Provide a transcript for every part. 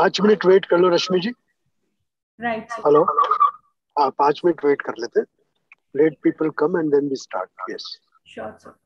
5 minute wait कर लो रश्मि जी। Right. Hello. हाँ, 5 minute wait कर लेते। Let people come and then we start. Yes. Sure sir.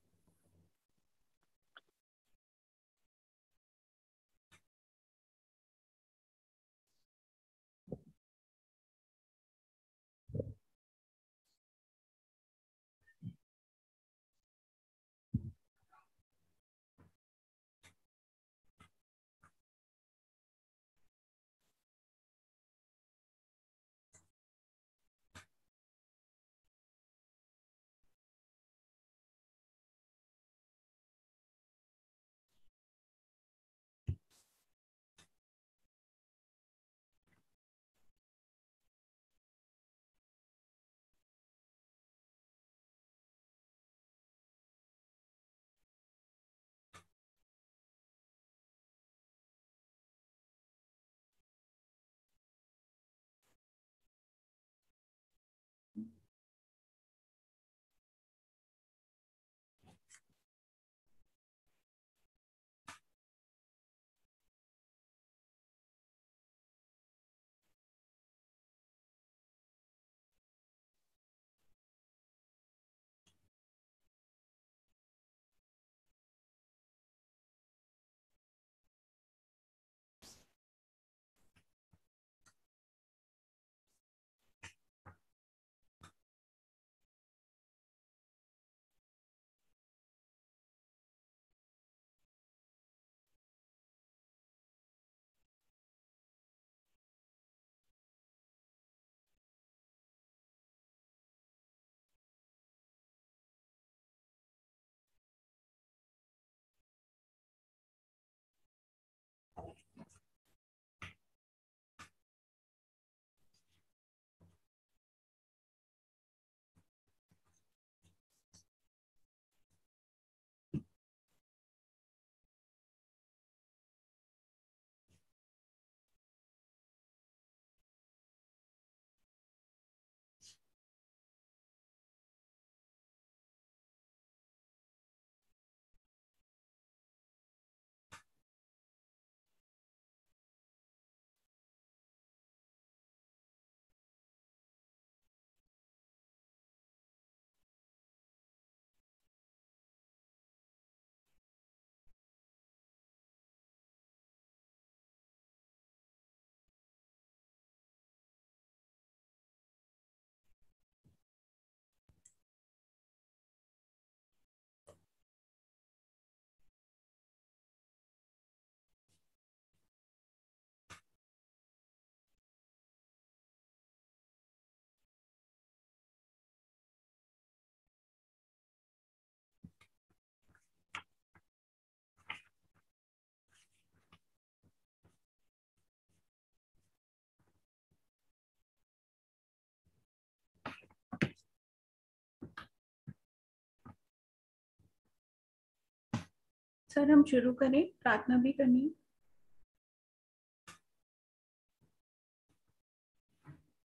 Sir हम शुरू करें, प्रार्थना भी करनी है।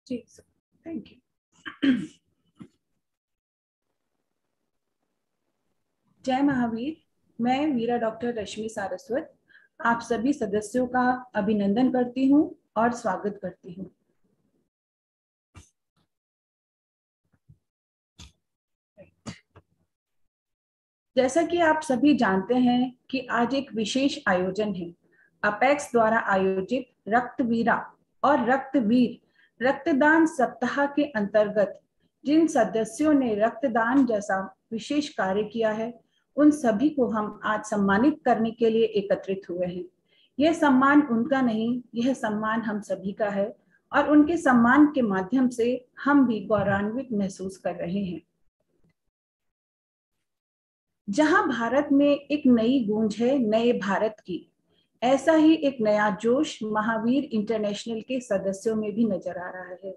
जी सर, थैंक यू। जय महावीर। मैं वीरा डॉक्टर रश्मि सारस्वत आप सभी सदस्यों का अभिनंदन करती हूँ और स्वागत करती हूँ। जैसा कि आप सभी जानते हैं कि आज एक विशेष आयोजन है। अपेक्स द्वारा आयोजित रक्तवीरा और रक्तवीर रक्तदान सप्ताह के अंतर्गत जिन सदस्यों ने रक्तदान जैसा विशेष कार्य किया है, उन सभी को हम आज सम्मानित करने के लिए एकत्रित हुए हैं। यह सम्मान उनका नहीं, यह सम्मान हम सभी का है और उनके सम्मान के माध्यम से हम भी गौरवान्वित महसूस कर रहे हैं। जहां भारत में एक नई गूंज है नए भारत की, ऐसा ही एक नया जोश महावीर इंटरनेशनल के सदस्यों में भी नजर आ रहा है।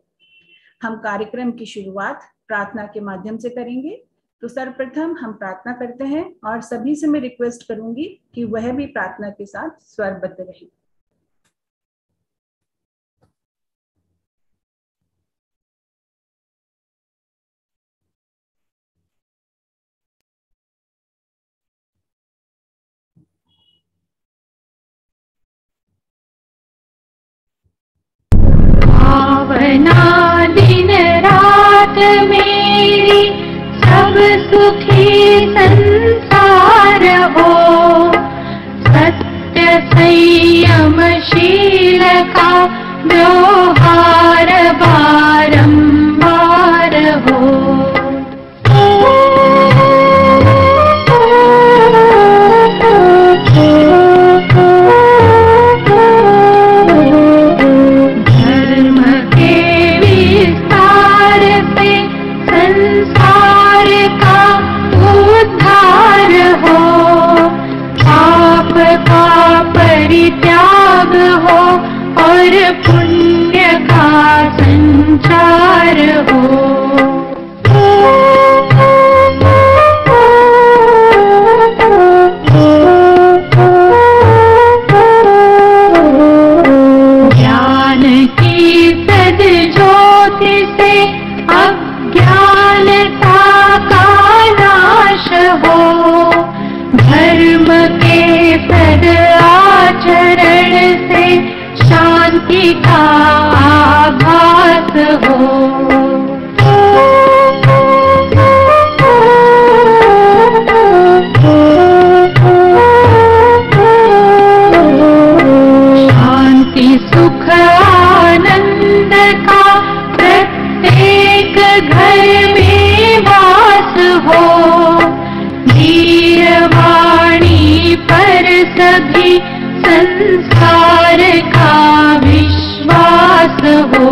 हम कार्यक्रम की शुरुआत प्रार्थना के माध्यम से करेंगे। तो सर्वप्रथम हम प्रार्थना करते हैं और सभी से मैं रिक्वेस्ट करूंगी कि वह भी प्रार्थना के साथ स्वरबद्ध रहे। भावना दिन रात मेरी सब सुखी संसार हो। सत्य संयमशील का व्यवहार बारंबार हो। धर्म के विस्तार से संसार का उद्धार हो। पाप का परित्याग हो और पुण्य का संचार हो। ज्ञान की सद्ज्योति से अज्ञानता का नाश हो। धर्म के सदाचरण से शांति का आभास हो। शांति सुख आनंद का प्रत्येक घर में वास हो। धीरवाणी पर सभी संसार का विश्वास हो।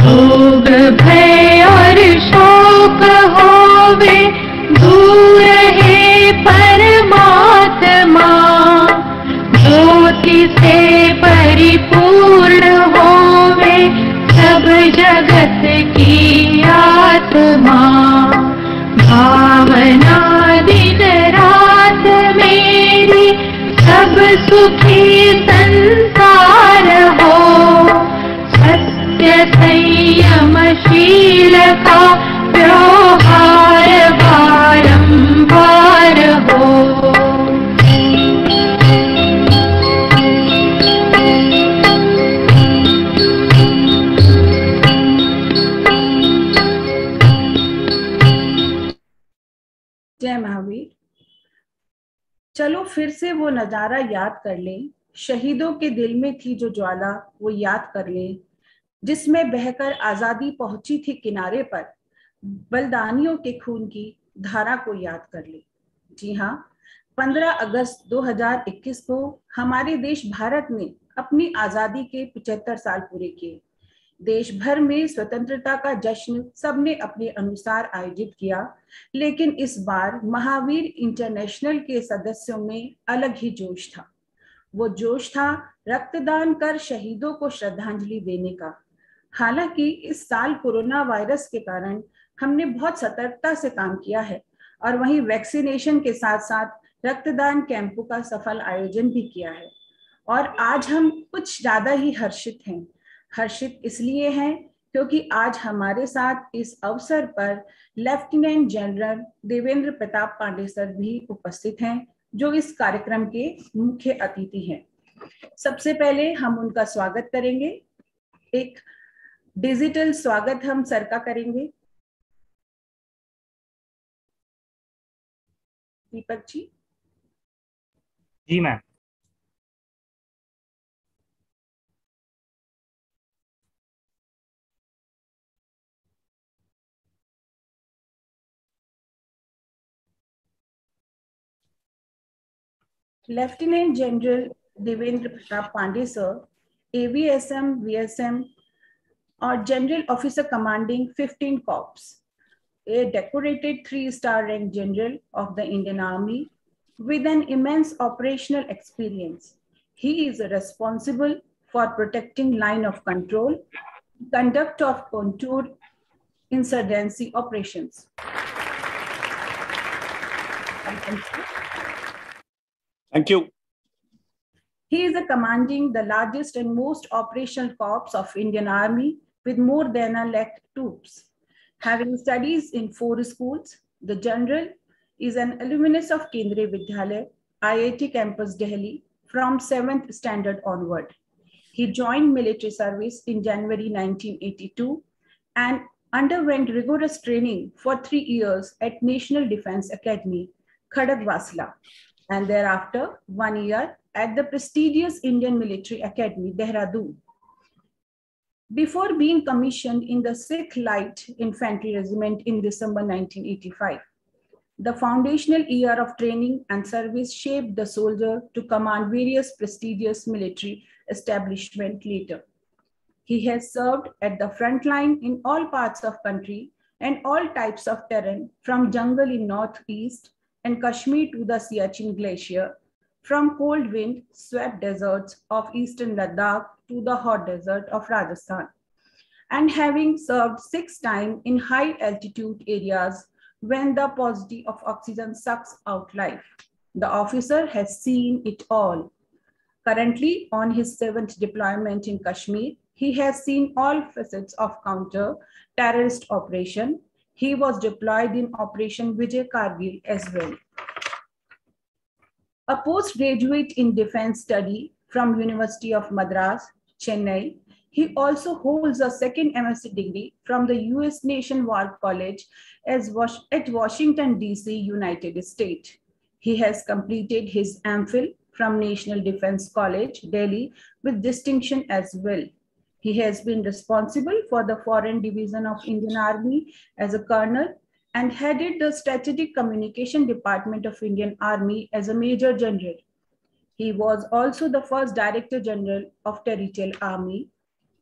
रोग भय और शोक होवे दूर है परमात्मा। ज्योति से परिपूर्ण होवे सब जगत की आत्मा। भावना दिन रात मेरी सब सुखी संसार हो। सत्य संयमशील का व्यवहार बारंबार हो। जय महावीर। चलो फिर से वो नजारा याद कर लें, शहीदों के दिल में थी जो ज्वाला वो याद कर लें, जिसमें बहकर आजादी पहुंची थी किनारे पर। बलिदानियों के खून की धारा को याद कर लें। जी हाँ, 15 अगस्त 2021 को हमारे देश भारत ने अपनी आजादी के 75 साल पूरे किए। देश भर में स्वतंत्रता का जश्न सबने अपने अनुसार आयोजित किया, लेकिन इस बार महावीर इंटरनेशनल के सदस्यों में अलग ही जोश था। वो जोश था रक्तदान कर शहीदों को श्रद्धांजलि देने का। हालांकि इस साल कोरोना वायरस के कारण हमने बहुत सतर्कता से काम किया है और वहीं वैक्सीनेशन के साथ साथ रक्तदान कैंपों का सफल आयोजन भी किया है। और आज हम कुछ ज्यादा ही हर्षित हैं। हर्षित इसलिए हैं क्योंकि आज हमारे साथ इस अवसर पर lieutenant general Devendra Pratap Pandey sir भी उपस्थित हैं, जो इस कार्यक्रम के मुख्य अतिथि हैं। सबसे पहले हम उनका स्वागत करेंगे। एक डिजिटल स्वागत हम सर का करेंगे। दीपक जी। जी ma'am. Lieutenant general Devendra Pratap Pandey sir, AVSM, VSM और general officer commanding 15 corps, a decorated 3-star rank general of the Indian Army with an immense operational experience. He is responsible for protecting line of control, conduct of contour insurgency operations. Thank you. He is commanding the largest and most operational corps of Indian Army with more than 1 lakh troops. Having studies in 4 schools, The general is an alumnus of Kendriya Vidyalaya, IIT campus Delhi from 7th standard onward. He joined military service in January 1982 and underwent rigorous training for 3 years at National Defense Academy, Khadagwasla, and thereafter 1 year at the prestigious Indian Military Academy, Dehradun. Before being commissioned in the 6th Light Infantry Regiment in December 1985, the foundational year of training and service shaped the soldier to command various prestigious military establishments later. He has served at the front line in all parts of country and all types of terrain, from jungle in northeast and Kashmir to the Siachen Glacier, from cold wind swept deserts of eastern Ladakh to the hot desert of Rajasthan, and having served 6 times in high altitude areas when the paucity of oxygen sucks out life. The officer has seen it all. Currently on his 7th deployment in Kashmir, he has seen all facets of counter-terrorist operation. He was deployed in Operation Vijay Kargil as well. A postgraduate in defense study from University of Madras, Chennai, he also holds a 2nd MSc degree from the US Nation War College at Washington, D.C., United States. He has completed his MPhil from National Defense College, Delhi, with distinction as well. He has been responsible for the Foreign Division of Indian Army as a colonel and headed the Strategic Communication Department of Indian Army as a Major General. He was also the first Director General of Territorial Army.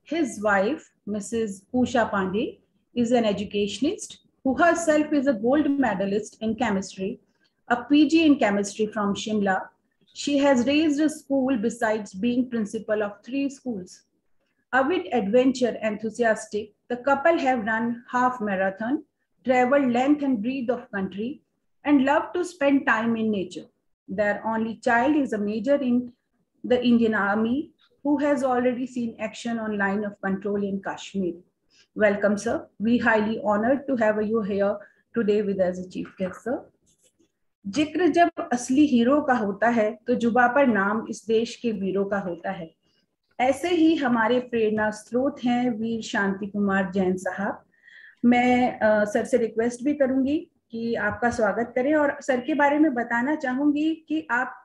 His wife, Mrs. Usha Pandey, is an educationist who herself is a gold medalist in chemistry, a PG in chemistry from Shimla. She has raised a school besides being principal of 3 schools. Avid adventure enthusiastic, the couple have run half marathon, traveled length and breadth of country, and love to spend time in nature. Their only child is a major in the Indian Army who has already seen action on line of control in Kashmir. Welcome, sir. We highly honored to have you here today with us as a chief guest, sir. जिक्र जब असली hero का होता है तो जुबा पर नाम इस देश के वीरों का होता है। ऐसे ही हमारे प्रेरणा स्रोत हैं वीर शांति कुमार जैन साहब। मैं सर से रिक्वेस्ट भी करूंगी कि आपका स्वागत करें और सर के बारे में बताना चाहूंगी कि आप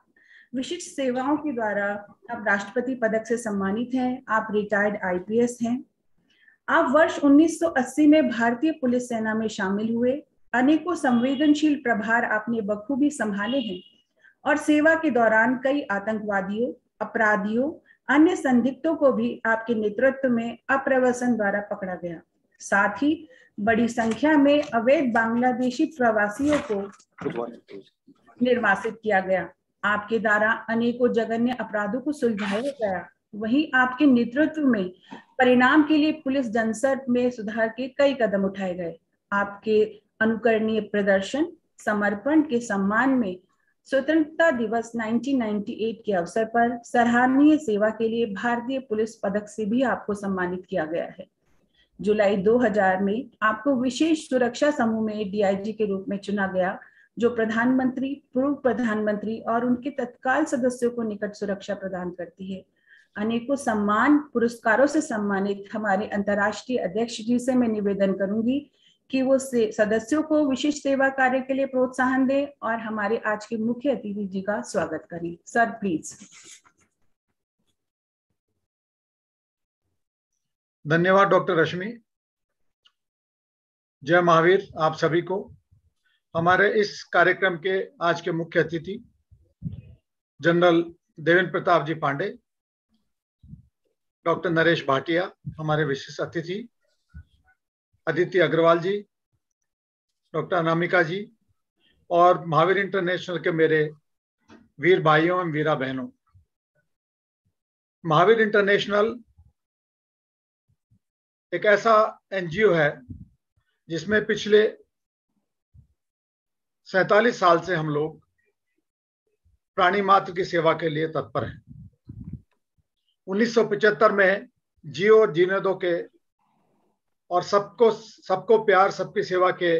विशिष्ट सेवाओं के द्वारा आप राष्ट्रपति पदक से सम्मानित हैं, आप रिटायर्ड आईपीएस हैं। आप वर्ष 1980 में भारतीय पुलिस सेना में शामिल हुए। अनेकों संवेदनशील प्रभार आपने बखूबी संभाले हैं और सेवा के दौरान कई आतंकवादियों, अपराधियों, अन्य संदिग्धों को भी आपके नेतृत्व में अप्रवासन द्वारा पकड़ा गया। साथ ही बड़ी संख्या में अवैध बांग्लादेशी प्रवासियों को निर्वासित किया गया। आपके द्वारा अनेकों जघन्य अपराधों को सुलझाया गया। वहीं आपके नेतृत्व में परिणाम के लिए पुलिस जनसर में सुधार के कई कदम उठाए गए। आपके अनुकरणीय प्रदर्शन समर्पण के सम्मान में स्वतंत्रता दिवस 1998 के अवसर पर सराहनीय सेवा के लिए भारतीय पुलिस पदक से भी आपको सम्मानित किया गया है। जुलाई 2000 में आपको विशेष सुरक्षा समूह में डीआईजी के रूप में चुना गया, जो प्रधानमंत्री, पूर्व प्रधानमंत्री और उनके तत्काल सदस्यों को निकट सुरक्षा प्रदान करती है। अनेकों सम्मान पुरस्कारों से सम्मानित हमारे अंतर्राष्ट्रीय अध्यक्ष जी से मैं निवेदन करूंगी कि वो सदस्यों को विशिष्ट सेवा कार्य के लिए प्रोत्साहन दें और हमारे आज के मुख्य अतिथि जी का स्वागत करें। Sir please. धन्यवाद डॉक्टर रश्मि। जय महावीर आप सभी को। हमारे इस कार्यक्रम के आज के मुख्य अतिथि जनरल देवेंद्र प्रताप जी पांडे, डॉक्टर नरेश भाटिया हमारे विशिष्ट अतिथि, अदिति अग्रवाल जी, डॉक्टर अनामिका जी और महावीर इंटरनेशनल के मेरे वीर भाइयों एवं वीरा बहनों। महावीर इंटरनेशनल एक ऐसा एनजीओ है जिसमें पिछले 47 साल से हम लोग प्राणी मात्र की सेवा के लिए तत्पर हैं। 1975 में जियो और जीने दो के और सबको प्यार सबकी सेवा के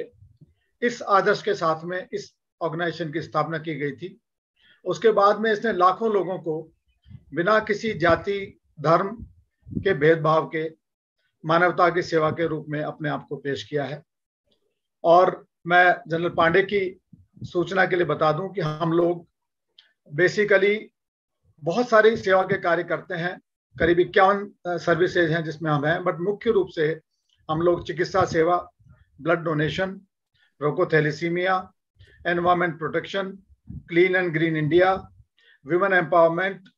इस आदर्श के साथ में इस ऑर्गेनाइजेशन की स्थापना की गई थी। उसके बाद में इसने लाखों लोगों को बिना किसी जाति धर्म के भेदभाव के मानवता की सेवा के रूप में अपने आप को पेश किया है। और मैं जनरल पांडे की सूचना के लिए बता दूं कि हम लोग बेसिकली बहुत सारी सेवा के कार्य करते हैं, करीब 51 सर्विसेज हैं जिसमें हम हैं, बट मुख्य रूप से हम लोग चिकित्सा सेवा, ब्लड डोनेशन, रोको thalassemia, environment protection, clean and green India, women empowerment,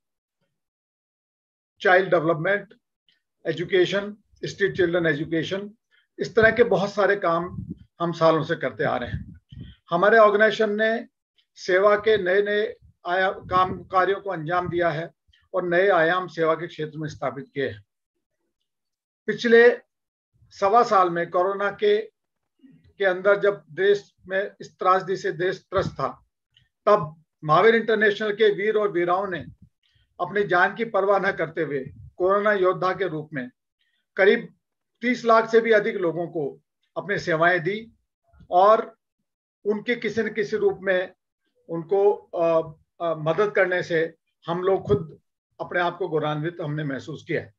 child development, education, street children education, इस तरह के बहुत सारे काम हम सालों से करते आ रहे हैं। हमारे ऑर्गेनाइजेशन ने सेवा के नए नए कार्यों को अंजाम दिया है और नए आयाम सेवा के क्षेत्र में स्थापित किए हैं। पिछले 1.25 साल में कोरोना के अंदर जब देश में इस त्रासदी से देश त्रस्त था, तब महावीर इंटरनेशनल के वीर और वीराओं ने अपनी जान की परवाह न करते हुए कोरोना योद्धा के रूप में करीब 30 लाख से भी अधिक लोगों को अपनी सेवाएं दी और उनके किसी न किसी रूप में उनको मदद करने से हम लोग खुद अपने आप को गौरवान्वित हमने महसूस किया है।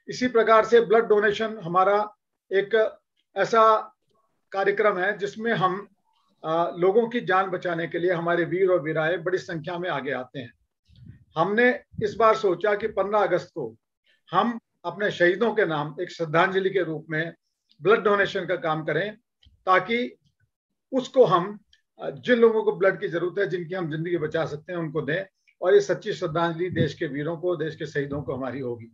इसी प्रकार से ब्लड डोनेशन हमारा एक ऐसा कार्यक्रम है जिसमें हम लोगों की जान बचाने के लिए हमारे वीर और वीराएं बड़ी संख्या में आगे आते हैं। हमने इस बार सोचा कि 15 अगस्त को हम अपने शहीदों के नाम एक श्रद्धांजलि के रूप में ब्लड डोनेशन का काम करें, ताकि उसको हम जिन लोगों को ब्लड की जरूरत है, जिनकी हम जिंदगी बचा सकते हैं, उनको दें और ये सच्ची श्रद्धांजलि देश के वीरों को, देश के शहीदों को हमारी होगी।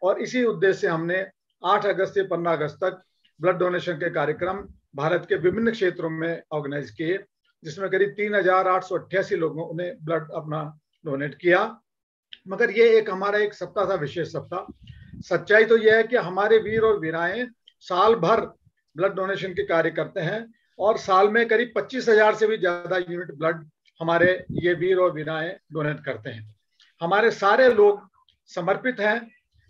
और इसी उद्देश्य से हमने 8 अगस्त से 15 अगस्त तक ब्लड डोनेशन के कार्यक्रम भारत के विभिन्न क्षेत्रों में ऑर्गेनाइज किए, जिसमें करीब 3,888 लोगों ने ब्लड अपना डोनेट किया। मगर ये एक हमारा एक सप्ताह था, विशेष सप्ताह। सच्चाई तो यह है कि हमारे वीर और वीराएं साल भर ब्लड डोनेशन के कार्य करते हैं और साल में करीब 25,000 से भी ज्यादा यूनिट ब्लड हमारे ये वीर और वीराएं डोनेट करते हैं। हमारे सारे लोग समर्पित हैं,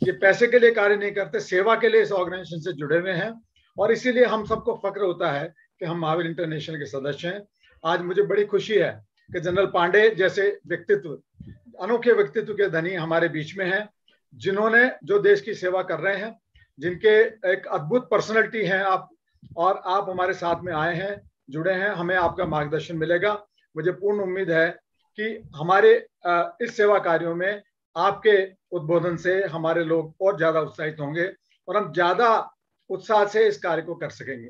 ये पैसे के लिए कार्य नहीं करते, सेवा के लिए इस ऑर्गेनाइजेशन से जुड़े हुए हैं और इसीलिए हम सबको फक्र होता है कि हम महावीर इंटरनेशनल के सदस्य हैं। आज मुझे बड़ी खुशी है कि जनरल पांडे जैसे व्यक्तित्व, अनोखे व्यक्तित्व के धनी हमारे बीच में हैं, जिन्होंने जो देश की सेवा कर रहे हैं, जिनके एक अद्भुत पर्सनैलिटी है आप, और आप हमारे साथ में आए हैं, जुड़े हैं, हमें आपका मार्गदर्शन मिलेगा। मुझे पूर्ण उम्मीद है कि हमारे इस सेवा कार्यों में आपके उद्बोधन से हमारे लोग और ज्यादा उत्साहित होंगे और हम ज्यादा उत्साह से इस कार्य को कर सकेंगे।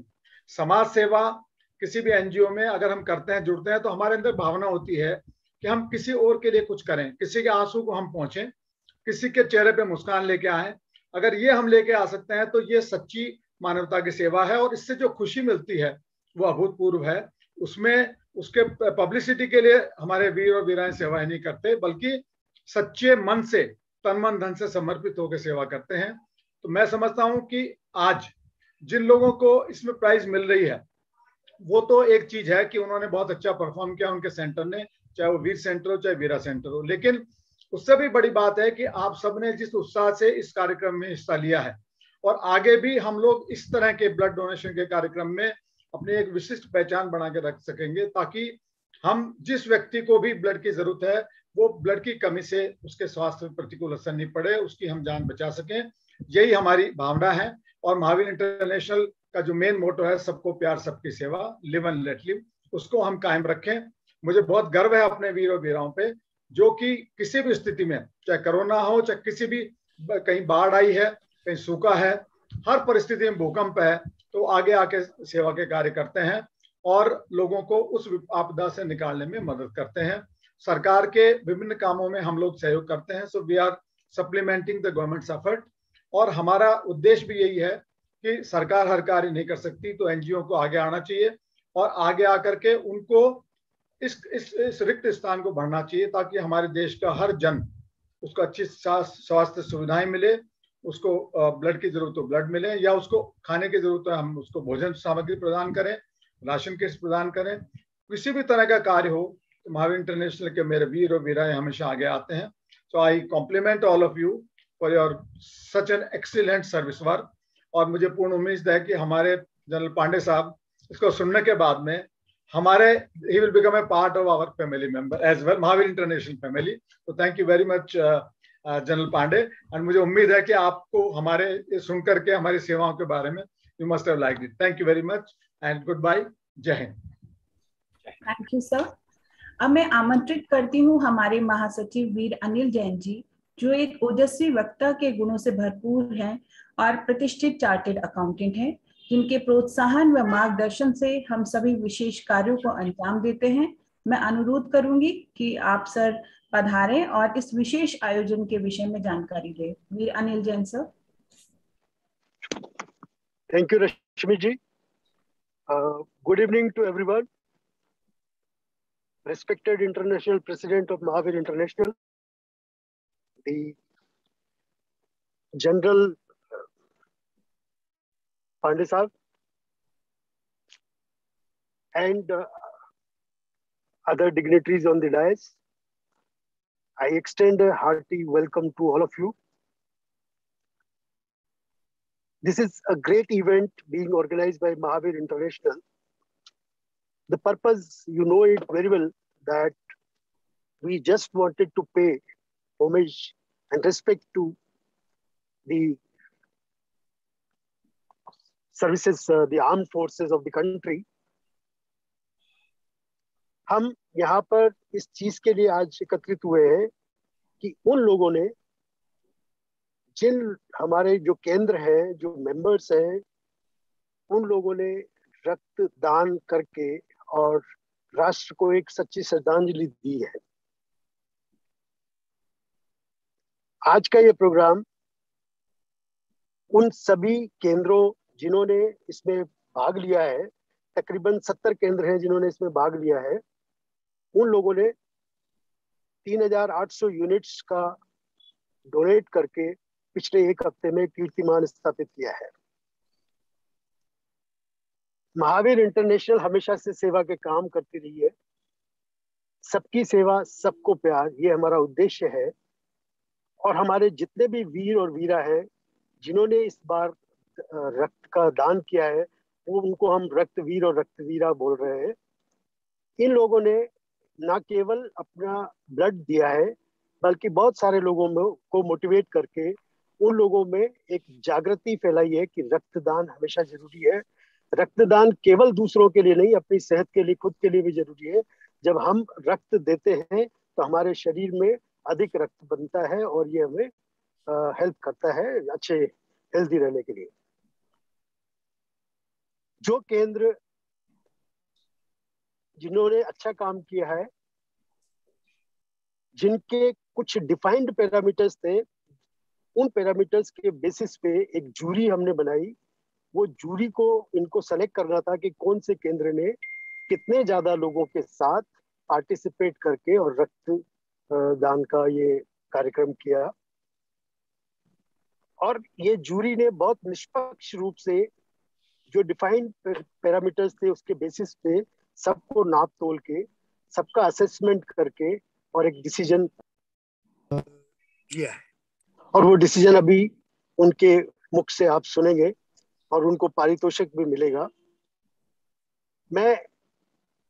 समाज सेवा किसी भी एनजीओ में अगर हम करते हैं, जुड़ते हैं, तो हमारे अंदर भावना होती है कि हम किसी और के लिए कुछ करें, किसी के आंसू को हम पहुंचें, किसी के चेहरे पे मुस्कान लेके आए। अगर ये हम लेके आ सकते हैं तो ये सच्ची मानवता की सेवा है और इससे जो खुशी मिलती है वो अभूतपूर्व है। उसमें उसके पब्लिसिटी के लिए हमारे वीर और वीराएं सेवाएं नहीं करते, बल्कि सच्चे मन से, तन मन धन से समर्पित होकर सेवा करते हैं। तो मैं समझता हूं कि आज जिन लोगों को इसमें प्राइज मिल रही है, वो तो एक चीज है कि उन्होंने बहुत अच्छा परफॉर्म किया उनके सेंटर ने, चाहे वो वीर सेंटर हो चाहे वीरा सेंटर हो। लेकिन उससे भी बड़ी बात है कि आप सबने जिस उत्साह से इस कार्यक्रम में हिस्सा लिया है और आगे भी हम लोग इस तरह के ब्लड डोनेशन के कार्यक्रम में अपनी एक विशिष्ट पहचान बना के रख सकेंगे, ताकि हम जिस व्यक्ति को भी ब्लड की जरूरत है वो ब्लड की कमी से उसके स्वास्थ्य पर प्रतिकूल असर नहीं पड़े, उसकी हम जान बचा सकें। यही हमारी भावना है और महावीर इंटरनेशनल का जो मेन मोटो है, सबको प्यार सबकी सेवा, लिव एंड लेट लिव, उसको हम कायम रखें। मुझे बहुत गर्व है अपने वीर और वीराओं पे, जो कि किसी भी स्थिति में, चाहे कोरोना हो, चाहे किसी भी, कहीं बाढ़ आई है, कहीं सूखा है, हर परिस्थिति में भूकंप है, तो आगे आके सेवा के कार्य करते हैं और लोगों को उस आपदा से निकालने में मदद करते हैं। सरकार के विभिन्न कामों में हम लोग सहयोग करते हैं। So we are supplementing the government's effort और हमारा उद्देश्य भी यही है कि सरकार हर कार्य नहीं कर सकती, तो एनजीओ को आगे आना चाहिए और आगे आकर के उनको इस रिक्त स्थान को भरना चाहिए, ताकि हमारे देश का हर जन, उसको अच्छी स्वास्थ्य सुविधाएं मिले, उसको ब्लड की जरूरत हो ब्लड मिले, या उसको खाने की जरूरत है हम उसको भोजन सामग्री प्रदान करें, राशन किट प्रदान करें, किसी भी तरह का कार्य हो तो महावीर इंटरनेशनल के मेरे वीर और वीराएं हमेशा आगे आते हैं। So I compliment all of you for your such an excellent service work और मुझे पूर्ण उम्मीद है कि हमारे जनरल पांडे साहब इसको सुनने के बाद में हमारे he will become a part of our family member as well, Mahavir international family. तो thank you very much general Pandey, and मुझे उम्मीद है कि आपको हमारे सुन करके हमारी सेवाओं के बारे में you must have liked it. Thank you very much and good bye, जय हिंद। Thank you sir. अब मैं आमंत्रित करती हूँ हमारे महासचिव वीर अनिल जैन जी, जो एक ओजस्वी वक्ता के गुणों से भरपूर हैं और प्रतिष्ठित चार्टेड अकाउंटेंट हैं, जिनके प्रोत्साहन व मार्गदर्शन से हम सभी विशेष कार्यों को अंजाम देते हैं। मैं अनुरोध करूंगी कि आप सर पधारें और इस विशेष आयोजन के विषय में जानकारी दें। Veer Anil Jain sir. Thank you Rashmi ji. Good evening to everyone. Respected International President of Mahavir International, the General Pandey Sahab, and other dignitaries on the dais, I extend a hearty welcome to all of you. This is a great event being organized by Mahavir International. The purpose, you know it very well, that we just wanted to pay homage and respect to the services, the armed forces of the country. हम यहाँ पर इस चीज के लिए आज एकत्रित हुए हैं कि उन लोगों ने, जिन हमारे जो केंद्र हैं, जो मेंबर्स हैं, उन लोगों ने रक्तदान करके और राष्ट्र को एक सच्ची श्रद्धांजलि दी है। आज का ये प्रोग्राम उन सभी केंद्रों जिन्होंने इसमें भाग लिया है, तकरीबन 70 केंद्र हैं जिन्होंने इसमें भाग लिया है, उन लोगों ने 3800 यूनिट्स का डोनेट करके पिछले एक हफ्ते में कीर्तिमान स्थापित किया है। महावीर इंटरनेशनल हमेशा से सेवा के काम करती रही है। सबकी सेवा, सबको प्यार, ये हमारा उद्देश्य है। और हमारे जितने भी वीर और वीरा हैं जिन्होंने इस बार रक्त का दान किया है, वो उनको हम रक्तवीर और रक्तवीरा बोल रहे हैं। इन लोगों ने ना केवल अपना ब्लड दिया है, बल्कि बहुत सारे लोगों को मोटिवेट करके उन लोगों में एक जागृति फैलाई है कि रक्तदान हमेशा जरूरी है। रक्तदान केवल दूसरों के लिए नहीं, अपनी सेहत के लिए, खुद के लिए भी जरूरी है। जब हम रक्त देते हैं तो हमारे शरीर में अधिक रक्त बनता है और ये हमें हेल्प करता है अच्छे हेल्दी रहने के लिए। जो केंद्र जिन्होंने अच्छा काम किया है, जिनके कुछ डिफाइंड पैरामीटर्स थे, उन पैरामीटर्स के बेसिस पे एक जूरी हमने बनाई। वो जूरी को इनको सेलेक्ट करना था कि कौन से केंद्र ने कितने ज्यादा लोगों के साथ पार्टिसिपेट करके और रक्त दान का ये कार्यक्रम किया। और ये जूरी ने बहुत निष्पक्ष रूप से जो डिफाइंड पैरामीटर्स थे उसके बेसिस पे सबको नाप तोल के, सबका असेसमेंट करके और एक डिसीजन किया है। और वो डिसीजन अभी उनके मुख से आप सुनेंगे और उनको पारितोषिक भी मिलेगा। मैं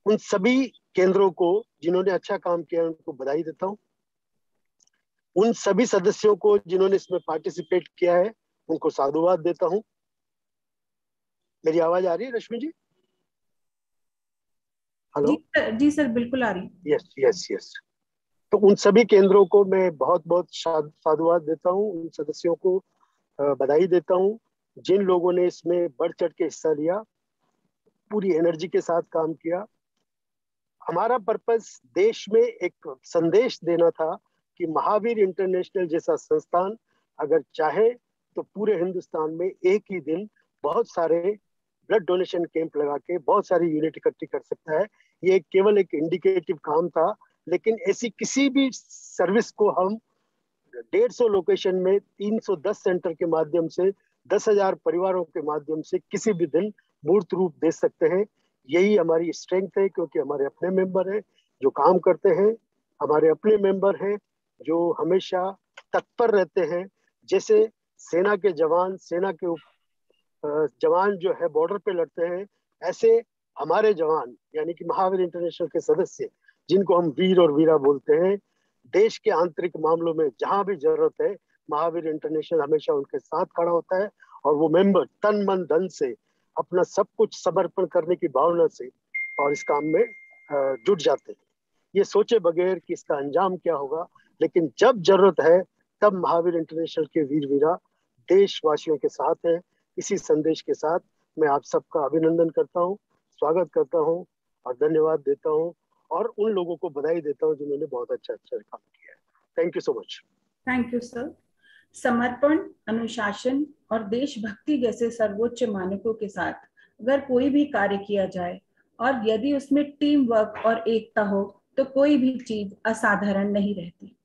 उन सभी केंद्रों को जिन्होंने अच्छा काम किया उनको बधाई देता हूँ। उन सभी सदस्यों को जिन्होंने इसमें पार्टिसिपेट किया है उनको साधुवाद देता हूँ। मेरी आवाज आ रही है रश्मि जी? हेलो? जी सर, बिल्कुल आ रही है। Yes yes yes. तो उन सभी केंद्रों को मैं बहुत बहुत साधुवाद देता हूँ, उन सदस्यों को बधाई देता हूँ जिन लोगों ने इसमें बढ़ चढ़ के हिस्सा लिया, पूरी एनर्जी के साथ काम किया। हमारा पर्पस देश में एक संदेश देना था कि महावीर इंटरनेशनल जैसा संस्थान अगर चाहे तो पूरे हिंदुस्तान में एक ही दिन बहुत सारे ब्लड डोनेशन कैंप लगा के बहुत सारी यूनिट इकट्ठी कर सकता है। ये केवल एक इंडिकेटिव काम था, लेकिन ऐसी किसी भी सर्विस को हम 150 लोकेशन में 310 सेंटर के माध्यम से 10,000 परिवारों के माध्यम से किसी भी दिन मूर्त रूप दे सकते हैं। यही हमारी स्ट्रेंथ है, क्योंकि हमारे अपने मेंबर हैं जो काम करते हैं, हमारे अपने मेंबर हैं जो हमेशा तत्पर रहते हैं। जैसे सेना के जवान, सेना के जवान जो है बॉर्डर पे लड़ते हैं, ऐसे हमारे जवान यानी कि महावीर इंटरनेशनल के सदस्य, जिनको हम वीर और वीरा बोलते हैं, देश के आंतरिक मामलों में जहां भी जरूरत है महावीर इंटरनेशनल हमेशा उनके साथ खड़ा होता है। और वो मेंबर तन मन धन से अपना सब कुछ समर्पण करने की भावना से और इस काम में जुट जाते हैं, ये सोचे बगैर कि इसका अंजाम क्या होगा। लेकिन जब जरूरत है तब महावीर इंटरनेशनल के वीर वीरा देशवासियों के साथ हैं। इसी संदेश के साथ मैं आप सबका अभिनंदन करता हूँ, स्वागत करता हूँ और धन्यवाद देता हूँ, और उन लोगों को बधाई देता हूँ जिन्होंने बहुत अच्छा काम किया है। Thank you so much. Thank you sir. समर्पण, अनुशासन और देशभक्ति जैसे सर्वोच्च मानकों के साथ अगर कोई भी कार्य किया जाए और यदि उसमें टीम वर्क और एकता हो तो कोई भी चीज असाधारण नहीं रहती।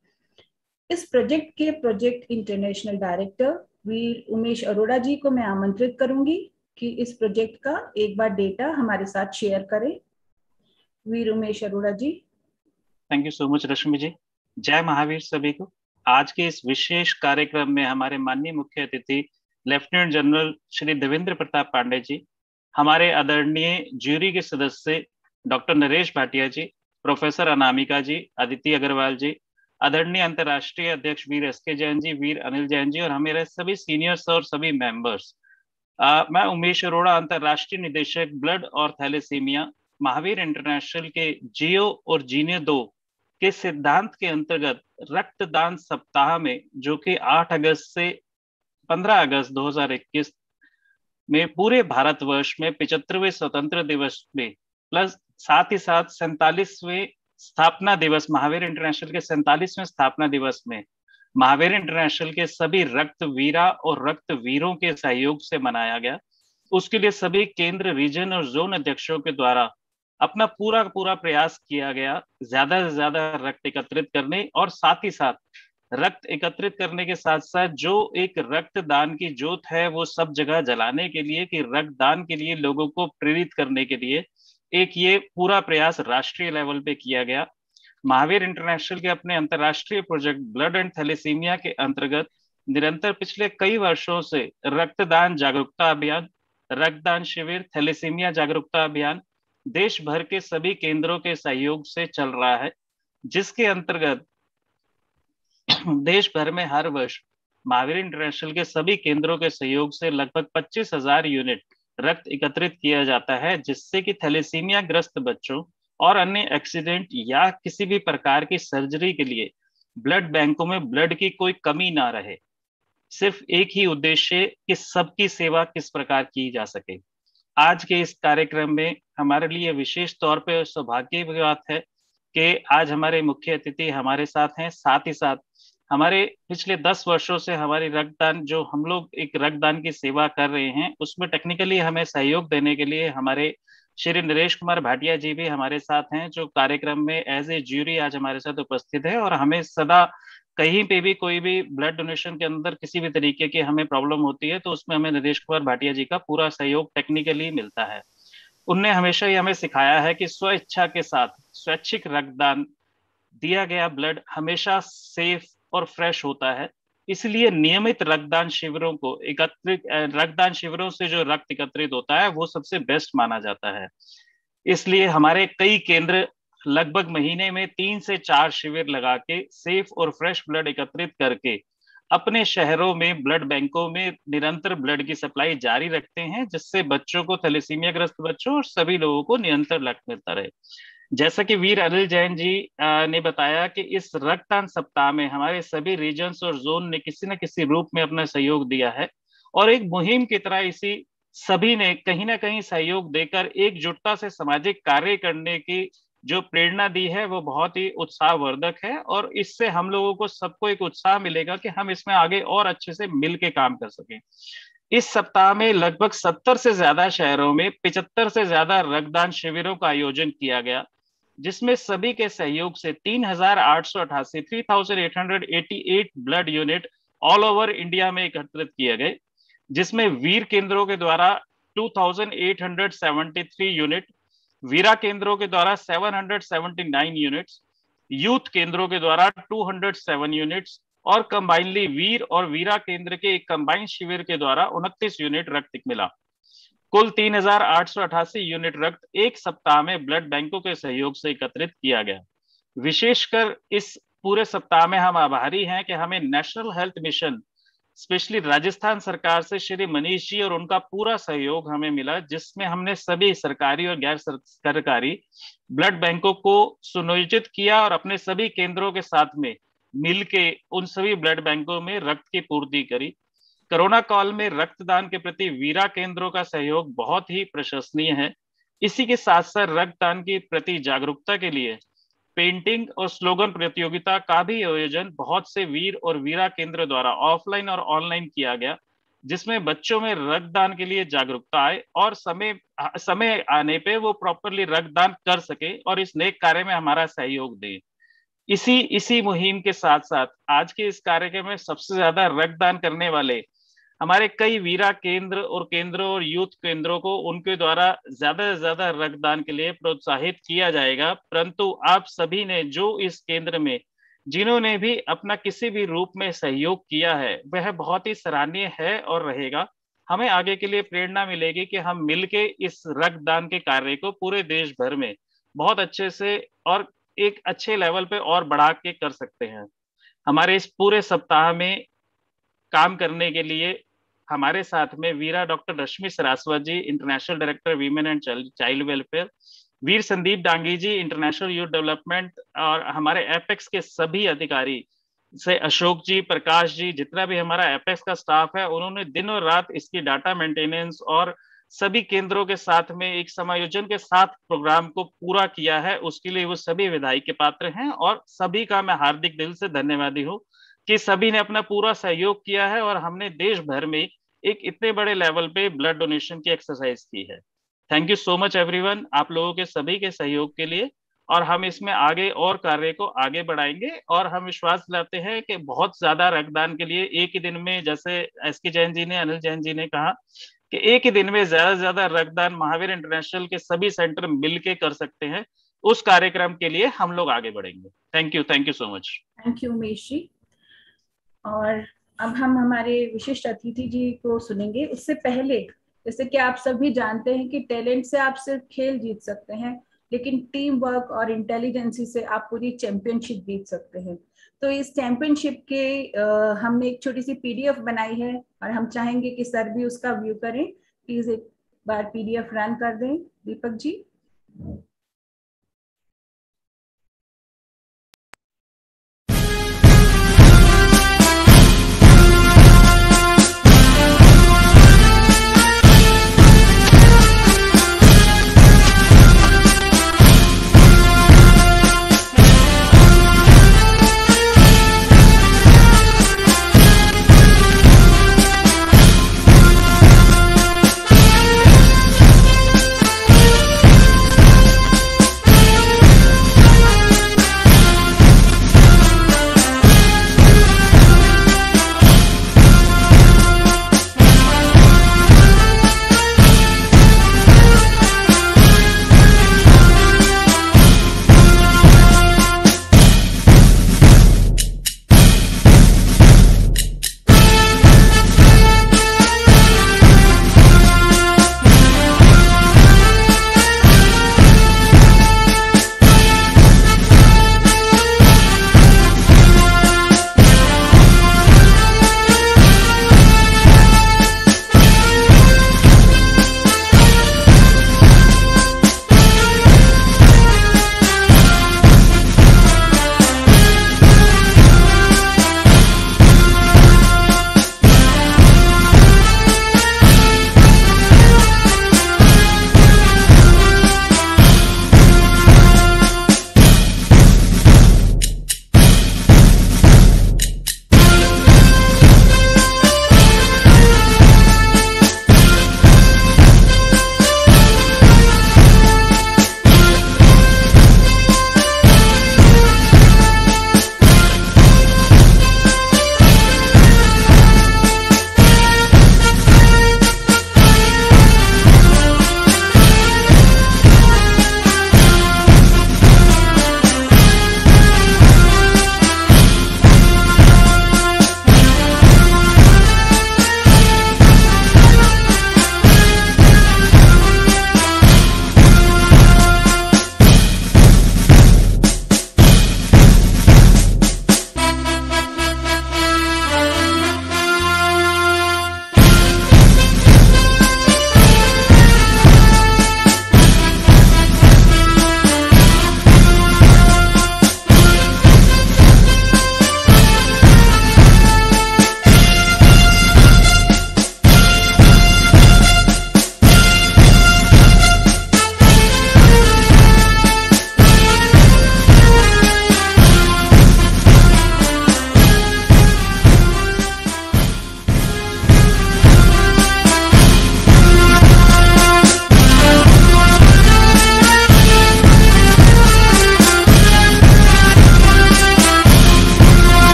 इस प्रोजेक्ट के प्रोजेक्ट इंटरनेशनल डायरेक्टर वीर उमेश अरोड़ा जी को मैं आमंत्रित करूंगी कि इस प्रोजेक्ट का एक बार डेटा हमारे साथ शेयर करें। वीर उमेश अरोड़ा जी। थैंक यू सो मच रश्मि जी। जय महावीर सभी को। आज के इस विशेष कार्यक्रम में हमारे माननीय मुख्य अतिथि लेफ्टिनेंट जनरल श्री देवेंद्र प्रताप पांडे जी, हमारे आदरणीय ज्यूरी के सदस्य डॉक्टर नरेश भाटिया जी, प्रोफेसर अनामिका जी, अदिति अग्रवाल जी, आदरणीय अंतर्राष्ट्रीय अध्यक्ष वीर एस के जैन जी, वीर अनिल जैन जी और हमारे सभी सीनियर्स और सभी मेंबर्स। मैं उमेश अरोड़ा, अंतर्राष्ट्रीय निदेशक ब्लड और थैलेसीमिया, महावीर इंटरनेशनल के जियो और जीने 2 के सिद्धांत के अंतर्गत रक्तदान सप्ताह में, जो कि 8 अगस्त से 15 अगस्त 2021 में पूरे भारतवर्ष में 75वें स्वतंत्र दिवस में प्लस साथ ही साथ 47वें स्थापना दिवस, महावीर इंटरनेशनल के 47वें स्थापना दिवस में महावीर इंटरनेशनल के सभी रक्तवीरा और रक्तवीरों के सहयोग से मनाया गया। उसके लिए सभी केंद्र, रीजन और जोन अध्यक्षों के द्वारा अपना पूरा प्रयास किया गया ज्यादा से ज्यादा रक्त एकत्रित करने, और साथ ही साथ रक्त एकत्रित करने के साथ साथ जो एक रक्तदान की ज्योत है वो सब जगह जलाने के लिए, कि रक्तदान के लिए लोगों को प्रेरित करने के लिए एक ये पूरा प्रयास राष्ट्रीय लेवल पे किया गया। महावीर इंटरनेशनल के अपने अंतर्राष्ट्रीय प्रोजेक्ट ब्लड एंड थैलेसीमिया के अंतर्गत निरंतर पिछले कई वर्षों से रक्तदान जागरूकता अभियान, रक्तदान शिविर, थैलेसीमिया जागरूकता अभियान देश भर के सभी केंद्रों के सहयोग से चल रहा है, जिसके अंतर्गत देश भर में हर वर्ष महावीर इंटरनेशनल के सभी केंद्रों के सहयोग से लगभग 25,000 यूनिट रक्त एकत्रित किया जाता है, जिससे कि थैलेसीमिया ग्रस्त बच्चों और अन्य एक्सीडेंट या किसी भी प्रकार की सर्जरी के लिए ब्लड बैंकों में ब्लड की कोई कमी ना रहे। सिर्फ एक ही उद्देश्य कि सबकी सेवा किस प्रकार की जा सके। आज के इस कार्यक्रम में हमारे लिए विशेष तौर पर सौभाग्य की बात है कि आज हमारे मुख्य अतिथि हमारे साथ हैं। साथ ही साथ हमारे पिछले 10 वर्षों से हमारी रक्तदान, जो हम लोग एक रक्तदान की सेवा कर रहे हैं, उसमें टेक्निकली हमें सहयोग देने के लिए हमारे श्री नरेश कुमार भाटिया जी भी हमारे साथ हैं, जो कार्यक्रम में एज ए ज्यूरी आज हमारे साथ उपस्थित है और हमें सदा कहीं पे भी कोई भी ब्लड डोनेशन के अंदर किसी भी तरीके की हमें प्रॉब्लम होती है तो उसमें हमें नरेश कुमार भाटिया जी का पूरा सहयोग टेक्निकली मिलता है। उनने हमेशा ही हमें सिखाया है कि स्व इच्छा के साथ स्वैच्छिक रक्तदान दिया गया ब्लड हमेशा सेफ और फ्रेश होता है। इसलिए नियमित रक्तदान शिविरों को रक्तदान शिविरों से जो रक्त एकत्रित होता है वो सबसे बेस्ट माना जाता है। इसलिए हमारे कई केंद्र लगभग महीने में 3 से 4 शिविर लगा के सेफ और फ्रेश ब्लड एकत्रित करके अपने शहरों में ब्लड बैंकों में निरंतर ब्लड की सप्लाई जारी रखते हैं, जिससे बच्चों को, थैलेसीमिया ग्रस्त बच्चों और सभी लोगों को निरंतर रक्त मिलता रहे। जैसा कि वीर अनिल जैन जी ने बताया कि इस रक्तदान सप्ताह में हमारे सभी रीजन्स और जोन ने किसी न किसी रूप में अपना सहयोग दिया है और एक मुहिम की तरह इसी सभी ने कहीं ना कहीं सहयोग देकर एकजुटता से सामाजिक कार्य करने की जो प्रेरणा दी है वो बहुत ही उत्साहवर्धक है, और इससे हम लोगों को सबको एक उत्साह मिलेगा कि हम इसमें आगे और अच्छे से मिल के काम कर सकें। इस सप्ताह में लगभग 70 से ज्यादा शहरों में 75 से ज्यादा रक्तदान शिविरों का आयोजन किया गया, जिसमें सभी के सहयोग से 3,888 blood unit all over India में एकत्रित किए गए, जिसमें वीर केंद्रों के द्वारा 2,873 यूनिट, वीरा केंद्रों के द्वारा 779 यूनिट्स, यूथ केंद्रों के द्वारा 207 यूनिट्स और कंबाइनली वीर और वीरा केंद्र के एक कंबाइंड शिविर के द्वारा 29 यूनिट रक्त मिला। कुल 3,888 यूनिट रक्त एक सप्ताह में ब्लड बैंकों के सहयोग से एकत्रित किया गया। विशेषकर इस पूरे सप्ताह में हम आभारी हैं कि हमें national health mission specially Rajasthan सरकार से श्री मनीष जी और उनका पूरा सहयोग हमें मिला, जिसमें हमने सभी सरकारी और गैर सरकारी ब्लड बैंकों को सुनियोजित किया और अपने सभी केंद्रों के साथ में मिलके उन सभी ब्लड बैंकों में रक्त की पूर्ति करी। कोरोना काल में रक्तदान के प्रति वीरा केंद्रों का सहयोग बहुत ही प्रशंसनीय है। इसी के साथ साथ रक्तदान के प्रति जागरूकता के लिए पेंटिंग और स्लोगन प्रतियोगिता का भी आयोजन बहुत से वीर और वीरा केंद्र द्वारा ऑफलाइन और ऑनलाइन किया गया, जिसमें बच्चों में रक्तदान के लिए जागरूकता आए और समय आने पे वो प्रॉपरली रक्तदान कर सके और इस नेक कार्य में हमारा सहयोग दे। इसी मुहिम के साथ साथ आज के इस कार्यक्रम में सबसे ज्यादा रक्तदान करने वाले हमारे कई वीरा केंद्र और यूथ केंद्रों को उनके द्वारा ज्यादा से ज्यादा रक्तदान के लिए प्रोत्साहित किया जाएगा। परंतु आप सभी ने जो इस केंद्र में जिन्होंने भी अपना किसी भी रूप में सहयोग किया है वह बहुत ही सराहनीय है और रहेगा। हमें आगे के लिए प्रेरणा मिलेगी कि हम मिलके इस रक्तदान के कार्य को पूरे देश भर में बहुत अच्छे से और एक अच्छे लेवल पे और बढ़ा के कर सकते हैं। हमारे इस पूरे सप्ताह में काम करने के लिए हमारे साथ में Veera doctor Rashmi Saraswat ji, international director women and child welfare, Veer Sandeep Dangi ji, international youth development, और हमारे एपेक्स के सभी अधिकारी से अशोक जी, प्रकाश जी, जितना भी हमारा एपेक्स का स्टाफ है, उन्होंने दिन और रात इसकी डाटा मेंटेनेंस और सभी केंद्रों के साथ में एक समायोजन के साथ प्रोग्राम को पूरा किया है। उसके लिए वो सभी विधायी के पात्र हैं और सभी का मैं हार्दिक दिल से धन्यवादी हूँ कि सभी ने अपना पूरा सहयोग किया है और हमने देश भर में एक इतने बड़े लेवल पे ब्लड डोनेशन की एक्सरसाइज की है। Thank you so much everyone, आप लोगों के सभी के सहयोग के लिए, और हम इसमें आगे और कार्य को आगे बढ़ाएंगे और हम विश्वास दिलाते हैं कि बहुत ज्यादा रक्तदान के लिए एक ही दिन में, जैसे एसके जैन जी ने, अनिल जैन जी ने कहा कि एक ही दिन में ज्यादा से ज्यादा रक्तदान महावीर इंटरनेशनल के सभी सेंटर मिलके कर सकते हैं। उस कार्यक्रम के लिए हम लोग आगे बढ़ेंगे। Thank you so much. Thank you Umesh ji. और अब हम हमारे विशिष्ट अतिथि जी को सुनेंगे। उससे पहले, जैसे कि आप सभी जानते हैं कि टैलेंट से आप सिर्फ खेल जीत सकते हैं, लेकिन टीम वर्क और इंटेलिजेंसी से आप पूरी चैंपियनशिप जीत सकते हैं। तो इस चैंपियनशिप के हमने एक छोटी सी पीडीएफ बनाई है और हम चाहेंगे कि सर भी उसका व्यू करें। प्लीज एक बार पीडीएफ रन कर दें दीपक जी।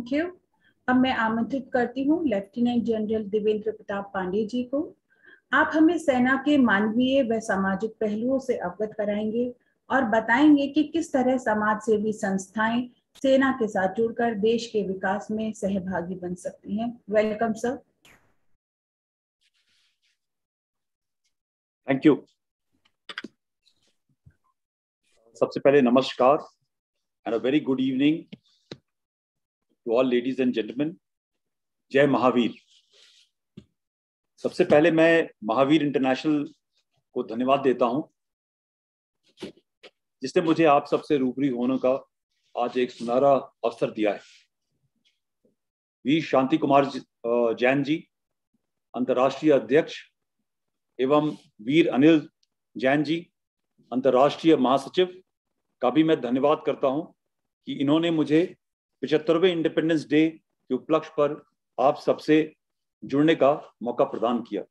Thank you. अब मैं आमंत्रित करती हूँ लेफ्टिनेंट जनरल देवेंद्र प्रताप पांडे जी को। आप हमें सेना के मानवीय व सामाजिक पहलुओं से अवगत कराएंगे और बताएंगे कि किस तरह समाज सेवी संस्थाएं सेना के साथ जुड़कर देश के विकास में सहभागी बन सकती हैं। Welcome sir. Thank you. सबसे पहले नमस्कार and a very good evening to all ladies and gentleman. जय महावीर। सबसे पहले मैं महावीर इंटरनेशनल को धन्यवाद देता हूं जिसने मुझे आप सबसे रूबरू होने का आज एक सुनहरा अवसर दिया है। वीर शांति कुमार जैन जी, अंतर्राष्ट्रीय अध्यक्ष, एवं वीर अनिल जैन जी, अंतर्राष्ट्रीय महासचिव का भी मैं धन्यवाद करता हूं कि इन्होंने मुझे 75वें इंडिपेंडेंस डे के उपलक्ष्य पर आप सबसे जुड़ने का मौका प्रदान किया।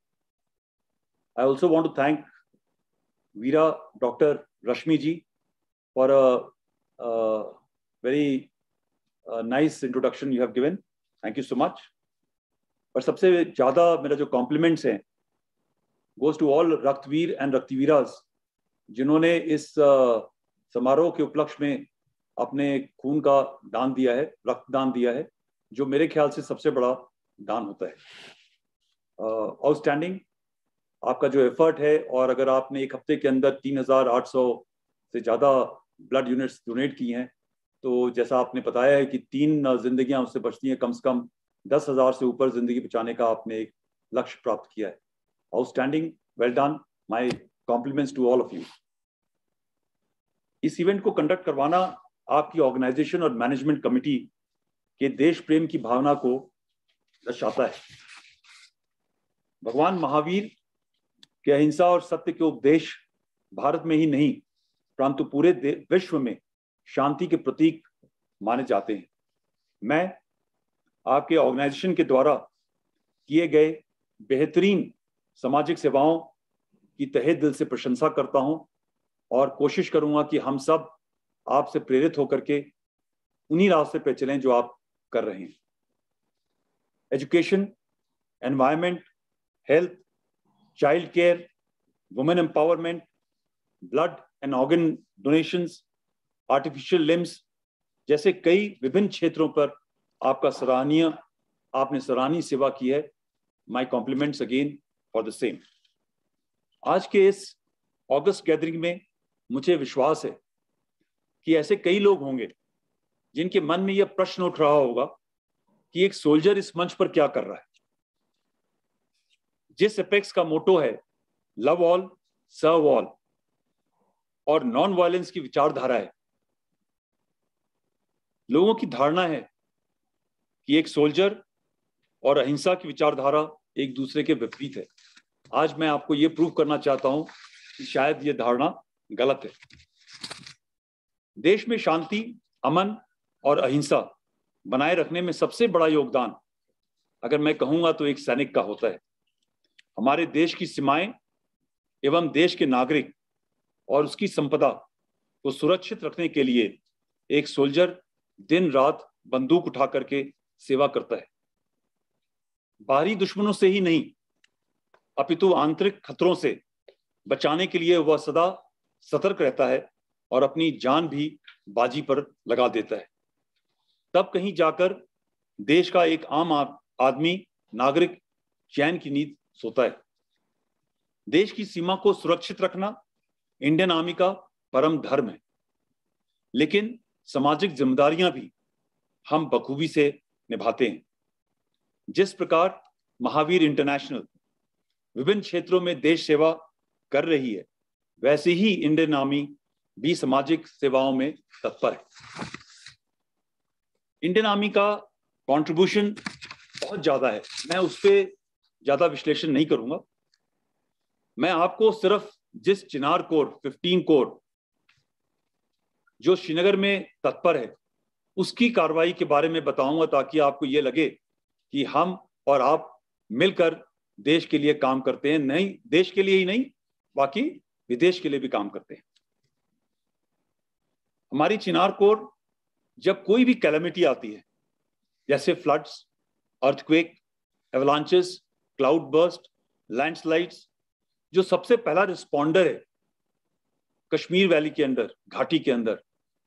I also want to thank Veera doctor Rashmi ji for a very nice introduction you have given. Thank you so much. पर सबसे ज्यादा मेरा जो कॉम्प्लीमेंट्स हैं गोज टू ऑल रक्तवीर एंड रक्तवीराज जिन्होंने इस समारोह के उपलक्ष्य में अपने खून का दान दिया है, रक्तदान दिया है, जो मेरे ख्याल से सबसे बड़ा दान होता है। आउटस्टैंडिंग आपका जो एफर्ट है, और अगर आपने एक हफ्ते के अंदर 3800 से ज़्यादा ब्लड यूनिट्स डोनेट की हैं, तो जैसा आपने बताया है कि 3 जिंदगियां उससे बचती हैं, कम से कम 10,000 से ऊपर जिंदगी बचाने का आपने एक लक्ष्य प्राप्त किया है। Outstanding, well done, my compliments to all of you. इस इवेंट को कंडक्ट करवाना आपकी ऑर्गेनाइजेशन और मैनेजमेंट कमेटी के देश प्रेम की भावना को दर्शाता है। भगवान महावीर के अहिंसा और सत्य के उपदेश भारत में ही नहीं परंतु पूरे विश्व में शांति के प्रतीक माने जाते हैं। मैं आपके ऑर्गेनाइजेशन के द्वारा किए गए बेहतरीन सामाजिक सेवाओं की तहे दिल से प्रशंसा करता हूं और कोशिश करूंगा कि हम सब आपसे प्रेरित होकर के उन्हीं रास्ते पे चलें जो आप कर रहे हैं। Education, environment, health, child care, women empowerment, blood and organ donations, artificial limbs जैसे कई विभिन्न क्षेत्रों पर आपने सराहनीय सेवा की है। My compliments again for the same. आज के इस ऑगस्ट गैदरिंग में मुझे विश्वास है कि ऐसे कई लोग होंगे जिनके मन में यह प्रश्न उठ रहा होगा कि एक सोल्जर इस मंच पर क्या कर रहा है। जिस एपेक्स का मोटो है लव ऑल सर्व ऑल और नॉन वायलेंस की विचारधारा है, लोगों की धारणा है कि एक सोल्जर और अहिंसा की विचारधारा एक दूसरे के विपरीत है। आज मैं आपको यह प्रूव करना चाहता हूं कि शायद यह धारणा गलत है। देश में शांति, अमन और अहिंसा बनाए रखने में सबसे बड़ा योगदान अगर मैं कहूंगा तो एक सैनिक का होता है। हमारे देश की सीमाएं एवं देश के नागरिक और उसकी संपदा को सुरक्षित रखने के लिए एक सोल्जर दिन रात बंदूक उठा करके सेवा करता है। बाहरी दुश्मनों से ही नहीं अपितु आंतरिक खतरों से बचाने के लिए वह सदा सतर्क रहता है और अपनी जान भी बाजी पर लगा देता है। तब कहीं जाकर देश का एक आम आदमी नागरिक चैन की नींद सोता है। देश की सीमा को सुरक्षित रखना इंडियन आर्मी का परम धर्म है, लेकिन सामाजिक जिम्मेदारियां भी हम बखूबी से निभाते हैं। जिस प्रकार महावीर इंटरनेशनल विभिन्न क्षेत्रों में देश सेवा कर रही है, वैसे ही इंडियन आर्मी भी सामाजिक सेवाओं में तत्पर है। इंडियन आर्मी का कंट्रीब्यूशन बहुत ज्यादा है, मैं उस पर ज्यादा विश्लेषण नहीं करूंगा। मैं आपको सिर्फ जिस चिनार कोर 15 कोर जो श्रीनगर में तत्पर है उसकी कार्रवाई के बारे में बताऊंगा, ताकि आपको यह लगे कि हम और आप मिलकर देश के लिए काम करते हैं। नहीं देश के लिए ही नहीं, बाकी विदेश के लिए भी काम करते हैं। हमारी चिनार कोर जब कोई भी कैलेमिटी आती है जैसे floods, earthquake, avalanches, cloud burst, landslides. जो सबसे पहला रिस्पॉन्डर है कश्मीर वैली के अंदर, घाटी के अंदर,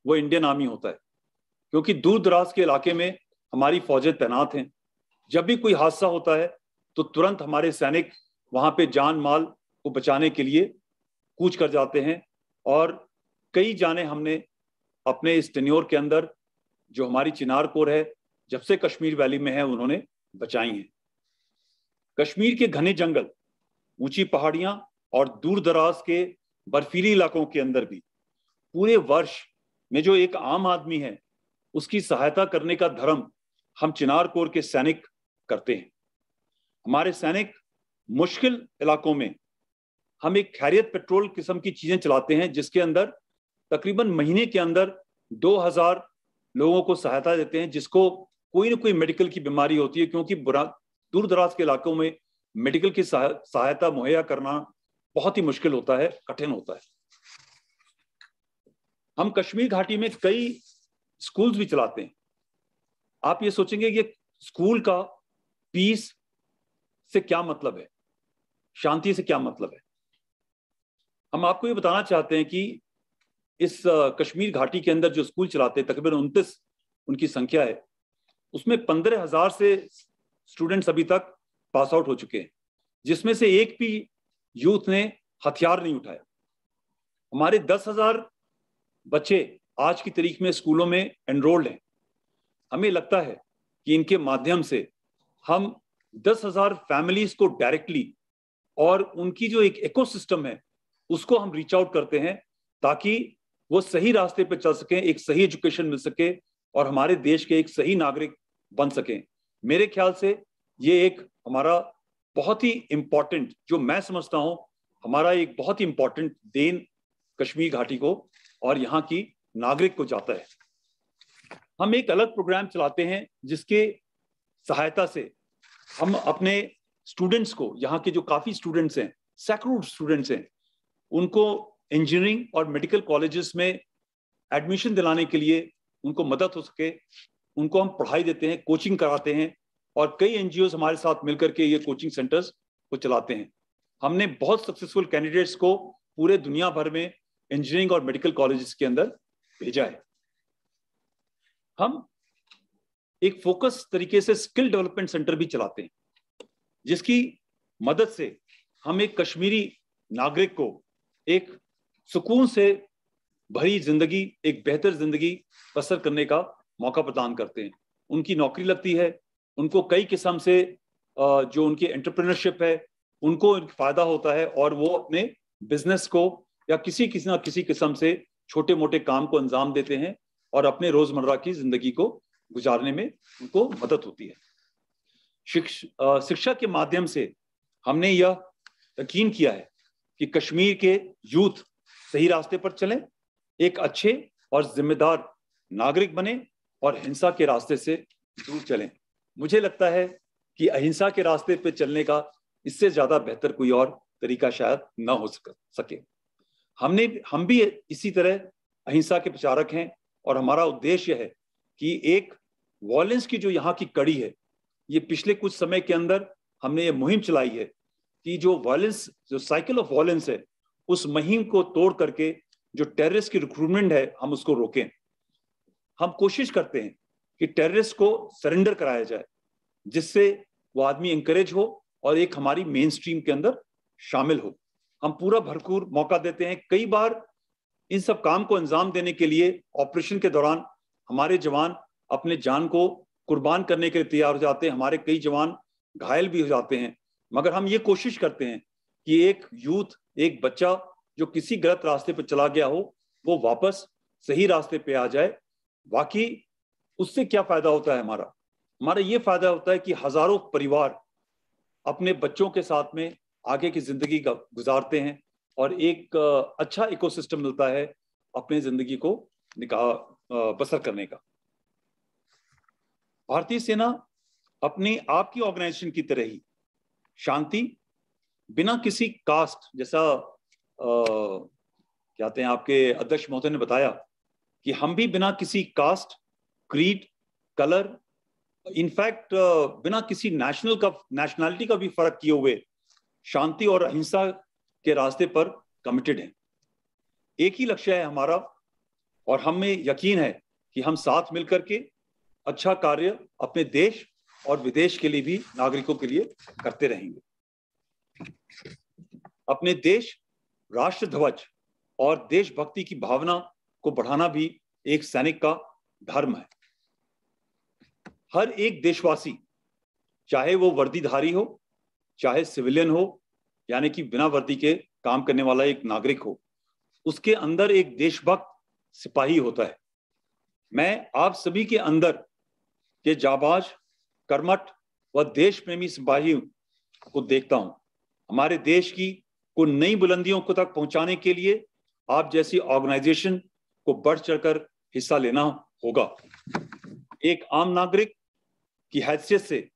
वो इंडियन आर्मी होता है, क्योंकि दूर दराज के इलाके में हमारी फौजें तैनात हैं। जब भी कोई हादसा होता है तो तुरंत हमारे सैनिक वहां पे जान माल को बचाने के लिए कूच कर जाते हैं, और कई जाने हमने अपने इस टेन्योर के अंदर, जो हमारी चिनार कोर है, जब से कश्मीर वैली में है, उन्होंने बचाई हैं। कश्मीर के घने जंगल, ऊंची पहाड़ियां और दूर दराज के बर्फीली इलाकों के अंदर भी पूरे वर्ष में जो एक आम आदमी है उसकी सहायता करने का धर्म हम चिनार कोर के सैनिक करते हैं। हमारे सैनिक मुश्किल इलाकों में हम एक खैरियत पेट्रोल किस्म की चीजें चलाते हैं, जिसके अंदर तकरीबन महीने के अंदर 2000 लोगों को सहायता देते हैं, जिसको कोई ना कोई मेडिकल की बीमारी होती है, क्योंकि दूर दराज के इलाकों में मेडिकल की सहायता मुहैया करना बहुत ही मुश्किल होता है, कठिन होता है। हम कश्मीर घाटी में कई स्कूल्स भी चलाते हैं। आप ये सोचेंगे कि स्कूल का पीस से क्या मतलब है, शांति से क्या मतलब है। हम आपको ये बताना चाहते हैं कि इस कश्मीर घाटी के अंदर जो स्कूल चलाते हैं, तकरीबन 29 उनकी संख्या है, उसमें 15,000 से स्टूडेंट्स अभी तक पास आउट हो चुके हैं, जिसमें से एक भी यूथ ने हथियार नहीं उठाया। हमारे 10,000 बच्चे आज की तारीख में स्कूलों में एनरोल्ड हैं। हमें लगता है कि इनके माध्यम से हम 10,000 फैमिलीज को डायरेक्टली, और उनकी जो एक इकोसिस्टम है उसको हम रीच आउट करते हैं, ताकि वो सही रास्ते पर चल सकें, एक सही एजुकेशन मिल सके और हमारे देश के एक सही नागरिक बन सकें। मेरे ख्याल से ये एक हमारा बहुत ही इंपॉर्टेंट, जो मैं समझता हूं हमारा एक बहुत ही इंपॉर्टेंट देन कश्मीर घाटी को और यहाँ की नागरिक को जाता है। हम एक अलग प्रोग्राम चलाते हैं जिसके सहायता से हम अपने स्टूडेंट्स को, यहाँ के जो काफी स्टूडेंट्स हैं, सैकड़ों स्टूडेंट्स हैं, उनको इंजीनियरिंग और मेडिकल कॉलेजेस में एडमिशन दिलाने के लिए उनको मदद हो सके, उनको हम पढ़ाई देते हैं, कोचिंग कराते हैं, और कई एनजीओज हमारे साथ मिलकर के ये कोचिंग सेंटर्स को चलाते हैं। हमने बहुत सक्सेसफुल कैंडिडेट्स को पूरे दुनिया भर में इंजीनियरिंग और मेडिकल कॉलेजेस के अंदर भेजा है। हम एक फोकस तरीके से स्किल डेवलपमेंट सेंटर भी चलाते हैं, जिसकी मदद से हम एक कश्मीरी नागरिक को एक सुकून से भरी जिंदगी, एक बेहतर जिंदगी बसर करने का मौका प्रदान करते हैं। उनकी नौकरी लगती है, उनको कई किस्म से जो उनकी एंटरप्रेन्योरशिप है उनको फायदा होता है, और वो अपने बिजनेस को या किसी ना किसी किस्म से छोटे मोटे काम को अंजाम देते हैं और अपने रोजमर्रा की जिंदगी को गुजारने में उनको मदद होती है। शिक्षा के माध्यम से हमने यह यकीन किया है कि कश्मीर के यूथ सही रास्ते पर चलें, एक अच्छे और जिम्मेदार नागरिक बने और हिंसा के रास्ते से दूर चलें। मुझे लगता है कि अहिंसा के रास्ते पर चलने का इससे ज्यादा बेहतर कोई और तरीका शायद न हो सके। हम भी इसी तरह अहिंसा के प्रचारक हैं, और हमारा उद्देश्य है कि एक वॉयलेंस की जो यहाँ की कड़ी है, ये पिछले कुछ समय के अंदर हमने ये मुहिम चलाई है कि जो वॉयलेंस, जो साइकिल ऑफ वॉयलेंस है, उस मुहिम को तोड़ करके जो टेररिस्ट की रिक्रूटमेंट है हम उसको रोकें। हम कोशिश करते हैं कि टेररिस्ट को सरेंडर कराया जाए, जिससे वो आदमी इंकरेज हो और एक हमारी मेन स्ट्रीम के अंदर शामिल हो। हम पूरा भरपूर मौका देते हैं। कई बार इन सब काम को अंजाम देने के लिए ऑपरेशन के दौरान हमारे जवान अपने जान को कुर्बान करने के लिए तैयार हो जाते हैं, हमारे कई जवान घायल भी हो जाते हैं, मगर हम ये कोशिश करते हैं कि एक यूथ, एक बच्चा जो किसी गलत रास्ते पर चला गया हो, वो वापस सही रास्ते पे आ जाए। बाकी उससे क्या फायदा होता है हमारा ये फायदा होता है कि हजारों परिवार अपने बच्चों के साथ में आगे की जिंदगी गुजारते हैं और एक अच्छा इकोसिस्टम मिलता है अपनी जिंदगी को बसर करने का। भारतीय सेना अपनी आपकी ऑर्गेनाइजेशन की तरह ही शांति बिना किसी कास्ट, जैसा कहते हैं आपके अध्यक्ष महोदय ने बताया कि हम भी बिना किसी कास्ट, क्रीड, कलर इनफैक्ट बिना किसी नेशनैलिटी का भी फर्क किए हुए शांति और अहिंसा के रास्ते पर कमिटेड हैं। एक ही लक्ष्य है हमारा और हमें यकीन है कि हम साथ मिलकर के अच्छा कार्य अपने देश और विदेश के लिए भी नागरिकों के लिए करते रहेंगे। अपने देश, राष्ट्र ध्वज और देशभक्ति की भावना को बढ़ाना भी एक सैनिक का धर्म है। हर एक देशवासी, चाहे वो वर्दीधारी हो, चाहे सिविलियन हो, यानी कि बिना वर्दी के काम करने वाला एक नागरिक हो, उसके अंदर एक देशभक्त सिपाही होता है। मैं आप सभी के अंदर के जाबाज, कर्मठ व देश प्रेमी सिपाही को देखता हूं। हमारे देश को नई बुलंदियों को तक पहुंचाने के लिए आप जैसी ऑर्गेनाइजेशन को बढ़ चढ़कर हिस्सा लेना होगा। एक आम नागरिक की हैसियत से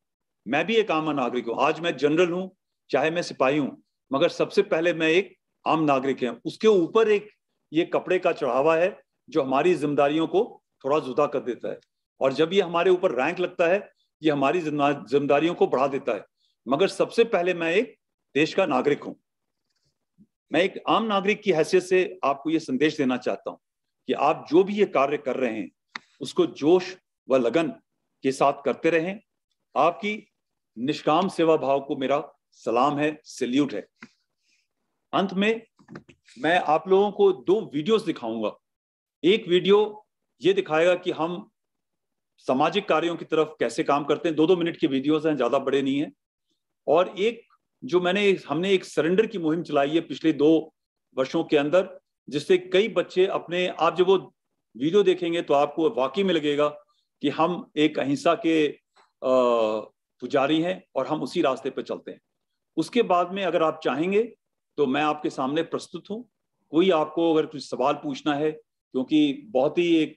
मैं भी एक आम नागरिक हूं। आज मैं जनरल हूं, चाहे मैं सिपाही हूं, मगर सबसे पहले मैं एक आम नागरिक हूं। उसके ऊपर एक ये कपड़े का चढ़ावा है जो हमारी जिम्मेदारियों को थोड़ा जुदा कर देता है, और जब ये हमारे ऊपर रैंक लगता है ये हमारी जिम्मेदारियों को बढ़ा देता है। मगर सबसे पहले मैं एक देश का नागरिक हूं। मैं एक आम नागरिक की हैसियत से आपको ये संदेश देना चाहता हूं कि आप जो भी ये कार्य कर रहे हैं उसको जोश व लगन के साथ करते रहें। आपकी निष्काम सेवा भाव को मेरा सलाम है, सैल्यूट है। अंत में मैं आप लोगों को 2 वीडियोस दिखाऊंगा। एक वीडियो ये दिखाएगा कि हम सामाजिक कार्यों की तरफ कैसे काम करते हैं। 2-2 मिनट के वीडियोस हैं, ज्यादा बड़े नहीं है। और एक जो हमने एक सरेंडर की मुहिम चलाई है पिछले 2 वर्षों के अंदर, जिससे कई बच्चे अपने आप, जब वो वीडियो देखेंगे तो आपको वाकई में लगेगा कि हम एक अहिंसा के पुजारी हैं और हम उसी रास्ते पर चलते हैं। उसके बाद में अगर आप चाहेंगे तो मैं आपके सामने प्रस्तुत हूं। कोई आपको अगर कुछ सवाल पूछना है, क्योंकि बहुत ही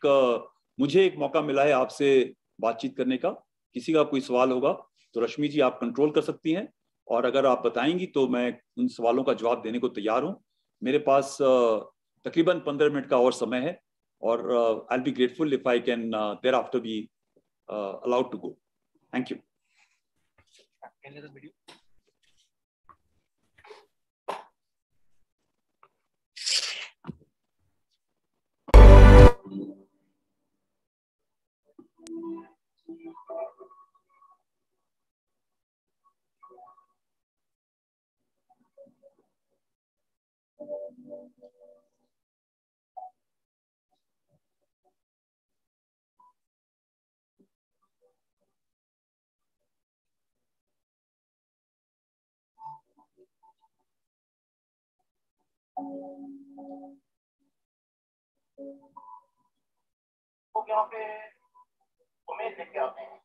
मुझे एक मौका मिला है आपसे बातचीत करने का, किसी का कोई सवाल होगा तो रश्मि जी आप कंट्रोल कर सकती हैं, और अगर आप बताएंगी तो मैं उन सवालों का जवाब देने को तैयार हूं। मेरे पास तकरीबन 15 मिनट का और समय है, और I will be grateful if I can thereafter be allowed to go. Thank you. लोग यहाँ पे उम्मीद लेके आते हैं।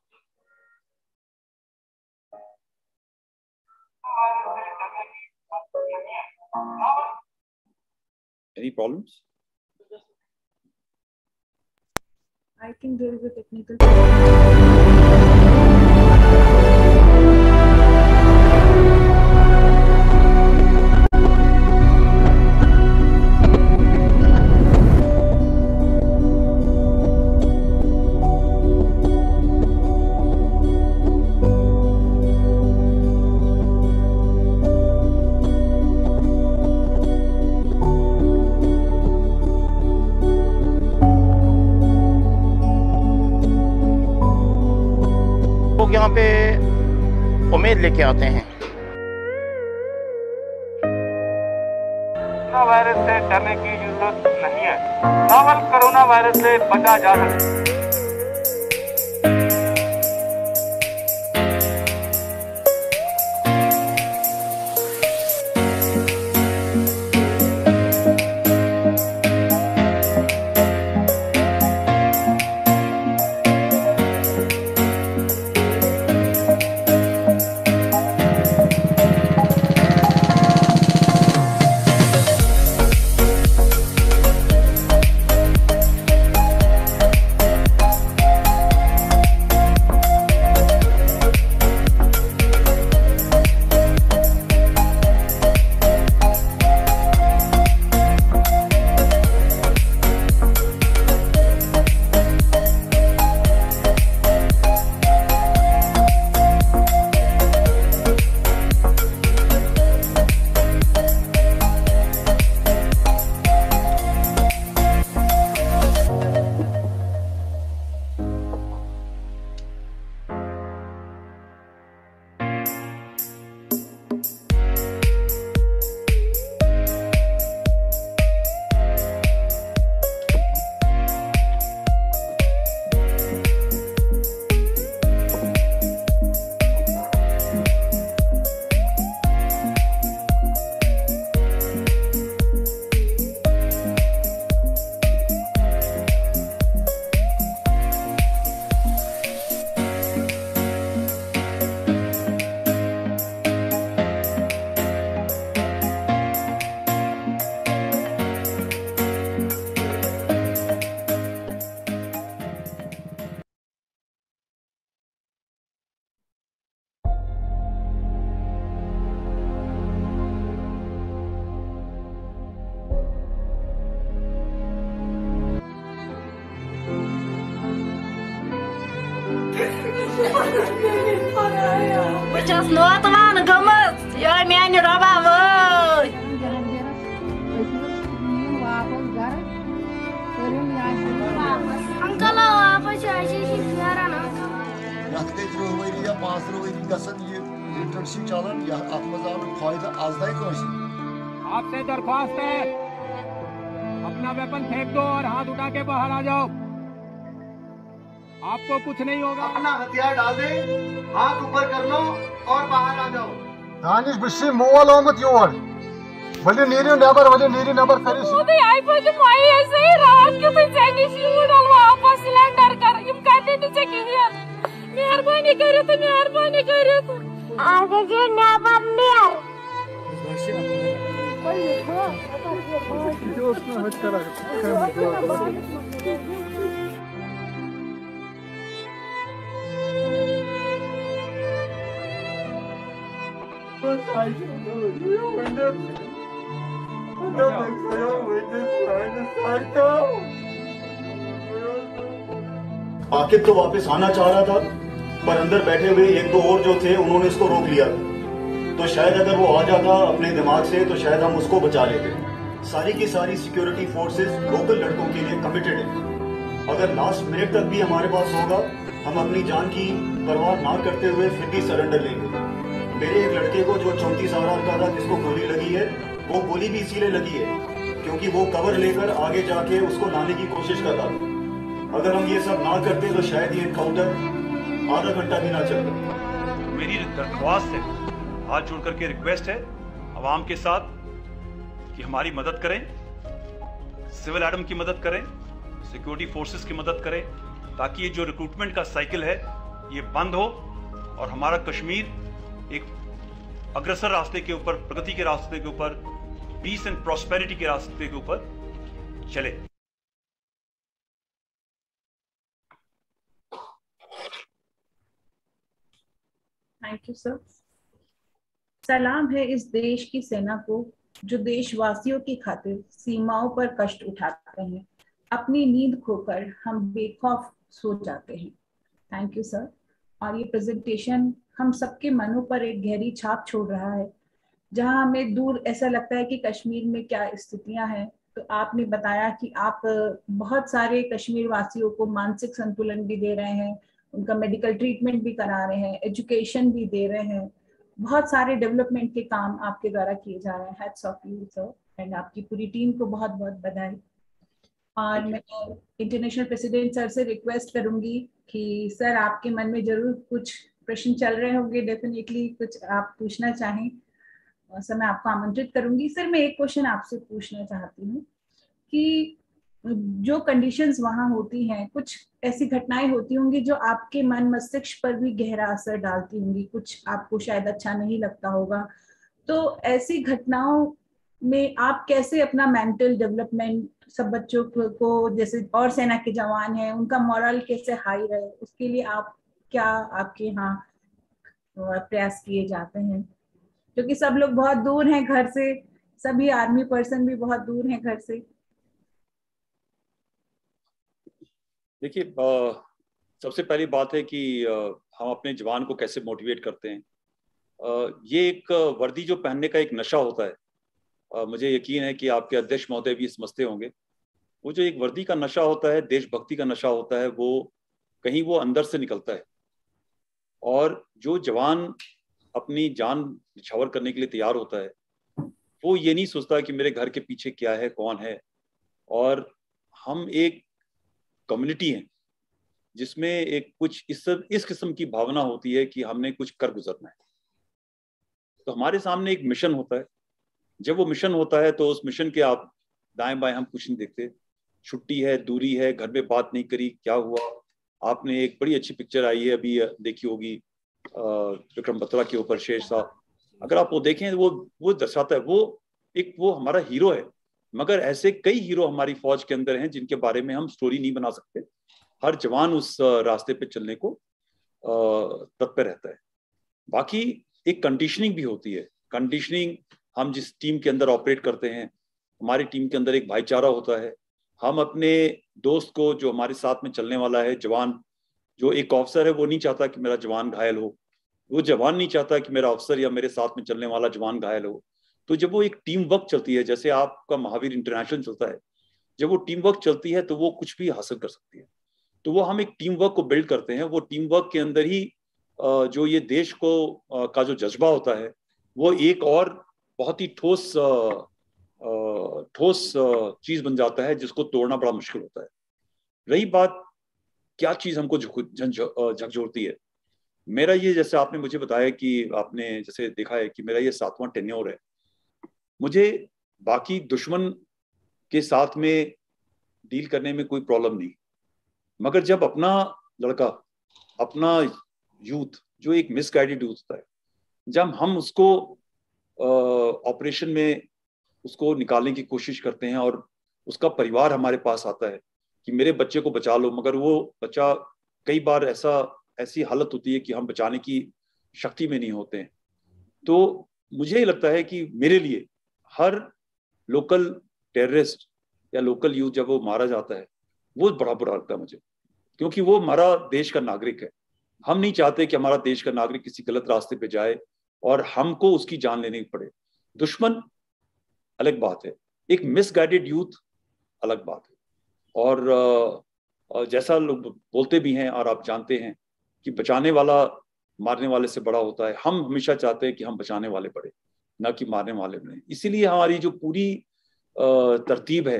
Any problems? I think there is a technical problem. यहाँ पे उम्मीद लेके आते हैं। कोरोना वायरस से डरने की जरूरत नहीं है। नोवल कोरोना वायरस से बचा जा सकता है। Just not one gomes. You're me and your Baba. Uncle, apa sih siaran uncle? Yakte rohveri ya 5 rohveri गसन ये इंटर्नशिप चलन या आत्मजान फायदा आजदाई कोशिश। आपसे दरख्वास्त है, अपना वेपन फेंक दो और हाथ उठा के बाहर आ जाओ। आपको कुछ नहीं होगा। अपना हथियार डाल दे, हाथ ऊपर कर लो और बाहर आ जाओ। दानिश बिस्सी मोल आमत योर वली नीरी नंबर करिस मोदी आई पर माई ऐसे ही रात के तो जानी सी डालवा आपस सिलेंडर कर इम करने नीचे की है। मेहरबानी करो तो आगे जो नंबर नियर जो उसने हट करा आकिब तो वापस आना चाह रहा था, पर अंदर बैठे हुए एक दो और जो थे उन्होंने इसको रोक लिया। तो शायद अगर वो आ जाता अपने दिमाग से तो शायद हम उसको बचा लेते। सारी की सारी सिक्योरिटी फोर्सेस लोकल लड़कों के लिए कमिटेड है। अगर लास्ट मिनट तक भी हमारे पास होगा, हम अपनी जान की परवाह ना करते हुए फिर भी सरेंडर लेंगे। मेरे एक लड़के को जो 34 साल का था जिसको गोली लगी है, वो गोली भी इसीलिए लगी है क्योंकि वो कवर लेकर आगे जाके उसको लाने की कोशिश कर रहा था। अगर हम ये सब ना करते तो शायद ये एनकाउंटर आधा घंटा भी ना चलता। मेरी दरख्वास्त है, हाथ जोड़ करके रिक्वेस्ट है अवाम के साथ कि हमारी मदद करें, सिविल एडम की मदद करें, सिक्योरिटी फोर्सेस की मदद करें, ताकि ये जो रिक्रूटमेंट का साइकिल है ये बंद हो और हमारा कश्मीर एक अग्रसर रास्ते के ऊपर, प्रगति के रास्ते के ऊपर, पीस एंड प्रॉस्पेरिटी के रास्ते के ऊपर चले। Thank you sir. सलाम है इस देश की सेना को जो देशवासियों की खातिर सीमाओं पर कष्ट उठाते हैं। अपनी नींद खोकर हम बेखौफ सो जाते हैं। Thank you sir. और ये प्रेजेंटेशन हम सबके मनों पर एक गहरी छाप छोड़ रहा है। जहां हमें दूर ऐसा लगता है कि कश्मीर में क्या स्थितियां हैं, तो आपने बताया कि आप बहुत सारे कश्मीर वासियों को मानसिक संतुलन भी दे रहे हैं, उनका मेडिकल ट्रीटमेंट भी करा रहे हैं, एजुकेशन भी दे रहे हैं। बहुत सारे डेवलपमेंट के काम आपके द्वारा किए जा रहे हैं। Hats off you sir, and आपकी पूरी टीम को बहुत बहुत बधाई। और मैं इंटरनेशनल प्रेसिडेंट सर से रिक्वेस्ट करूंगी कि सर आपके मन में जरूर कुछ प्रश्न चल रहे होंगे, डेफिनेटली कुछ आप पूछना चाहें सर, मैं आपको आमंत्रित करूंगी। सर मैं एक क्वेश्चन आपसे पूछना चाहती हूँ कि जो कंडीशंस वहाँ होती हैं, कुछ ऐसी घटनाएं होती होंगी जो आपके मन मस्तिष्क पर भी गहरा असर डालती होंगी, कुछ आपको शायद अच्छा नहीं लगता होगा, तो ऐसी घटनाओं में आप कैसे अपना मेंटल डेवलपमेंट, सब बच्चों को जैसे और सेना के जवान हैं उनका मोरल कैसे हाई रहे, उसके लिए आप क्या आपके यहाँ प्रयास किए जाते हैं? क्योंकि सब लोग बहुत दूर हैं घर से, सभी आर्मी पर्सन भी बहुत दूर हैं घर से। देखिए, सबसे पहली बात है कि हम अपने जवान को कैसे मोटिवेट करते हैं। ये एक वर्दी जो पहनने का एक नशा होता है, मुझे यकीन है कि आपके अध्यक्ष महोदय भी समझते होंगे। वो जो एक वर्दी का नशा होता है, देशभक्ति का नशा होता है, वो कहीं वो अंदर से निकलता है। और जो जवान अपनी जान निछावर करने के लिए तैयार होता है, वो ये नहीं सोचता कि मेरे घर के पीछे क्या है, कौन है। और हम एक कम्युनिटी है जिसमें एक कुछ इस किस्म की भावना होती है कि हमने कुछ कर गुजरना है। तो हमारे सामने एक मिशन होता है। जब वो मिशन होता है तो उस मिशन के आप दाएं बाएं हम कुछ नहीं देखते। छुट्टी है, दूरी है, घर में बात नहीं करी, क्या हुआ। आपने एक बड़ी अच्छी पिक्चर आई है अभी देखी होगी विक्रम बत्रा के ऊपर, शेरशाह। अगर आप वो देखें वो दर्शाता है, वो हमारा हीरो है। मगर ऐसे कई हीरो हमारी फौज के अंदर हैं जिनके बारे में हम स्टोरी नहीं बना सकते। हर जवान उस रास्ते पे चलने को तत्पर रहता है। बाकी एक कंडीशनिंग भी होती है। कंडीशनिंग, हम जिस टीम के अंदर ऑपरेट करते हैं, हमारी टीम के अंदर एक भाईचारा होता है। हम अपने दोस्त को, जो हमारे साथ में चलने वाला है जवान, जो एक ऑफिसर है वो नहीं चाहता कि मेरा जवान घायल हो, वो जवान नहीं चाहता कि मेरा अफसर या मेरे साथ में चलने वाला जवान घायल हो। तो जब वो एक टीम वर्क चलती है, जैसे आपका महावीर इंटरनेशनल चलता है, जब वो टीम वर्क चलती है तो वो कुछ भी हासिल कर सकती है। तो वो हम एक टीम वर्क को बिल्ड करते हैं। वो टीम वर्क के अंदर ही जो ये देश को का जो जज्बा होता है वो एक और बहुत ही ठोस चीज बन जाता है, जिसको तोड़ना बड़ा मुश्किल होता है। रही बात क्या चीज हमको झकझोरती है, मेरा ये, जैसे आपने मुझे बताया कि आपने जैसे देखा है कि मेरा ये 7वां टेन्योर है, मुझे बाकी दुश्मन के साथ में डील करने में कोई प्रॉब्लम नहीं, मगर जब अपना लड़का, अपना यूथ जो एक मिसगाइडेड यूथ होता है, जब हम उसको ऑपरेशन में उसको निकालने की कोशिश करते हैं और उसका परिवार हमारे पास आता है कि मेरे बच्चे को बचा लो, मगर वो बच्चा कई बार ऐसी हालत होती है कि हम बचाने की शक्ति में नहीं होते हैं, तो मुझे लगता है कि मेरे लिए हर लोकल टेररिस्ट या लोकल यूथ जब वो मारा जाता है वो बड़ा बुरा लगता है मुझे, क्योंकि वो हमारा देश का नागरिक है। हम नहीं चाहते कि हमारा देश का नागरिक किसी गलत रास्ते पे जाए और हमको उसकी जान लेनी पड़े। दुश्मन अलग बात है, एक मिसगाइडेड यूथ अलग बात है। और जैसा लोग बोलते भी हैं और आप जानते हैं कि बचाने वाला मारने वाले से बड़ा होता है। हम हमेशा चाहते हैं कि हम बचाने वाले बढ़े, ना कि मारने वाले बने। इसीलिए हमारी जो पूरी तरतीब है,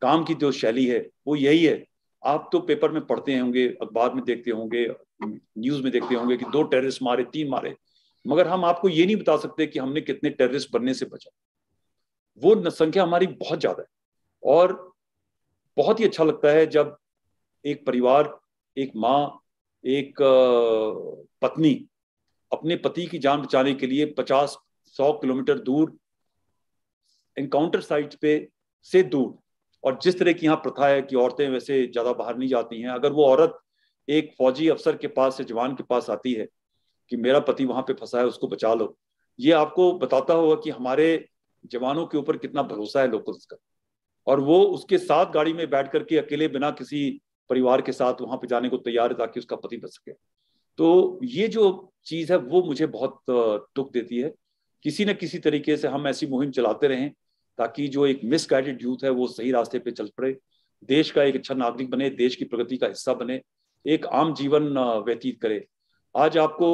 काम की जो शैली है वो यही है। आप तो पेपर में पढ़ते होंगे, अखबार में देखते होंगे, न्यूज में देखते होंगे कि 2 टेररिस्ट मारे, 3 मारे, मगर हम आपको ये नहीं बता सकते कि हमने कितने टेररिस्ट बनने से बचा। वो संख्या हमारी बहुत ज्यादा है। और बहुत ही अच्छा लगता है जब एक परिवार, एक माँ, एक पत्नी अपने पति की जान बचाने के लिए 50-100 किलोमीटर दूर, एनकाउंटर साइट पे से दूर, और जिस तरह की यहाँ प्रथा है कि औरतें वैसे ज्यादा बाहर नहीं जाती हैं, अगर वो औरत एक फौजी अफसर के पास से, जवान के पास आती है कि मेरा पति वहां पे फंसा है, उसको बचा लो, ये आपको बताता होगा कि हमारे जवानों के ऊपर कितना भरोसा है लोकल्स का। और वो उसके साथ गाड़ी में बैठ करके अकेले बिना किसी परिवार के साथ वहां पे जाने को तैयार है ताकि उसका पति बच सके। तो ये जो चीज है वो मुझे बहुत दुख देती है। किसी न किसी तरीके से हम ऐसी मुहिम चलाते रहें ताकि जो एक मिसगाइडेड यूथ है वो सही रास्ते पे चल पड़े, देश का एक अच्छा नागरिक बने, देश की प्रगति का हिस्सा बने, एक आम जीवन व्यतीत करे। आज आपको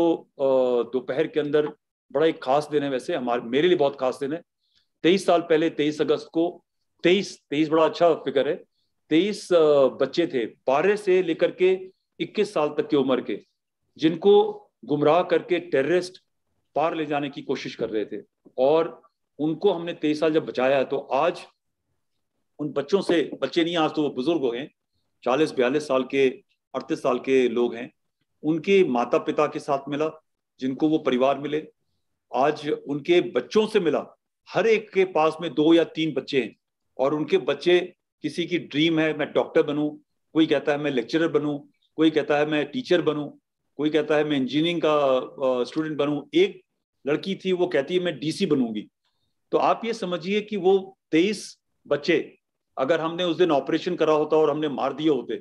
दोपहर के अंदर बड़ा एक खास दिन है, वैसे मेरे लिए बहुत खास दिन है। 23 साल पहले 23 अगस्त को 23 बड़ा अच्छा फिगर है, 23 बच्चे थे 12 से लेकर के 21 साल तक की उम्र के, जिनको गुमराह करके टेररिस्ट पार ले जाने की कोशिश कर रहे थे, और उनको हमने 23 साल जब बचाया है तो आज उन बच्चों से, बच्चे नहीं, आज तो वो बुजुर्ग हो गए, 40-42 साल के, 38 साल के लोग हैं, उनके माता पिता के साथ मिला, जिनको वो परिवार मिले, आज उनके बच्चों से मिला। हर एक के पास में 2 या 3 बच्चे हैं, और उनके बच्चे, किसी की ड्रीम है मैं डॉक्टर बनूं, कोई कहता है मैं लेक्चरर बनूं, कोई कहता है मैं टीचर बनूं, कोई कहता है मैं इंजीनियरिंग का स्टूडेंट बनूं। एक लड़की थी वो कहती है मैं डीसी बनूंगी। तो आप ये समझिए कि वो 23 बच्चे अगर हमने उस दिन ऑपरेशन करा होता और हमने मार दिए होते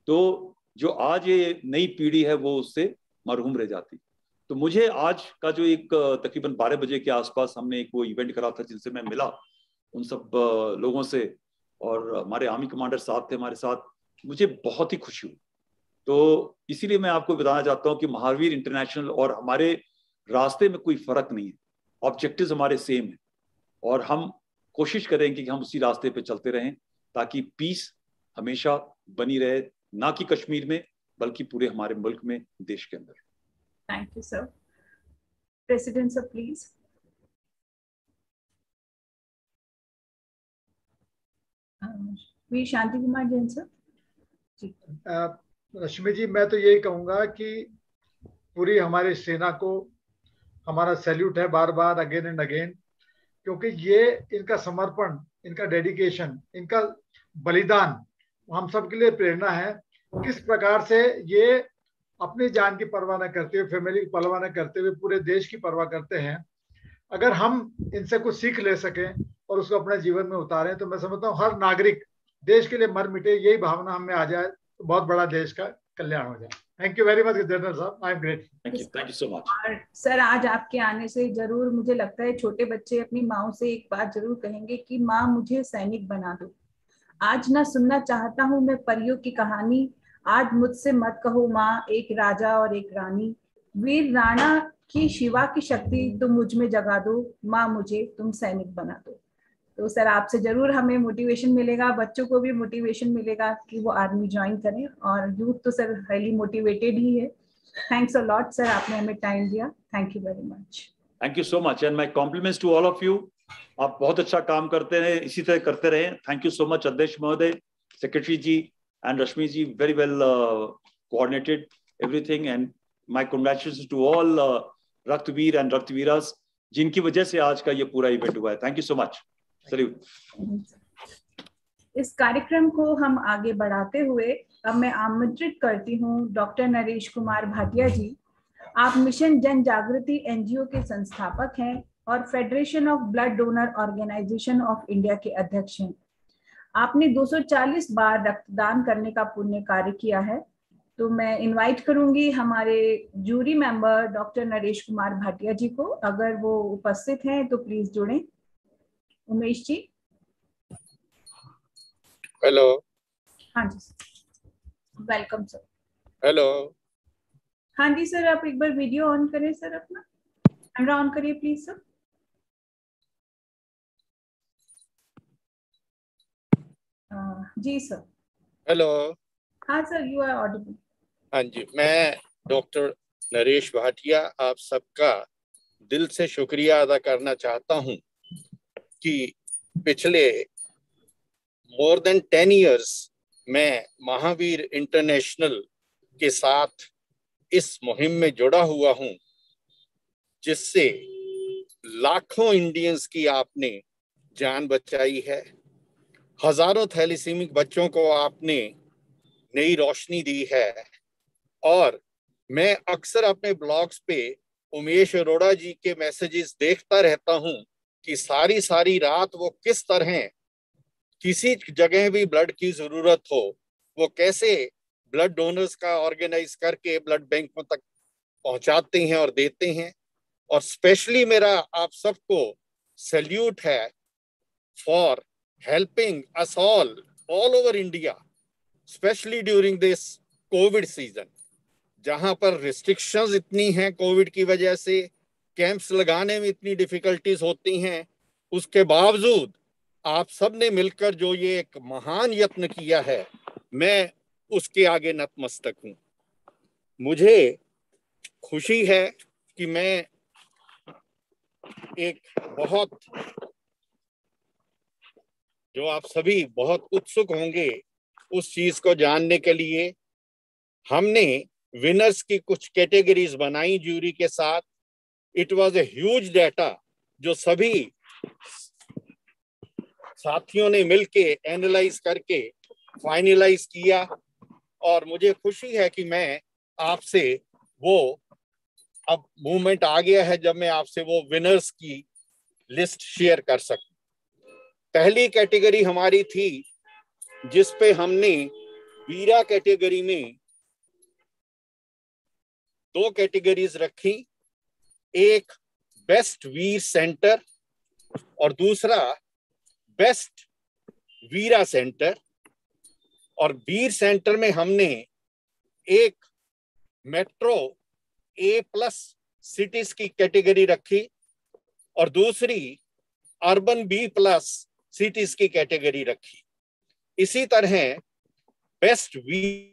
तो जो आज ये नई पीढ़ी है वो उससे मरहूम रह जाती। तो मुझे आज का जो एक तकरीबन 12 बजे के आसपास हमने एक वो इवेंट करा था जिनसे मैं मिला उन सब लोगों से, और हमारे आर्मी कमांडर साथ थे हमारे साथ, मुझे बहुत ही खुशी हुई। तो इसीलिए मैं आपको बताना चाहता हूँ कि महावीर इंटरनेशनल और हमारे रास्ते में कोई फर्क नहीं है, ऑब्जेक्टिव्स हमारे सेम है, और हम कोशिश करेंगे कि हम उसी रास्ते पे चलते रहें ताकि पीस हमेशा बनी रहे, ना कि कश्मीर में बल्कि पूरे हमारे मुल्क में, देश के अंदर। Thank you sir. President sir please. V Shanti Kumar Jain sir. Rashmi ji, मैं तो यही कहूंगा कि पूरी हमारी सेना को हमारा सैल्यूट है बार बार, अगेन एंड अगेन, क्योंकि ये इनका समर्पण, इनका डेडिकेशन, इनका बलिदान हम सब के लिए प्रेरणा है। किस प्रकार से ये अपनी जान की परवाह न करते हुए, फैमिली की परवाह न करते हुए पूरे देश की परवाह करते हैं। अगर हम इनसे कुछ सीख ले सकें और उसको अपने जीवन में उतारें तो मैं समझता हूँ हर नागरिक देश के लिए मर मिटे, यही भावना हमें आ जाए तो बहुत बड़ा देश का कल्याण हो जाए। Thank you very much general साहब, I am great. Thank you so much. और सर आज आपके आने से जरूर मुझे लगता है छोटे बच्चे अपनी माँ से एक बात जरूर कहेंगे कि माँ मुझे सैनिक बना दो। आज ना सुनना चाहता हूँ मैं परियों की कहानी, आज मुझसे मत कहो माँ एक राजा और एक रानी, वीर राणा की शिवा की शक्ति तुम मुझ में जगा दो, माँ मुझे तुम सैनिक बना दो। तो सर आपसे जरूर हमें मोटिवेशन मिलेगा, बच्चों को भी मोटिवेशन मिलेगा कि वो आर्मी ज्वाइन करें, और यूथ तो सर हाईली मोटिवेटेड ही है। थैंक्स अ लॉट सर, आपने हमें टाइम दिया, thank you very much. Thank you so much and my compliments to all of you. आप बहुत अच्छा काम करते रहे, इसी तरह करते रहे। थैंक यू सो मच अध्यक्ष महोदय, secretary ji and Rashmi ji, very well coordinated everything and my congratulations to all रक्तवीर एंड रक्तवीरास जिनकी वजह से आज का ये पूरा इवेंट हुआ है। Thank you so much, salute. इस कार्यक्रम को हम आगे बढ़ाते हुए अब मैं आमंत्रित करती हूँ डॉक्टर नरेश कुमार भाटिया जी। आप मिशन जन जागृति एनजीओ के संस्थापक हैं और federation of blood donor organisation of India के अध्यक्ष हैं। आपने 240 बार रक्तदान करने का पुण्य कार्य किया है। तो मैं इनवाइट करूंगी हमारे jury member doctor Naresh Kumar Bhatia ji को, अगर वो उपस्थित हैं तो प्लीज जुड़ें। उमेश जी। हेलो। हाँ जी वेलकम सर। हेलो। हाँ जी सर, आप एक बार वीडियो ऑन करें सर, अपना कैमरा ऑन करिए प्लीज सर। जी सर। हेलो। हाँ सर, यू आर ऑडिबल। हाँ जी, मैं डॉक्टर नरेश भाटिया आप सबका दिल से शुक्रिया अदा करना चाहता हूँ कि पिछले मोर देन 10 इयर्स मैं महावीर इंटरनेशनल के साथ इस मुहिम में जुड़ा हुआ हूँ, जिससे लाखों इंडियंस की आपने जान बचाई है, हजारों थैलेसीमिक बच्चों को आपने नई रोशनी दी है। और मैं अक्सर अपने ब्लॉग्स पे उमेश अरोड़ा जी के मैसेजेस देखता रहता हूं कि सारी रात वो किस तरह किसी जगह भी ब्लड की जरूरत हो वो कैसे ब्लड डोनर्स का ऑर्गेनाइज करके ब्लड बैंकों तक पहुंचाते हैं और देते हैं। और स्पेशली मेरा आप सबको सैल्यूट है for helping us all over India, specially during this Covid season, जहां पर रिस्ट्रिक्शंस इतनी हैं कोविड की वजह से, कैंप्स लगाने में इतनी डिफिकल्टीज होती हैं, उसके बावजूद आप सब ने मिलकर जो ये एक महान यत्न किया है, मैं उसके आगे नतमस्तक हूं। मुझे खुशी है कि मैं एक बहुत, जो आप सभी बहुत उत्सुक होंगे उस चीज को जानने के लिए, हमने विनर्स की कुछ कैटेगरीज बनाई जूरी के साथ। It was a huge data जो सभी साथियों ने मिलके एनालाइज करके फाइनलाइज किया, और मुझे खुशी है कि मैं आपसे वो अब मूवमेंट आ गया है जब मैं आपसे वो विनर्स की लिस्ट शेयर कर सकूं। पहली कैटेगरी हमारी थी जिस पे हमने वीरा कैटेगरी में 2 कैटेगरीज रखी, एक बेस्ट वीर सेंटर और दूसरा बेस्ट वीरा सेंटर। और वीर सेंटर में हमने एक मेट्रो A+ सिटीज की कैटेगरी रखी और दूसरी अर्बन B+ सिटीज की कैटेगरी रखी। इसी तरह बेस्ट वीर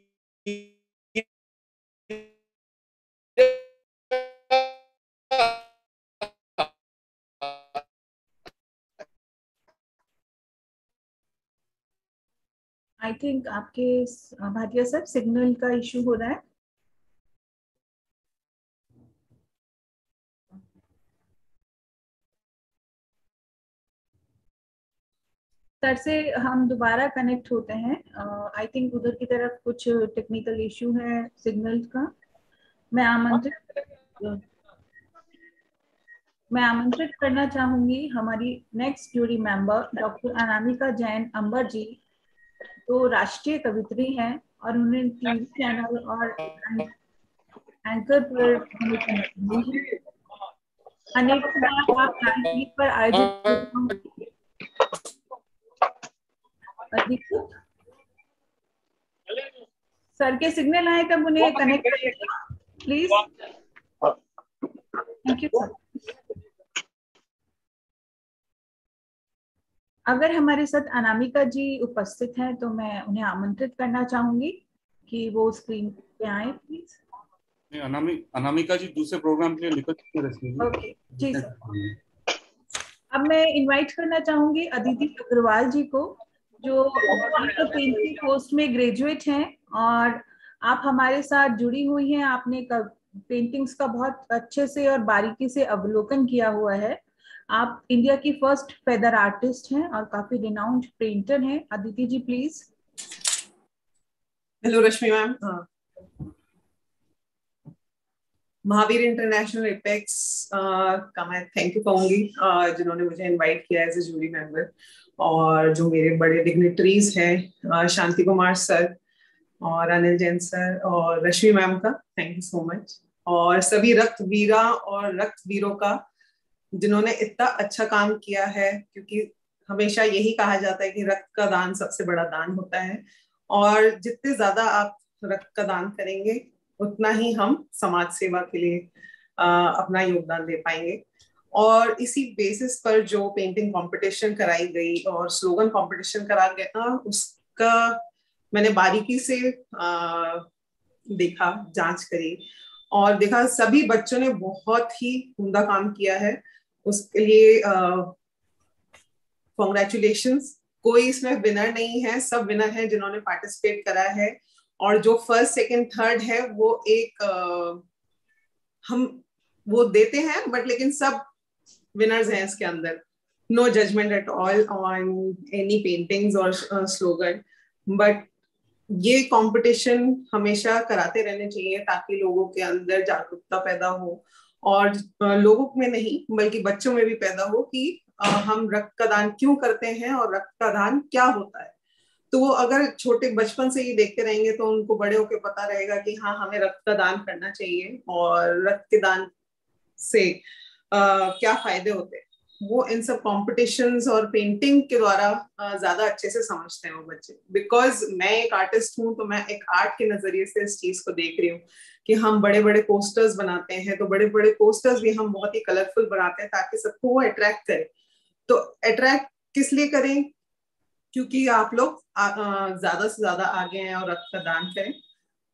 आई थिंक आपके भाटिया सर सिग्नल का इशू हो रहा है। सर से हम दोबारा कनेक्ट होते हैं। आई थिंक उधर की तरफ कुछ टेक्निकल इशू है सिग्नल का। मैं आमंत्रित करना चाहूंगी हमारी next jury member doctor Anamika Jain Ambar ji, जो राष्ट्रीय कवित्री हैं और उन्हें टीवी चैनल और एंकर पर अनेक बार आप राजनीति पर आयोजित सर के सिग्नल आए तब उन्हें कनेक्ट करिएगा प्लीज। Thank you sir. अगर हमारे साथ अनामिका जी उपस्थित हैं तो मैं उन्हें आमंत्रित करना चाहूंगी कि वो स्क्रीन पे आए प्लीज। अनामिका जी दूसरे प्रोग्राम के लिए निकल ओके जी सर। अब मैं इनवाइट करना चाहूंगी अदिति अग्रवाल जी को, जो पेंटिंग पोस्ट में ग्रेजुएट हैं और आप हमारे साथ जुड़ी हुई हैं। आपने पेंटिंग्स का बहुत अच्छे से और बारीकी से अवलोकन किया हुआ है। आप इंडिया की फर्स्ट फेदर आर्टिस्ट हैं और काफी रिनाउंड पेंटर हैं। Aditi ji please. Hello Rashmi ma'am. Mahavir international apex का मैं थैंक यू कहूंगी जिन्होंने मुझे इनवाइट किया एज ए जूरी मेंबर, और जो मेरे बड़े डिग्निटरीज हैं शांति कुमार सर और अनिल जैन सर और रश्मि मैम का थैंक यू सो मच, और सभी रक्तवीरा और रक्तवीरों का जिन्होंने इतना अच्छा काम किया है, क्योंकि हमेशा यही कहा जाता है कि रक्त का दान सबसे बड़ा दान होता है, और जितने ज्यादा आप रक्त का दान करेंगे उतना ही हम समाज सेवा के लिए अपना योगदान दे पाएंगे। और इसी बेसिस पर जो पेंटिंग कंपटीशन कराई गई और स्लोगन कंपटीशन करा गया उसका मैंने बारीकी से देखा, जांच करी और देखा सभी बच्चों ने बहुत ही उम्दा काम किया है। उसके लिए कॉन्ग्रेचुलेशंस। कोई इसमें विनर नहीं है, सब विनर हैं जिन्होंने पार्टिसिपेट करा है, और जो फर्स्ट सेकंड थर्ड है वो एक हम वो देते हैं, बट लेकिन सब विनर्स हैं इसके अंदर। No judgement at all on any paintings और स्लोगन, बट ये कंपटीशन हमेशा कराते रहने चाहिए ताकि लोगों के अंदर जागरूकता पैदा हो, और लोगों में नहीं बल्कि बच्चों में भी पैदा हो कि हम रक्त का दान क्यों करते हैं और रक्त का दान क्या होता है। तो वो अगर छोटे बचपन से ये देखते रहेंगे तो उनको बड़े होके पता रहेगा कि हाँ हमें रक्त का दान करना चाहिए और रक्त के दान से क्या फायदे होते हैं। वो इन सब कॉम्पिटिशन्स और पेंटिंग के द्वारा ज्यादा अच्छे से समझते हैं वो बच्चे। बिकॉज मैं एक आर्टिस्ट हूँ तो मैं एक आर्ट के नजरिए से इस चीज को देख रही हूँ कि हम बड़े बड़े पोस्टर्स बनाते हैं, तो बड़े बड़े पोस्टर्स भी हम बहुत ही कलरफुल बनाते हैं ताकि सबको वो अट्रैक्ट करे। तो अट्रैक्ट किस लिए करें? क्योंकि आप लोग ज्यादा से ज्यादा आगे हैं और रक्त का दान करें।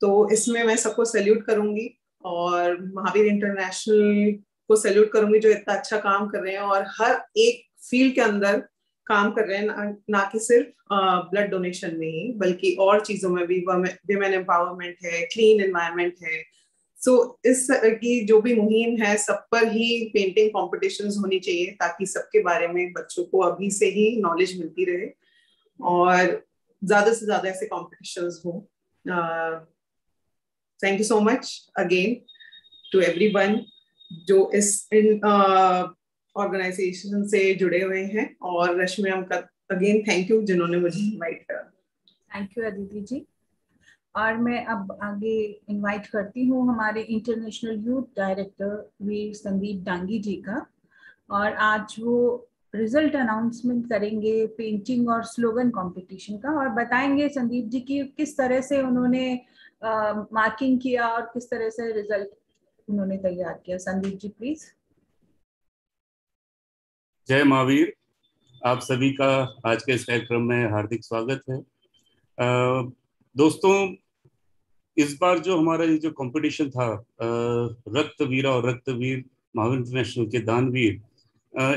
तो इसमें मैं सबको सैल्यूट करूंगी और महावीर इंटरनेशनल को सैल्यूट करूंगी जो इतना अच्छा काम कर रहे हैं और हर एक फील्ड के अंदर काम कर रहे हैं, ना कि सिर्फ ब्लड डोनेशन में ही बल्कि और चीजों में भी। विमेन एम्पावरमेंट है, क्लीन एनवायरनमेंट है। सो इस की जो भी मुहिम है सब पर ही पेंटिंग कॉम्पिटिशन्स होनी चाहिए ताकि सबके बारे में बच्चों को अभी से ही नॉलेज मिलती रहे और ज्यादा से ज्यादा ऐसे कॉम्पिटिशन्स हो। Thank you so much again to everyone जो इस ऑर्गेनाइजेशन से जुड़े हुए हैं, और रश्मि मैम का अगेन थैंक यू जिन्होंने मुझे इनवाइट करा। Thank you Aditi ji. और मैं अब आगे इनवाइट करती हूँ हमारे international youth director Veer Sandeep Dangi ji का, और आज वो रिजल्ट अनाउंसमेंट करेंगे पेंटिंग और स्लोगन कंपटीशन का, और बताएंगे संदीप जी की किस तरह से उन्होंने मार्किंग किया और किस तरह से रिजल्ट उन्होंने तैयार किया। संदीप जी प्लीज। जय महावीर। आप सभी का आज के इस कार्यक्रम में हार्दिक स्वागत है। दोस्तों, इस बार जो हमारा ये जो कंपटीशन था रक्तवीरा और रक्तवीर महावीर इंटरनेशनल के दानवीर,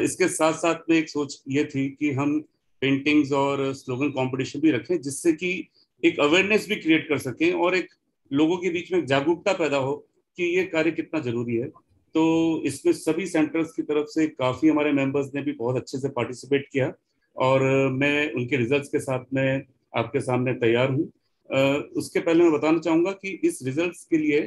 इसके साथ साथ में एक सोच ये थी कि हम पेंटिंग्स और स्लोगन कंपटीशन भी रखें जिससे कि एक अवेयरनेस भी क्रिएट कर सकें और एक लोगों के बीच में जागरूकता पैदा हो कि ये कार्य कितना जरूरी है। तो इसमें सभी सेंटर्स की तरफ से काफ़ी हमारे मेंबर्स ने भी बहुत अच्छे से पार्टिसिपेट किया और मैं उनके रिजल्ट्स के साथ में आपके सामने तैयार हूँ। उसके पहले मैं बताना चाहूँगा कि इस रिजल्ट्स के लिए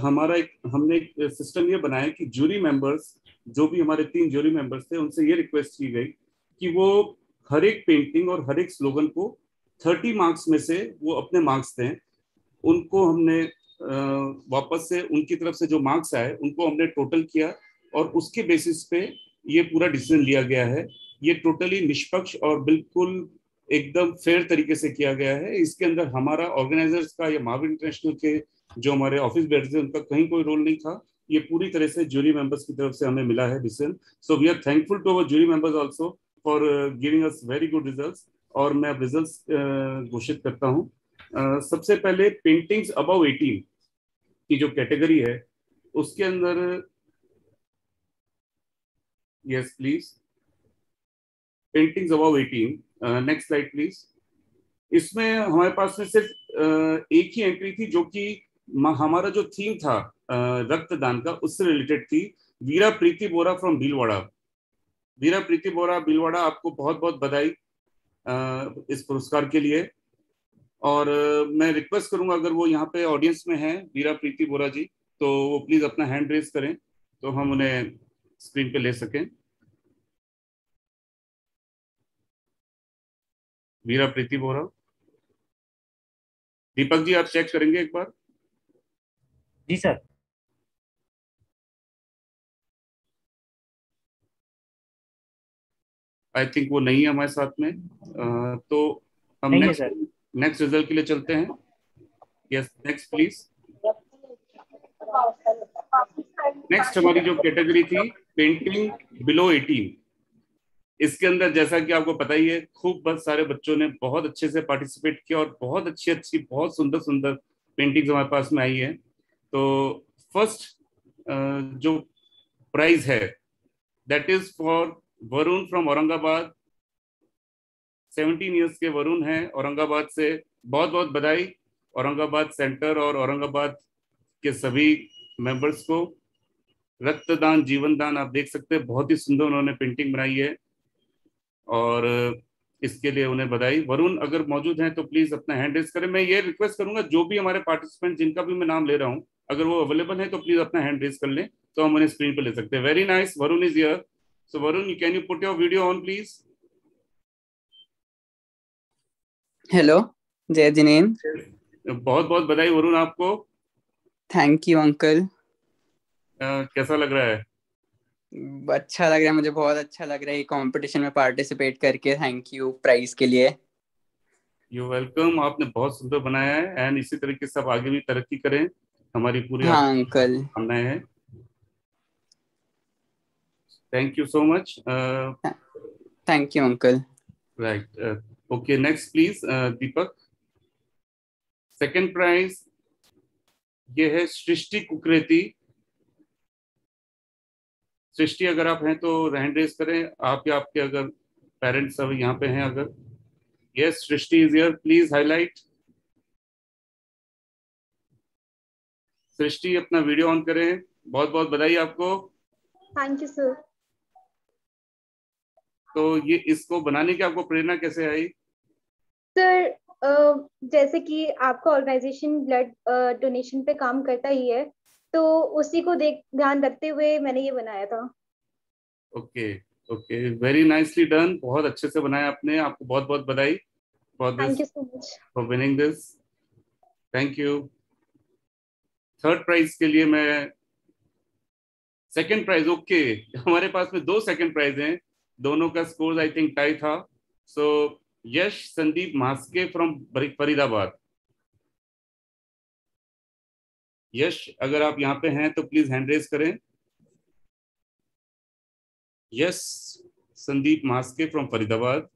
हमने एक सिस्टम ये बनाया कि जूरी मेंबर्स, जो भी हमारे 3 जूरी मेंबर्स थे, उनसे ये रिक्वेस्ट की गई कि वो हर एक पेंटिंग और हर एक स्लोगन को 30 मार्क्स में से वो अपने मार्क्स दें। उनको हमने वापस से उनकी तरफ से जो मार्क्स आए उनको हमने टोटल किया और उसके बेसिस पे ये पूरा डिसीजन लिया गया है। ये टोटली निष्पक्ष और बिल्कुल एकदम फेयर तरीके से किया गया है। इसके अंदर हमारा ऑर्गेनाइजर्स का या महावीर इंटरनेशनल के जो हमारे ऑफिस बेयर्स हैं उनका कहीं कोई रोल नहीं था। ये पूरी तरह से जूरी मेंबर्स की तरफ से हमें मिला है decision. So we are thankful to our jury members also for giving us very good results. और मैं अब रिजल्ट्स घोषित करता हूँ। सबसे पहले पेंटिंग्स अबव 18 की जो कैटेगरी है उसके अंदर, yes please, paintings above 18, next slide please. इसमें हमारे पास में सिर्फ एक ही एंट्री थी जो कि हमारा जो थीम था रक्तदान का उससे रिलेटेड थी। वीरा प्रीति बोरा फ्रॉम भीलवाड़ा। वीरा प्रीति बोरा भीलवाड़ा, आपको बहुत बहुत बधाई इस पुरस्कार के लिए। और मैं रिक्वेस्ट करूंगा अगर वो यहाँ पे ऑडियंस में हैं वीरा प्रीति बोरा जी, तो वो प्लीज अपना हैंड रेज करें तो हम उन्हें स्क्रीन पे ले सकें। वीरा प्रीति बोरा। दीपक जी आप चेक करेंगे एक बार? जी सर। आई थिंक वो नहीं है हमारे साथ में। तो हम नेक्स्ट रिजल्ट के लिए चलते हैं। Yes next please. नेक्स्ट हमारी जो कैटेगरी थी पेंटिंग बिलो 18, इसके अंदर जैसा कि आपको पता ही है खूब बहुत सारे बच्चों ने बहुत अच्छे से पार्टिसिपेट किया और बहुत अच्छी अच्छी बहुत सुंदर सुंदर पेंटिंग्स हमारे पास में आई है। तो फर्स्ट जो प्राइज है that is for Varun from Aurangabad. 17 years के वरुण हैं औरंगाबाद से। बहुत बहुत बधाई औरंगाबाद सेंटर और औरंगाबाद के सभी मेंबर्स को। रक्तदान जीवन दान, आप देख सकते हैं बहुत ही सुंदर उन्होंने पेंटिंग बनाई है और इसके लिए उन्हें बधाई। वरुण अगर मौजूद हैं तो प्लीज अपना हैंड रेज करें। मैं ये रिक्वेस्ट करूंगा जो भी हमारे पार्टिसिपेंट जिनका भी मैं नाम ले रहा हूं अगर वो अवेलेबल है तो प्लीज अपना हैंड रेज कर लें तो हम उन्हें स्क्रीन पर ले सकते हैं। Very nice, Varun is here. So Varun, can you put your video on please? Hello, जय जिनेन्द्र। बहुत बहुत बधाई वरुण आपको। Thank you uncle. कैसा लग रहा है? अच्छा लग रहा है, मुझे बहुत अच्छा लग रहा है कंपटीशन में पार्टिसिपेट करके। थैंक यू प्राइज के लिए। You welcome. आपने बहुत सुंदर बनाया है एंड इसी तरीके से आप आगे भी तरक्की करें, हमारी पूरी हाँ अंकल। कामनाएं हैं। Thank you so much. Thank you uncle. Right, okay next please Deepak. Second prize ये है सृष्टि कुकरेती। सृष्टि अगर आप हैं तो हैंड रेज करें, आप या आपके अगर पेरेंट्स सब यहाँ पे हैं अगर। Yes, Srishti is here, please highlight. Srishti अपना वीडियो ऑन करें। बहुत बहुत बधाई आपको। Thank you sir. तो ये इसको बनाने की आपको प्रेरणा कैसे आई? सर जैसे कि आपका ऑर्गेनाइजेशन ब्लड डोनेशन पे काम करता ही है तो उसी को ध्यान रखते हुए मैंने ये बनाया था। Okay okay, very nicely done. बहुत अच्छे से बनाया आपने। आपको बहुत बहुत बधाई for this, thank you so much for winning this. Thank you. Third prize के लिए मैं सेकंड प्राइज, ओके हमारे पास में 2 सेकंड प्राइज हैं, दोनों का स्कोर आई थिंक टाई था। सो यश संदीप मास्के फ्रॉम फरीदाबाद। यश अगर आप यहाँ पे हैं तो प्लीज हैंड रेज करें। Yes, Sandeep Maske from Faridabad.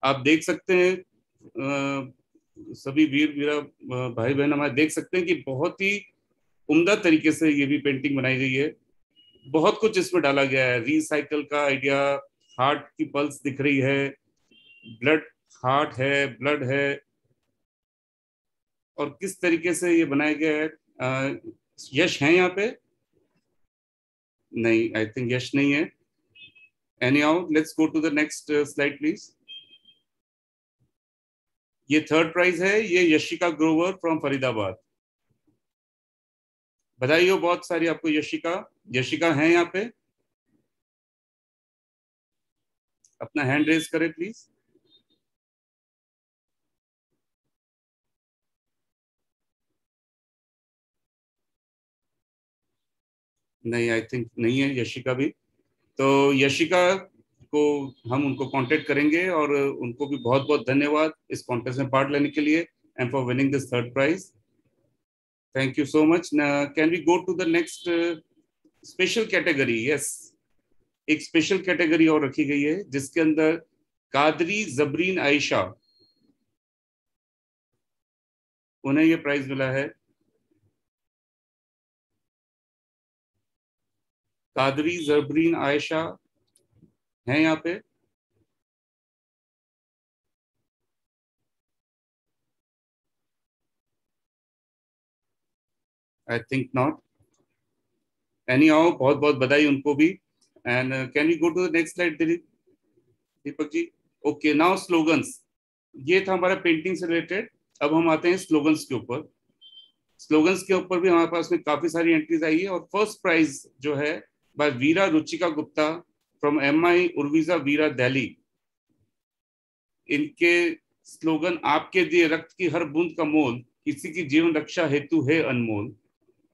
आप देख सकते हैं सभी वीर वीरा भाई बहन हमारे देख सकते हैं कि बहुत ही उम्दा तरीके से ये भी पेंटिंग बनाई गई है। बहुत कुछ इसमें डाला गया है, रिसाइकल का आइडिया, हार्ट की पल्स दिख रही है, ब्लड हार्ट है, ब्लड है, और किस तरीके से ये बनाया गया है। यश है यहाँ पे? नहीं, आई थिंक यश नहीं है। Anyhow let's go to the next slide please. ये थर्ड प्राइज है, ये यशिका ग्रोवर फ्रॉम फरीदाबाद। बधाई हो बहुत सारी आपको यशिका। यशिका है यहाँ पे? अपना हैंड रेज करें प्लीज। नहीं, आई थिंक नहीं है यशिका भी। तो यशिका को हम उनको कांटेक्ट करेंगे और उनको भी बहुत बहुत धन्यवाद इस कॉन्टेस्ट में पार्ट लेने के लिए and for winning this third prize. Thank you so much. Can we go to the next special category? Yes, एक स्पेशल कैटेगरी और रखी गई है जिसके अंदर कादरी जबरीन आयशा, उन्हें ये प्राइज मिला है। कादरी जबरीन आयशा है यहाँ पे? I think not. Anyhow, बहुत बहुत बधाई उनको भी। And can we go to the next slide Deepak ji? Okay, now slogans. ये था हमारा पेंटिंग से रिलेटेड। अब हम आते हैं स्लोगन्स के ऊपर। स्लोगन्स के ऊपर भी हमारे पास में काफी सारी एंट्रीज आई है और फर्स्ट प्राइज जो है by Veera Ruchika Gupta from MI Urvija Veera Delhi. इनके स्लोगन आपके दिए रक्त की हर बूंद का मोल किसी की जीवन रक्षा हेतु है अनमोल,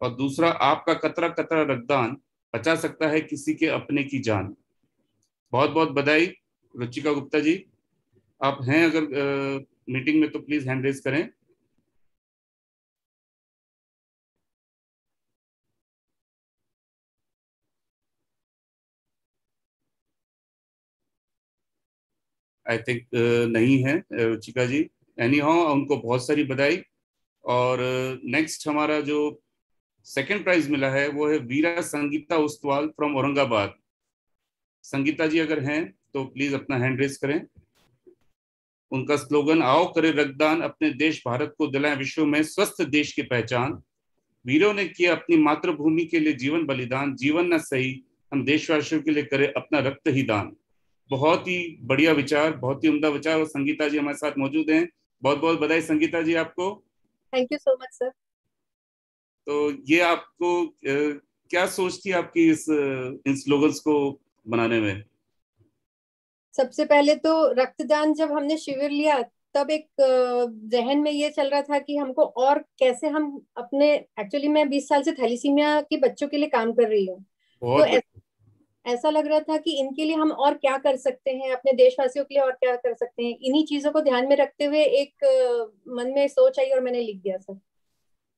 और दूसरा आपका कतरा कतरा रक्तदान बचा सकता है किसी के अपने की जान। बहुत बहुत बधाई रुचिका गुप्ता जी। आप हैं अगर मीटिंग में तो प्लीज हैंड रेज करें। आई थिंक नहीं है रुचिका जी। एनी हाउ, उनको बहुत सारी बधाई। और नेक्स्ट हमारा जो सेकंड प्राइज मिला है वो है वीरा संगीता उस्तवाल फ्रॉम औरंगाबाद। संगीता जी अगर हैं तो प्लीज अपना हैंड रेज करें। उनका स्लोगन आओ करे रक्तदान, अपने देश भारत को दिलाएं विश्व में स्वस्थ देश की पहचान। वीरों ने किया अपनी मातृभूमि के लिए जीवन बलिदान, जीवन न सही हम देशवासियों के लिए करें अपना रक्त ही दान। बहुत ही बढ़िया विचार, बहुत ही उम्दा विचार। और संगीता जी हमारे साथ मौजूद हैं। बहुत बहुत बधाई संगीता जी आपको। Thank you so much sir. तो ये आपको क्या सोच थी आपकी इन स्लोगन्स को बनाने में? सबसे पहले तो रक्तदान जब हमने शिविर लिया तब एक जहन में ये चल रहा था कि हमको और कैसे हम अपने, एक्चुअली मैं 20 साल से थैलीसीमिया के बच्चों के लिए काम कर रही हूँ, तो ऐसा लग रहा था कि इनके लिए हम और क्या कर सकते हैं, अपने देशवासियों के लिए और क्या कर सकते हैं। इन्हीं चीजों को ध्यान में रखते हुए एक मन में सोच आई और मैंने लिख दिया सर।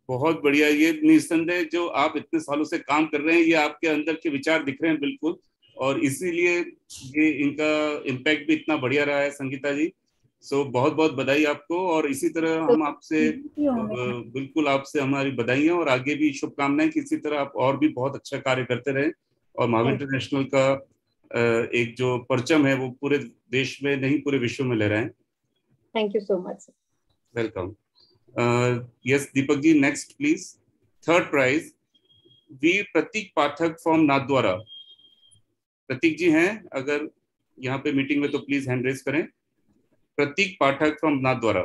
बहुत बढ़िया। ये निस्संदेह जो आप इतने सालों से काम कर रहे हैं, ये आपके अंदर के विचार दिख रहे हैं बिल्कुल, और इसीलिए ये इनका इम्पैक्ट भी इतना बढ़िया रहा है संगीता जी। सो बहुत बहुत बधाई आपको। और इसी तरह हम आपसे बिल्कुल आपसे हमारी बधाइयाँ और आगे भी शुभकामनाएं कि इसी तरह आप और भी बहुत अच्छा कार्य करते रहें और महावीर इंटरनेशनल का एक जो परचम है वो पूरे देश में नहीं पूरे विश्व में ले रहे हैं। Thank you so much. Welcome. Yes Deepak ji, next please. Third prize Veer Prateek Pathak from Nathdwara. Prateek ji हैं अगर यहाँ पे मीटिंग में तो प्लीज हैंड रेज करें। प्रतीक पाठक फ्रॉम नाथद्वारा।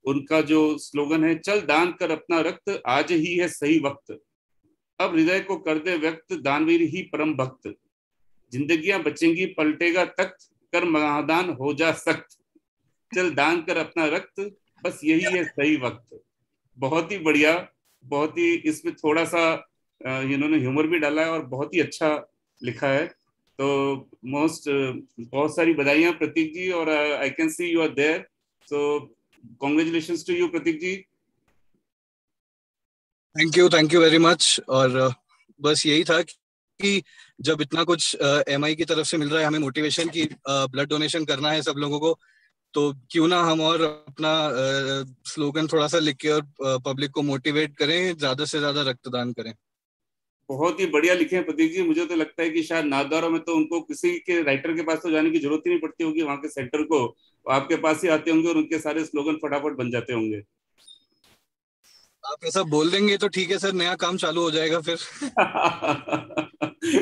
उनका जो स्लोगन है चल दान कर अपना रक्त आज ही है सही वक्त, अब हृदय को कर दे व्यक्त दानवीर ही परम भक्त, जिंदगियां बचेंगी पलटेगा तख्त कर महादान हो जा सख्त, चल दान कर अपना रक्त बस यही है सही वक्त। बहुत ही बढ़िया, बहुत ही इसमें थोड़ा सा इन्होंने ह्यूमर भी डाला है और बहुत ही अच्छा लिखा है। तो बहुत सारी बधाइयां प्रतीक जी, और I can see you are there, so congratulations to you Prateek ji. Thank you very much. और बस यही था कि जब इतना कुछ MI की तरफ से मिल रहा है हमें मोटिवेशन की ब्लड डोनेशन करना है सब लोगों को, तो क्यों ना हम और अपना स्लोगन थोड़ा सा लिख के और पब्लिक को मोटिवेट करें, ज्यादा से ज्यादा रक्तदान करें। बहुत ही बढ़िया लिखे हैं प्रतीक जी। मुझे तो लगता है कि शायद नाथद्वारा में तो उनको किसी के राइटर के पास तो जाने की जरूरत ही नहीं पड़ती होगी, वहां के सेंटर को आपके पास ही आते होंगे और उनके सारे स्लोगन फटाफट बन जाते होंगे। आप ऐसा बोल देंगे तो ठीक है सर, नया काम चालू हो जाएगा फिर।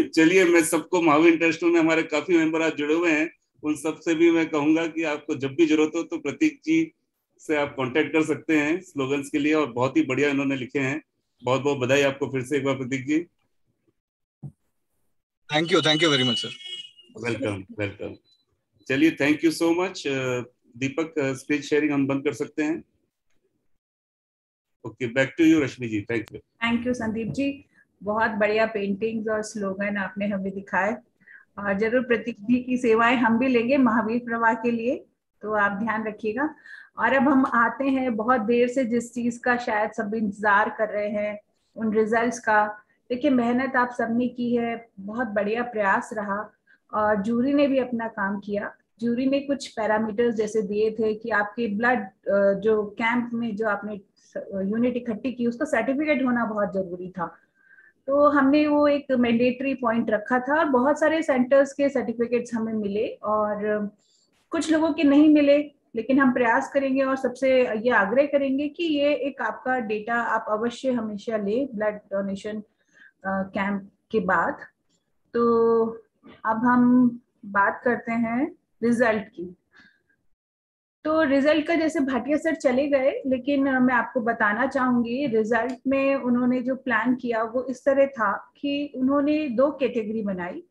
चलिए, मैं सबको महावीर इंटरनेशनल में हमारे काफी मेंबर आज जुड़े हुए हैं, उन सब से भी मैं कहूंगा कि आपको जब भी जरूरत हो तो प्रतीक जी से आप कांटेक्ट कर सकते हैं स्लोगन्स के लिए, और बहुत ही बढ़िया इन्होंने लिखे हैं। बहुत बहुत बधाई आपको फिर से एक बार Prateek ji. Thank you very much sir. Welcome. चलिए, thank you so much. Deepak, speech sharing हम बंद कर सकते हैं। Okay, back to you Rashmi ji. Thank you Sandeep ji. बहुत बढ़िया पेंटिंग्स और स्लोगन आपने हमें दिखाए, और जरूर प्रतीक जी की सेवाएं हम भी लेंगे महावीर प्रवाह के लिए, तो आप ध्यान रखिएगा। और अब हम आते हैं बहुत देर से जिस चीज का शायद सब इंतजार कर रहे हैं, उन रिजल्ट्स का। देखिए मेहनत आप सबने की है, बहुत बढ़िया प्रयास रहा, और जूरी ने भी अपना काम किया। जूरी ने कुछ पैरामीटर्स जैसे दिए थे कि आपके ब्लड जो कैंप में जो आपने यूनिट इकट्ठी की उसका सर्टिफिकेट होना बहुत जरूरी था, तो हमने वो एक मैंडेटरी पॉइंट रखा था, और बहुत सारे सेंटर्स के सर्टिफिकेट्स हमें मिले और कुछ लोगों के नहीं मिले, लेकिन हम प्रयास करेंगे और सबसे ये आग्रह करेंगे कि ये एक आपका डेटा आप अवश्य हमेशा ले ब्लड डोनेशन कैंप के बाद। तो अब हम बात करते हैं रिजल्ट की। तो रिजल्ट का जैसे भाटिया सर चले गए, लेकिन मैं आपको बताना चाहूंगी रिजल्ट में उन्होंने जो प्लान किया वो इस तरह था कि उन्होंने 2 कैटेगरी बनाई,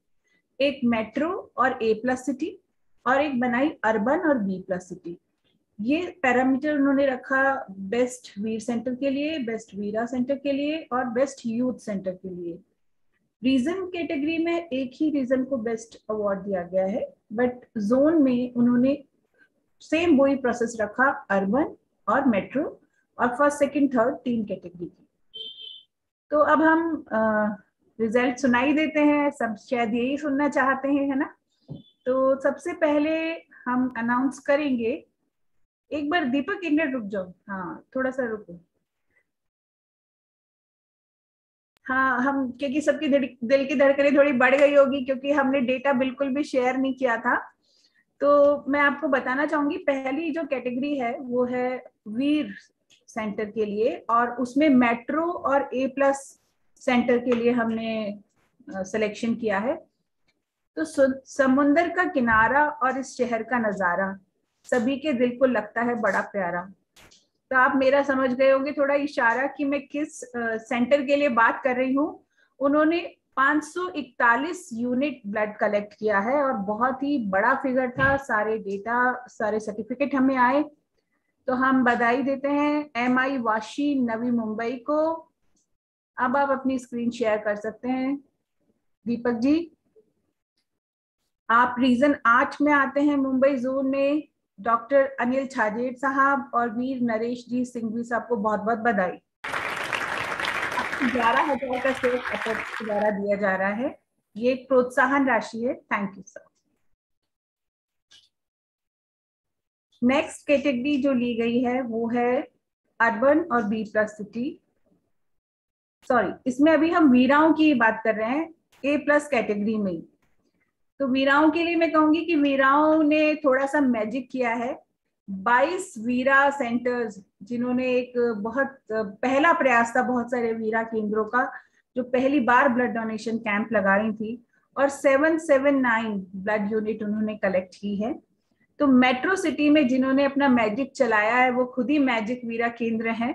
एक मेट्रो और A+ सिटी, और एक बनाई अर्बन और B+ सिटी। ये पैरामीटर उन्होंने रखा बेस्ट वीर सेंटर के लिए, बेस्ट वीरा सेंटर के लिए और बेस्ट यूथ सेंटर के लिए। रीजन कैटेगरी में एक ही रीजन को बेस्ट अवार्ड दिया गया है, बट जोन में उन्होंने सेम वही प्रोसेस रखा, अर्बन और मेट्रो, और फर्स्ट सेकंड थर्ड 3 कैटेगरी की। तो अब हम रिजल्ट सुनाई देते हैं, सब शायद यही सुनना चाहते हैं, है ना। तो सबसे पहले हम अनाउंस करेंगे, एक बार दीपक एक मिनट रुक जाओ, हाँ थोड़ा सा रुको। हाँ, हम क्योंकि सबकी दिल की धड़कनें थोड़ी बढ़ गई होगी क्योंकि हमने डेटा बिल्कुल भी शेयर नहीं किया था। तो मैं आपको बताना चाहूंगी, पहली जो कैटेगरी है वो है वीर सेंटर के लिए, और उसमें मेट्रो और A+ सेंटर के लिए हमने सिलेक्शन किया है। तो समुंदर का किनारा और इस शहर का नजारा सभी के दिल को लगता है बड़ा प्यारा। तो आप मेरा समझ गए होंगे थोड़ा इशारा कि मैं किस सेंटर के लिए बात कर रही हूँ। उन्होंने 541 यूनिट ब्लड कलेक्ट किया है और बहुत ही बड़ा फिगर था, सारे डेटा सारे सर्टिफिकेट हमें आए। तो हम बधाई देते हैं MI वाशी नवी मुंबई को। अब आप अपनी स्क्रीन शेयर कर सकते हैं दीपक जी। आप रीजन 8 में आते हैं मुंबई जोन में, डॉक्टर अनिल छाजेड़ साहब और वीर नरेश जी सिंघवी साहब को बहुत बहुत बधाई। 11,000 का चेक अपेक्स द्वारा दिया जा रहा है, ये एक प्रोत्साहन राशि है। Thank you sir. Next category जो ली गई है वो है अर्बन और B+ सिटी, सॉरी इसमें अभी हम वीराओं की बात कर रहे हैं A+ कैटेगरी में। तो वीराओं के लिए मैं कहूंगी कि वीराओं ने थोड़ा सा मैजिक किया है। 22 वीरा सेंटर्स जिन्होंने एक बहुत पहला प्रयास था बहुत सारे वीरा केंद्रों का जो पहली बार ब्लड डोनेशन कैंप लगा रही थी, और 779 ब्लड यूनिट उन्होंने कलेक्ट की है। तो मेट्रो सिटी में जिन्होंने अपना मैजिक चलाया है वो खुद ही मैजिक वीरा केंद्र हैं।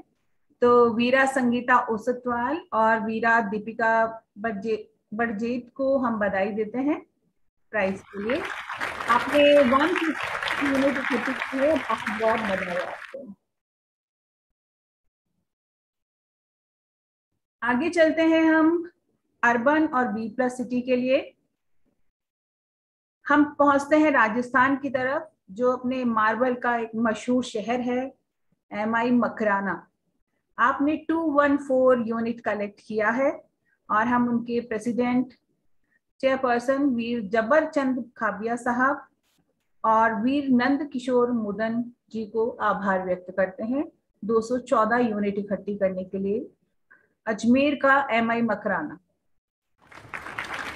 तो वीरा संगीता ओसतवाल और वीरा दीपिका बड़जेत को हम बधाई देते हैं प्राइज के लिए। आपने 150 यूनिट इकट्ठी की है, बहुत बधाई आपको। आगे चलते हैं हम अर्बन और B+ सिटी के लिए। हम पहुंचते हैं राजस्थान की तरफ, जो अपने मार्बल का एक मशहूर शहर है MI मकराना। आपने 214 यूनिट कलेक्ट किया है और हम उनके प्रेसिडेंट चेयरपर्सन वीर जबरचंद खाबिया साहब और वीर नंद किशोर मुदन जी को आभार व्यक्त करते हैं 214 यूनिट इकट्ठी करने के लिए। अजमेर का MI मकराना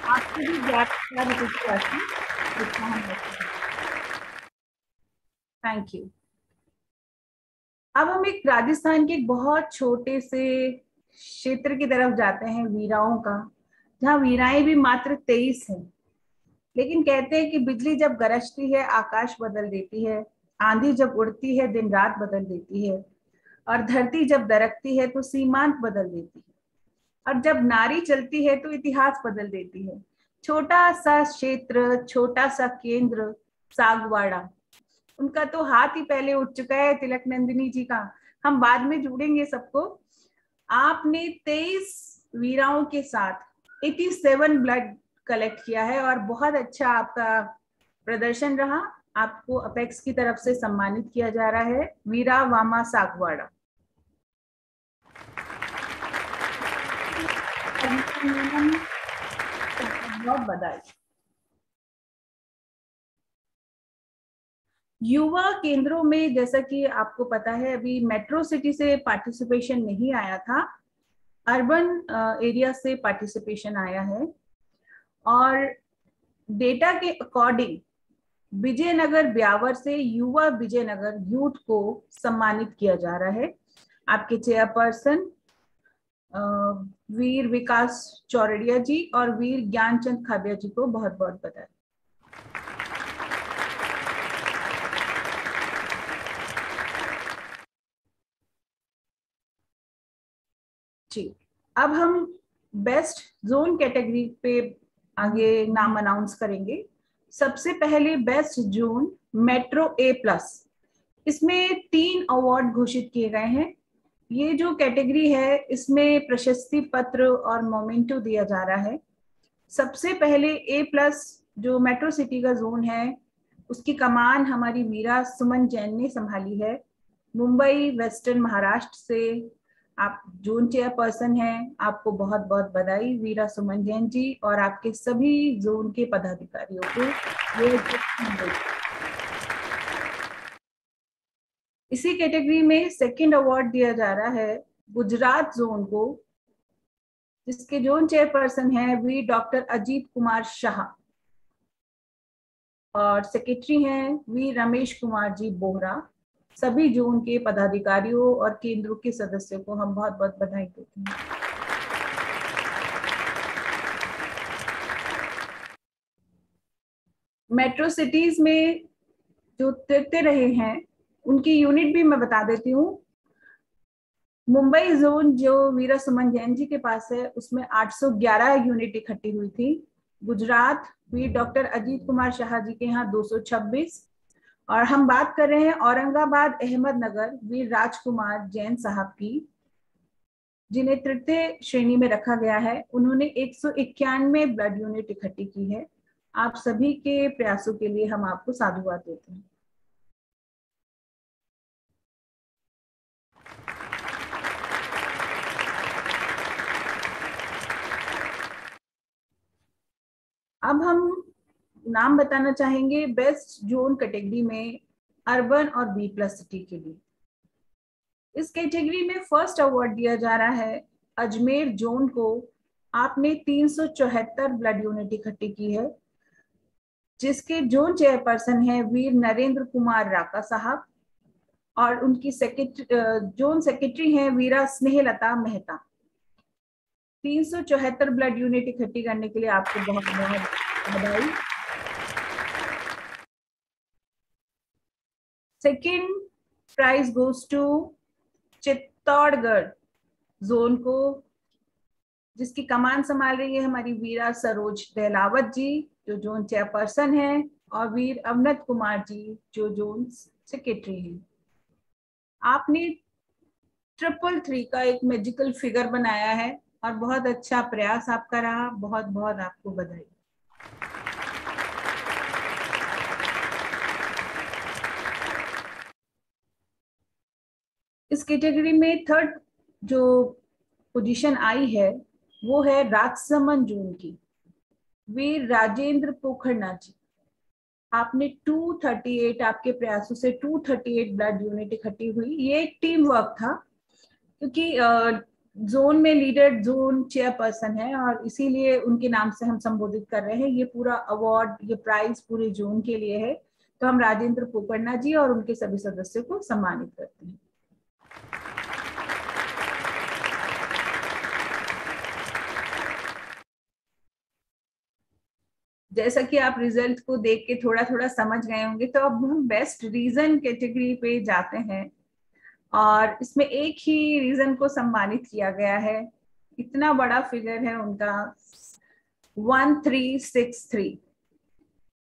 आपके भी थैंक यू। अब हम एक राजस्थान के बहुत छोटे से क्षेत्र की तरफ जाते हैं वीराओं का, जहाँ वीराएं भी मात्र 23 हैं। लेकिन कहते हैं कि बिजली जब गरजती है आकाश बदल देती है, आंधी जब उड़ती है दिन रात बदल देती है, और धरती जब दरकती है तो सीमांत बदल देती है, और जब नारी चलती है तो इतिहास बदल देती है। छोटा सा क्षेत्र, छोटा सा केंद्र, सागवाड़ा, उनका तो हाथ ही पहले उठ चुका है तिलक नंदिनी जी का, हम बाद में जोड़ेंगे सबको। आपने 23 वीराओं के साथ 87 ब्लड कलेक्ट किया है और बहुत अच्छा आपका प्रदर्शन रहा। आपको अपेक्स की तरफ से सम्मानित किया जा रहा है वीरा वामा सागवाड़ा। बहुत बधाई। युवा केंद्रों में जैसा कि आपको पता है अभी मेट्रो सिटी से पार्टिसिपेशन नहीं आया था, अर्बन एरिया से पार्टिसिपेशन आया है और डेटा के अकॉर्डिंग विजयनगर ब्यावर से युवा विजयनगर यूथ को सम्मानित किया जा रहा है। आपके चेयरपर्सन वीर विकास चौरड़िया जी और वीर ज्ञानचंद खाबिया जी को बहुत बहुत बधाई। जी, अब हम बेस्ट जोन कैटेगरी पे आगे नाम अनाउंस करेंगे। सबसे पहले बेस्ट जोन मेट्रो A+, इसमें 3 अवार्ड घोषित किए गए हैं। ये जो कैटेगरी है इसमें प्रशस्ति पत्र और मोमेंटो दिया जा रहा है। सबसे पहले A+ जो मेट्रो सिटी का जोन है उसकी कमान हमारी वीरा सुमन जैन ने संभाली है। मुंबई वेस्टर्न महाराष्ट्र से आप जोन चेयरपर्सन हैं, आपको बहुत बहुत बधाई वीरा सुमन जैन जी और आपके सभी जोन के पदाधिकारियों को। इसी कैटेगरी में सेकंड अवार्ड दिया जा रहा है गुजरात जोन को, जिसके जोन चेयरपर्सन हैं वी डॉक्टर अजीत कुमार शाह और सेक्रेटरी हैं वी रमेश कुमार जी बोहरा। सभी जोन के पदाधिकारियों और केंद्रों के सदस्यों को हम बहुत बहुत बधाई देते हैं। मेट्रो सिटीज में जो तैरते रहे हैं उनकी यूनिट भी मैं बता देती हूँ। मुंबई जोन जो वीरा सुमन जैन जी के पास है उसमें 811 यूनिट इकट्ठी हुई थी। गुजरात वीर डॉक्टर अजीत कुमार शाह जी के यहाँ 226 और हम बात कर रहे हैं औरंगाबाद अहमदनगर वीर राजकुमार जैन साहब की, जिन्हें तृतीय श्रेणी में रखा गया है। उन्होंने 191 ब्लड यूनिट इकट्ठी की है। आप सभी के प्रयासों के लिए हम आपको साधुवाद देते हैं। अब हम नाम बताना चाहेंगे बेस्ट जोन कैटेगरी में अर्बन और B+ सिटी के लिए। इस कैटेगरी में फर्स्ट अवार्ड दिया जा रहा है अजमेर जोन को। आपने 374 ब्लड यूनिट इकट्ठी की है, जिसके जोन चेयरपर्सन है वीर नरेंद्र कुमार राका साहब और उनकी जोन सेक्रेटरी हैं वीरा स्नेहलता मेहता। 374 ब्लड यूनिट इकट्ठी करने के लिए आपको बहुत बहुत बधाई। Second prize goes to Chittorgarh zone को, जिसकी कमान संभाल रही है हमारी वीरा सरोज दहलावत जी जो जोन चेयरपर्सन है और वीर अवनत कुमार जी जो जोन सेक्रेटरी हैं। आपने 333 का एक मैजिकल फिगर बनाया है और बहुत अच्छा प्रयास आपका रहा। बहुत बहुत आपको बधाई। इस कैटेगरी में थर्ड जो पोजीशन आई है वो है राजसमंद जोन की वीर राजेंद्र पोखरना जी। आपने 238 आपके प्रयासों से 238 ब्लड यूनिट इकट्ठी हुई। ये एक टीम वर्क था क्योंकि जोन में लीडर जोन चेयरपर्सन है और इसीलिए उनके नाम से हम संबोधित कर रहे हैं। ये पूरा अवार्ड, ये प्राइज पूरे जोन के लिए है, तो हम राजेंद्र पोखरना जी और उनके सभी सदस्यों को सम्मानित करते हैं। जैसा कि आप रिजल्ट को देख के थोड़ा थोड़ा समझ गए होंगे, तो अब हम बेस्ट रीजन कैटेगरी पे जाते हैं और इसमें एक ही रीजन को सम्मानित किया गया है। इतना बड़ा फिगर है उनका 1363।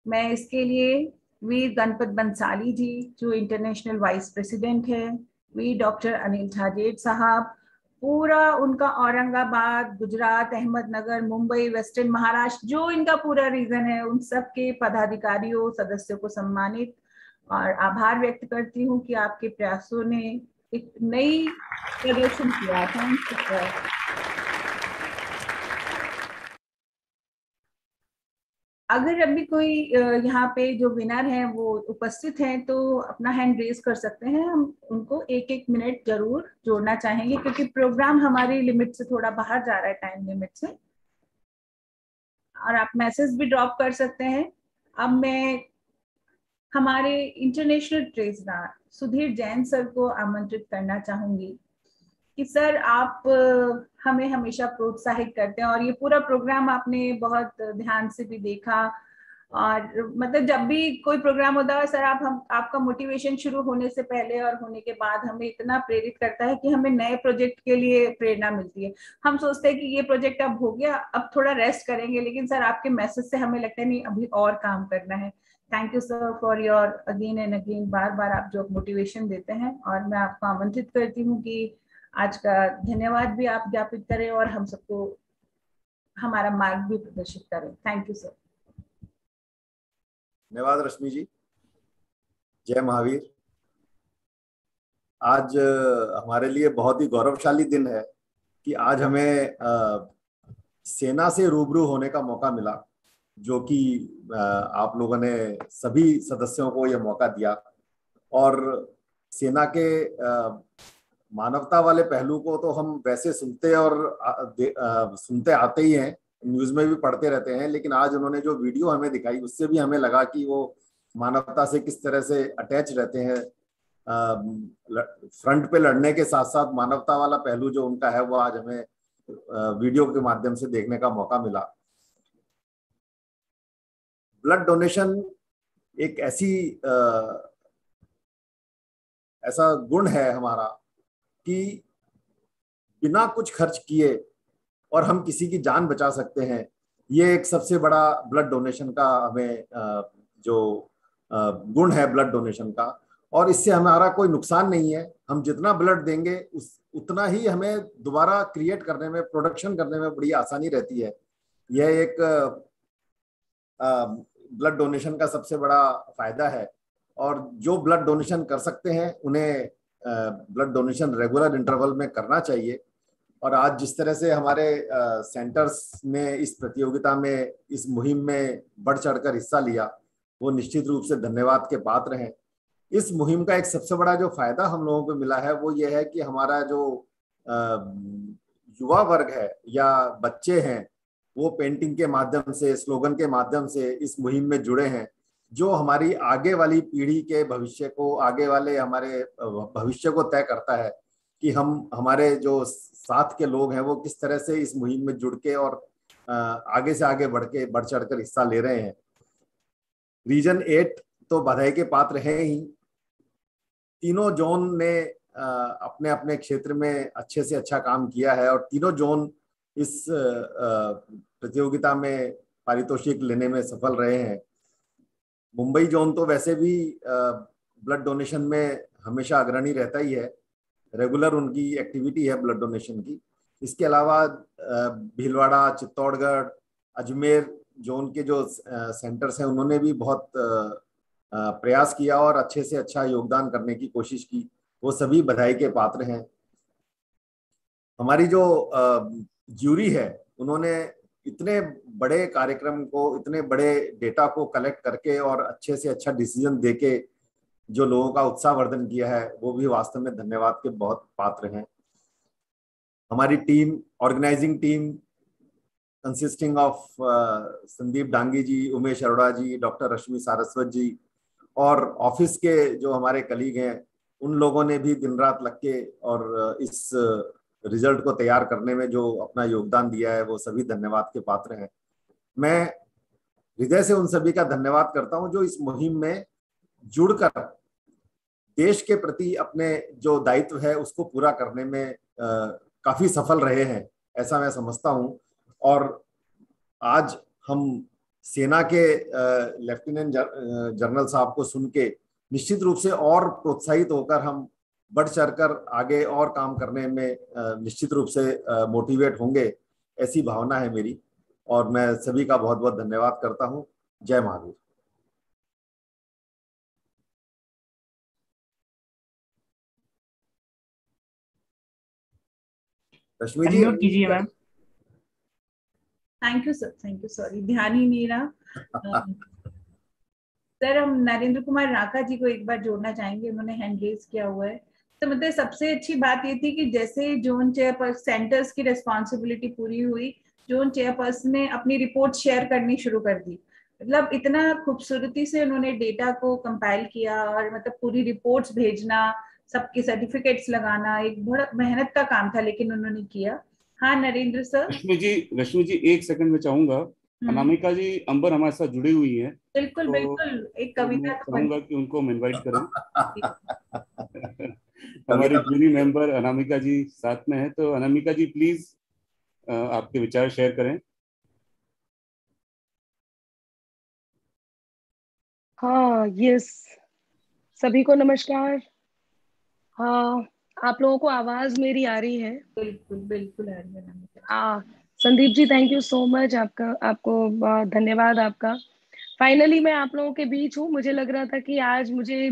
मैं इसके लिए वीर गणपत बंसाली जी जो इंटरनेशनल वाइस प्रेसिडेंट है, वीर डॉक्टर अनिल झाजेड़ साहब, पूरा उनका औरंगाबाद, गुजरात, अहमदनगर, मुंबई, वेस्टर्न महाराष्ट्र, जो इनका पूरा रीजन है, उन सब के पदाधिकारियों, सदस्यों को सम्मानित और आभार व्यक्त करती हूँ कि आपके प्रयासों ने एक नई प्रदर्शन किया। Thank you. अगर अभी कोई यहाँ पे जो विनर है वो उपस्थित हैं तो अपना हैंड रेज कर सकते हैं, हम उनको 1-1 मिनट जरूर जोड़ना चाहेंगे क्योंकि प्रोग्राम हमारी लिमिट से थोड़ा बाहर जा रहा है, टाइम लिमिट से। और आप मैसेज भी ड्रॉप कर सकते हैं। अब मैं हमारे international treasurer Sudhir Jain sir को आमंत्रित करना चाहूंगी कि सर आप हमें हमेशा प्रोत्साहित करते हैं और ये पूरा प्रोग्राम आपने बहुत ध्यान से भी देखा और मतलब जब भी कोई प्रोग्राम होता है सर आपका मोटिवेशन शुरू होने से पहले और होने के बाद हमें इतना प्रेरित करता है कि हमें नए प्रोजेक्ट के लिए प्रेरणा मिलती है। हम सोचते हैं कि ये प्रोजेक्ट अब हो गया, अब थोड़ा रेस्ट करेंगे, लेकिन सर आपके मैसेज से हमें लगता है नहीं अभी और काम करना है। Thank you sir for your again and again, बार बार आप जो मोटिवेशन देते हैं। और मैं आपको आमंत्रित करती हूँ कि आज का धन्यवाद भी आप ज्ञापित करें और हम सबको हमारा मार्ग भी प्रदर्शित करें। Thank you sir. धन्यवाद रश्मि जी। जय महावीर। आज हमारे लिए बहुत ही गौरवशाली दिन है कि आज हमें सेना से रूबरू होने का मौका मिला, जो कि आप लोगों ने सभी सदस्यों को यह मौका दिया। और सेना के मानवता वाले पहलू को तो हम वैसे सुनते और सुनते आते ही हैं, न्यूज़ में भी पढ़ते रहते हैं, लेकिन आज उन्होंने जो वीडियो हमें दिखाई उससे भी हमें लगा कि वो मानवता से किस तरह से अटैच रहते हैं। फ्रंट पे लड़ने के साथ साथ मानवता वाला पहलू जो उनका है वो आज हमें वीडियो के माध्यम से देखने का मौका मिला। ब्लड डोनेशन एक ऐसा गुण है हमारा कि बिना कुछ खर्च किए और हम किसी की जान बचा सकते हैं। ये एक सबसे बड़ा ब्लड डोनेशन का हमें जो गुण है ब्लड डोनेशन का, और इससे हमारा कोई नुकसान नहीं है। हम जितना ब्लड देंगे उतना ही हमें दोबारा क्रिएट करने में, प्रोडक्शन करने में बड़ी आसानी रहती है। यह एक ब्लड डोनेशन का सबसे बड़ा फायदा है। और जो ब्लड डोनेशन कर सकते हैं उन्हें ब्लड डोनेशन रेगुलर इंटरवल में करना चाहिए। और आज जिस तरह से हमारे सेंटर्स ने इस प्रतियोगिता में, इस मुहिम में बढ़ चढ़कर हिस्सा लिया, वो निश्चित रूप से धन्यवाद के पात्र हैं। इस मुहिम का एक सबसे बड़ा जो फायदा हम लोगों को मिला है वो ये है कि हमारा जो युवा वर्ग है या बच्चे हैं वो पेंटिंग के माध्यम से, स्लोगन के माध्यम से इस मुहिम में जुड़े हैं, जो हमारी आगे वाली पीढ़ी के भविष्य को, आगे वाले हमारे भविष्य को तय करता है कि हम, हमारे जो साथ के लोग हैं वो किस तरह से इस मुहिम में जुड़ के और आगे से आगे बढ़ चढ़कर हिस्सा ले रहे हैं। रीजन 8 तो बधाई के पात्र हैं ही। तीनों जोन ने अपने अपने क्षेत्र में अच्छे से अच्छा काम किया है और तीनों जोन इस प्रतियोगिता में पारितोषिक लेने में सफल रहे हैं। मुंबई जोन तो वैसे भी ब्लड डोनेशन में हमेशा अग्रणी रहता ही है, रेगुलर उनकी एक्टिविटी है ब्लड डोनेशन की। इसके अलावा भीलवाड़ा, चित्तौड़गढ़, अजमेर जोन के जो सेंटर्स हैं उन्होंने भी बहुत प्रयास किया और अच्छे से अच्छा योगदान करने की कोशिश की। वो सभी बधाई के पात्र हैं। हमारी जो ज्यूरी है उन्होंने इतने बड़े कार्यक्रम को, इतने बड़े डेटा को कलेक्ट करके और अच्छे से अच्छा डिसीजन देके जो लोगों का उत्साहवर्धन किया है, वो भी वास्तव में धन्यवाद के बहुत पात्र हैं। हमारी team, organising team consisting of Sandeep Dangi ji, Umesh Arora ji, doctor Rashmi Saraswat ji और ऑफिस के जो हमारे कलीग हैं, उन लोगों ने भी दिन रात लग के और इस रिजल्ट को तैयार करने में जो अपना योगदान दिया है वो सभी धन्यवाद के पात्र हैं। मैं हृदय से उन सभी का धन्यवाद करता हूं जो इस मुहिम में जुड़कर देश के प्रति अपने जो दायित्व है उसको पूरा करने में काफी सफल रहे हैं, ऐसा मैं समझता हूं। और आज हम सेना के लेफ्टिनेंट जनरल साहब को सुन के निश्चित रूप से और प्रोत्साहित होकर हम बढ़ चढ़कर आगे और काम करने में निश्चित रूप से मोटिवेट होंगे, ऐसी भावना है मेरी। और मैं सभी का बहुत बहुत धन्यवाद करता हूँ। जय महावीर। रश्मि जी कीजिए ma'am. Thank you sir, thank you. Sorry, ध्यान ही नहीं रहा। सर, हम नरेंद्र कुमार राका जी को एक बार जोड़ना चाहेंगे, उन्होंने हैंड रेज किया हुआ है। तो मतलब सबसे अच्छी बात ये थी कि जैसे जोन चेयरपर्सन, सेंटर्स की रिस्पॉन्सिबिलिटी पूरी हुई, जोन चेयरपर्सन ने अपनी रिपोर्ट शेयर करनी शुरू कर दी। मतलब इतना खूबसूरती से उन्होंने डेटा को कंपाइल किया और मतलब पूरी रिपोर्ट्स भेजना, सबके सर्टिफिकेट्स लगाना, एक बड़ा मेहनत का काम था, लेकिन उन्होंने किया। हाँ नरेंद्र सर। रश्मि जी एक सेकंड में चाहूंगा, अनामिका जी अंबर हमारे साथ जुड़ी हुई हैं। बिल्कुल तो बिल्कुल, एक कविता तो चाहूंगा कि उनको हम इनवाइट करें। हमारी जूरी मेंबर अनामिका जी साथ में है, तो अनामिका जी प्लीज आपके विचार शेयर करें। हाँ, यस, सभी को नमस्कार। हाँ, आप लोगों को आवाज मेरी आ रही है? बिल्कुल बिल्कुल आ रही है। Sandeep ji, thank you so much. आपको धन्यवाद आपका। फाइनली मैं आप लोगों के बीच हूँ। मुझे लग रहा था कि आज मुझे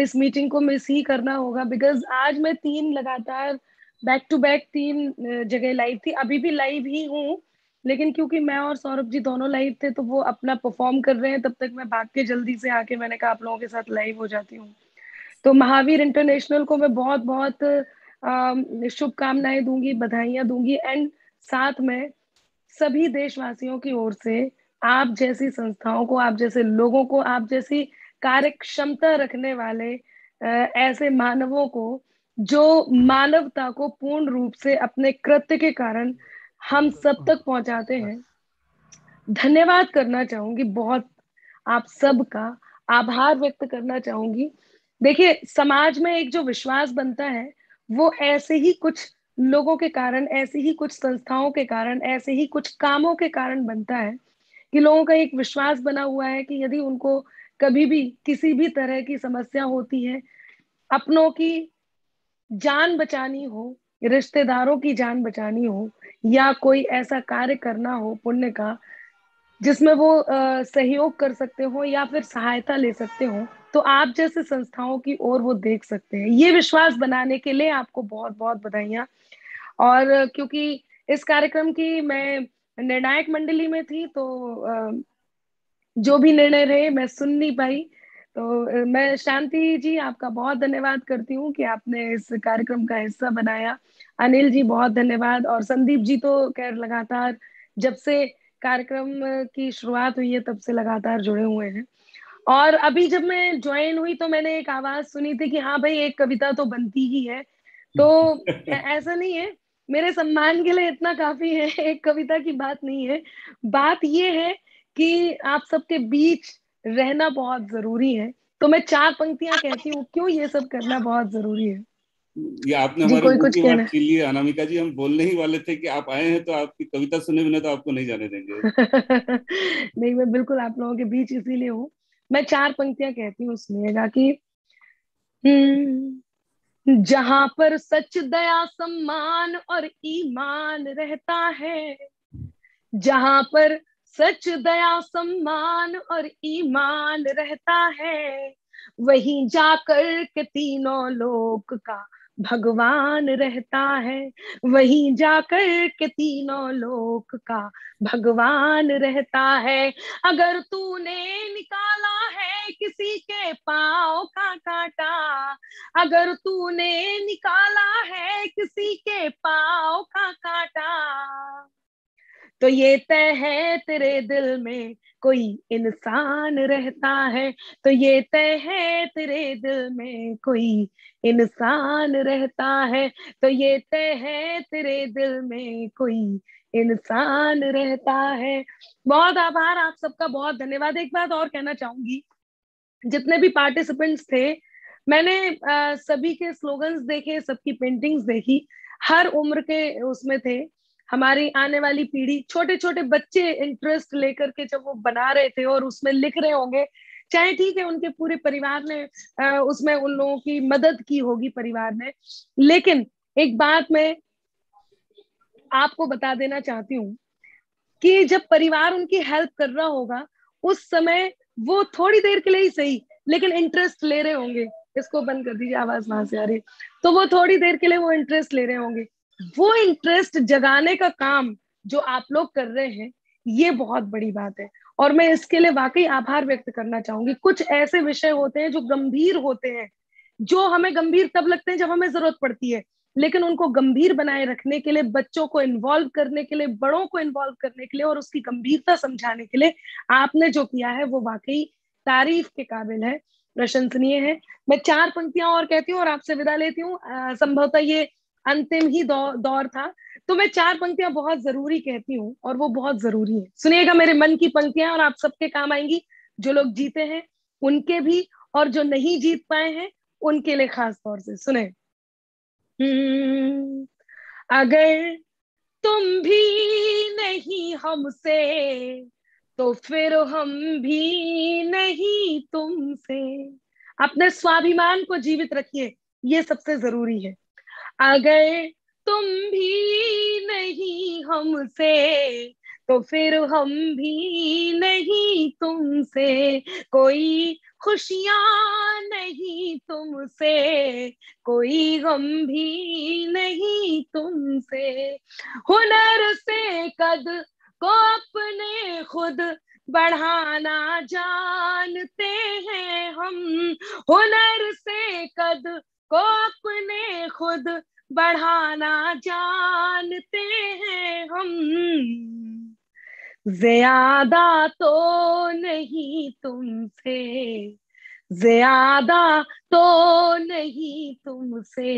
इस मीटिंग को मिस ही करना होगा, बिकॉज आज मैं 3 लगातार बैक टू बैक 3 जगह लाइव थी। अभी भी लाइव ही हूँ, लेकिन क्योंकि मैं और सौरभ जी दोनों लाइव थे तो वो अपना परफॉर्म कर रहे हैं, तब तक मैं भाग के जल्दी से आके मैंने कहा आप लोगों के साथ लाइव हो जाती हूँ। तो महावीर इंटरनेशनल को मैं बहुत बहुत शुभकामनाएं दूंगी, बधाइयां दूंगी, एंड साथ में सभी देशवासियों की ओर से आप जैसी संस्थाओं को, आप जैसे लोगों को, आप जैसी कार्य क्षमता रखने वाले ऐसे मानवों को जो मानवता को पूर्ण रूप से अपने कृत्य के कारण हम सब तक पहुंचाते हैं, धन्यवाद करना चाहूंगी। बहुत आप सबका आभार व्यक्त करना चाहूंगी। देखिए, समाज में एक जो विश्वास बनता है वो ऐसे ही कुछ लोगों के कारण, ऐसे ही कुछ संस्थाओं के कारण, ऐसे ही कुछ कामों के कारण बनता है कि लोगों का एक विश्वास बना हुआ है कि यदि उनको कभी भी किसी भी तरह की समस्या होती है, अपनों की जान बचानी हो, रिश्तेदारों की जान बचानी हो, या कोई ऐसा कार्य करना हो पुण्य का जिसमें वो सहयोग कर सकते हो या फिर सहायता ले सकते हो, तो आप जैसे संस्थाओं की ओर वो देख सकते हैं। ये विश्वास बनाने के लिए आपको बहुत बहुत बधाइयां। और क्योंकि इस कार्यक्रम की मैं निर्णायक मंडली में थी, तो जो भी निर्णय रहे मैं सुन नहीं पाई। तो मैं शांति जी आपका बहुत धन्यवाद करती हूँ कि आपने इस कार्यक्रम का हिस्सा बनाया। अनिल जी बहुत धन्यवाद। और संदीप जी तो खैर लगातार जब से कार्यक्रम की शुरुआत हुई है तब से लगातार जुड़े हुए हैं। और अभी जब मैं ज्वाइन हुई तो मैंने एक आवाज सुनी थी कि हाँ भाई, एक कविता तो बनती ही है। तो ऐसा नहीं है, मेरे सम्मान के लिए इतना काफी है, एक कविता की बात नहीं है। बात ये है कि आप सबके बीच रहना बहुत जरूरी है। तो मैं 4 पंक्तियां कहती हूँ, क्यों ये सब करना बहुत जरूरी है। ये आपने हमारे मुंह की बात छीन ली अनामिका जी। हम बोलने ही वाले थे कि आप आए हैं तो आपकी कविता सुने बिना तो आपको नहीं जाने देंगे। नहीं, मैं बिल्कुल आप लोगों के बीच इसीलिए हूँ। मैं 4 पंक्तियां कहती हूँ, सुनिएगा कि जहां पर सच, दया, सम्मान और ईमान रहता है, जहां पर सच, दया, सम्मान और ईमान रहता है, वहीं जाकर के तीनों लोक का भगवान रहता है, वहीं जाकर के तीनों लोक का भगवान रहता है। अगर तूने निकाला है किसी के पाँव का कांटा, अगर तूने निकाला है किसी के पाँव का कांटा, तो ये तय है तेरे दिल में कोई इंसान रहता है, तो ये तय है तेरे दिल में कोई इंसान रहता है, तो ये तय है तेरे दिल में कोई इंसान रहता है। बहुत आभार आप सबका, बहुत धन्यवाद। एक बात और कहना चाहूंगी, जितने भी पार्टिसिपेंट्स थे, मैंने सभी के स्लोगन्स देखे, सबकी पेंटिंग्स देखी, हर उम्र के उसमें थे। हमारी आने वाली पीढ़ी, छोटे छोटे बच्चे इंटरेस्ट लेकर के जब वो बना रहे थे और उसमें लिख रहे होंगे चाहे ठीक है उनके पूरे परिवार ने उसमें उन लोगों की मदद की होगी परिवार ने, लेकिन एक बात मैं आपको बता देना चाहती हूँ कि जब परिवार उनकी हेल्प कर रहा होगा उस समय वो थोड़ी देर के लिए ही सही लेकिन इंटरेस्ट ले रहे होंगे, इसको बंद कर दीजिए आवाज वहां से आ रही, तो वो थोड़ी देर के लिए वो इंटरेस्ट ले रहे होंगे। वो इंटरेस्ट जगाने का काम जो आप लोग कर रहे हैं ये बहुत बड़ी बात है और मैं इसके लिए वाकई आभार व्यक्त करना चाहूंगी। कुछ ऐसे विषय होते हैं जो गंभीर होते हैं, जो हमें गंभीर तब लगते हैं जब हमें जरूरत पड़ती है, लेकिन उनको गंभीर बनाए रखने के लिए, बच्चों को इन्वॉल्व करने के लिए, बड़ों को इन्वॉल्व करने के लिए और उसकी गंभीरता समझाने के लिए आपने जो किया है वो वाकई तारीफ के काबिल है, प्रशंसनीय है। मैं 4 पंक्तियां और कहती हूँ और आपसे विदा लेती हूँ। संभवतः ये अंतिम ही दौर था, तो मैं 4 पंक्तियां बहुत जरूरी कहती हूँ और वो बहुत जरूरी है। सुनिएगा मेरे मन की पंक्तियां और आप सबके काम आएंगी, जो लोग जीते हैं उनके भी और जो नहीं जीत पाए हैं उनके लिए खास तौर से। सुने, अगर तुम भी नहीं हमसे तो फिर हम भी नहीं तुमसे। अपने स्वाभिमान को जीवित रखिए, ये सबसे जरूरी है। अगर तुम भी नहीं हमसे तो फिर हम भी नहीं तुमसे, कोई खुशियां नहीं तुमसे, कोई गम भी नहीं तुमसे। हुनर से कद को अपने खुद बढ़ाना जानते हैं हम, हुनर से कद को अपने खुद बढ़ाना जानते हैं हम। ज्यादा तो नहीं तुमसे, ज्यादा तो नहीं तुमसे,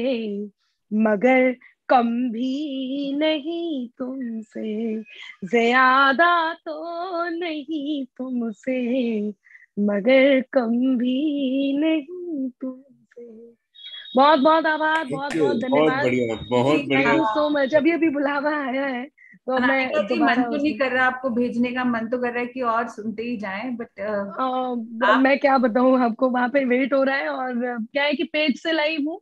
मगर कम भी नहीं तुमसे, ज्यादा तो नहीं तुमसे, मगर कम भी नहीं तुमसे। बहुत बहुत आभार, बहुत बहुत धन्यवाद, बहुत बढ़िया। Thank you so much. अभी अभी बुलावा आया है तो मैं मन तो नहीं कर रहा आपको भेजने का, मन तो कर रहा है कि और सुनते ही जाएं, बट मैं क्या बताऊं आपको, वहां पे वेट हो रहा है और क्या है कि पेज से लाइव हूँ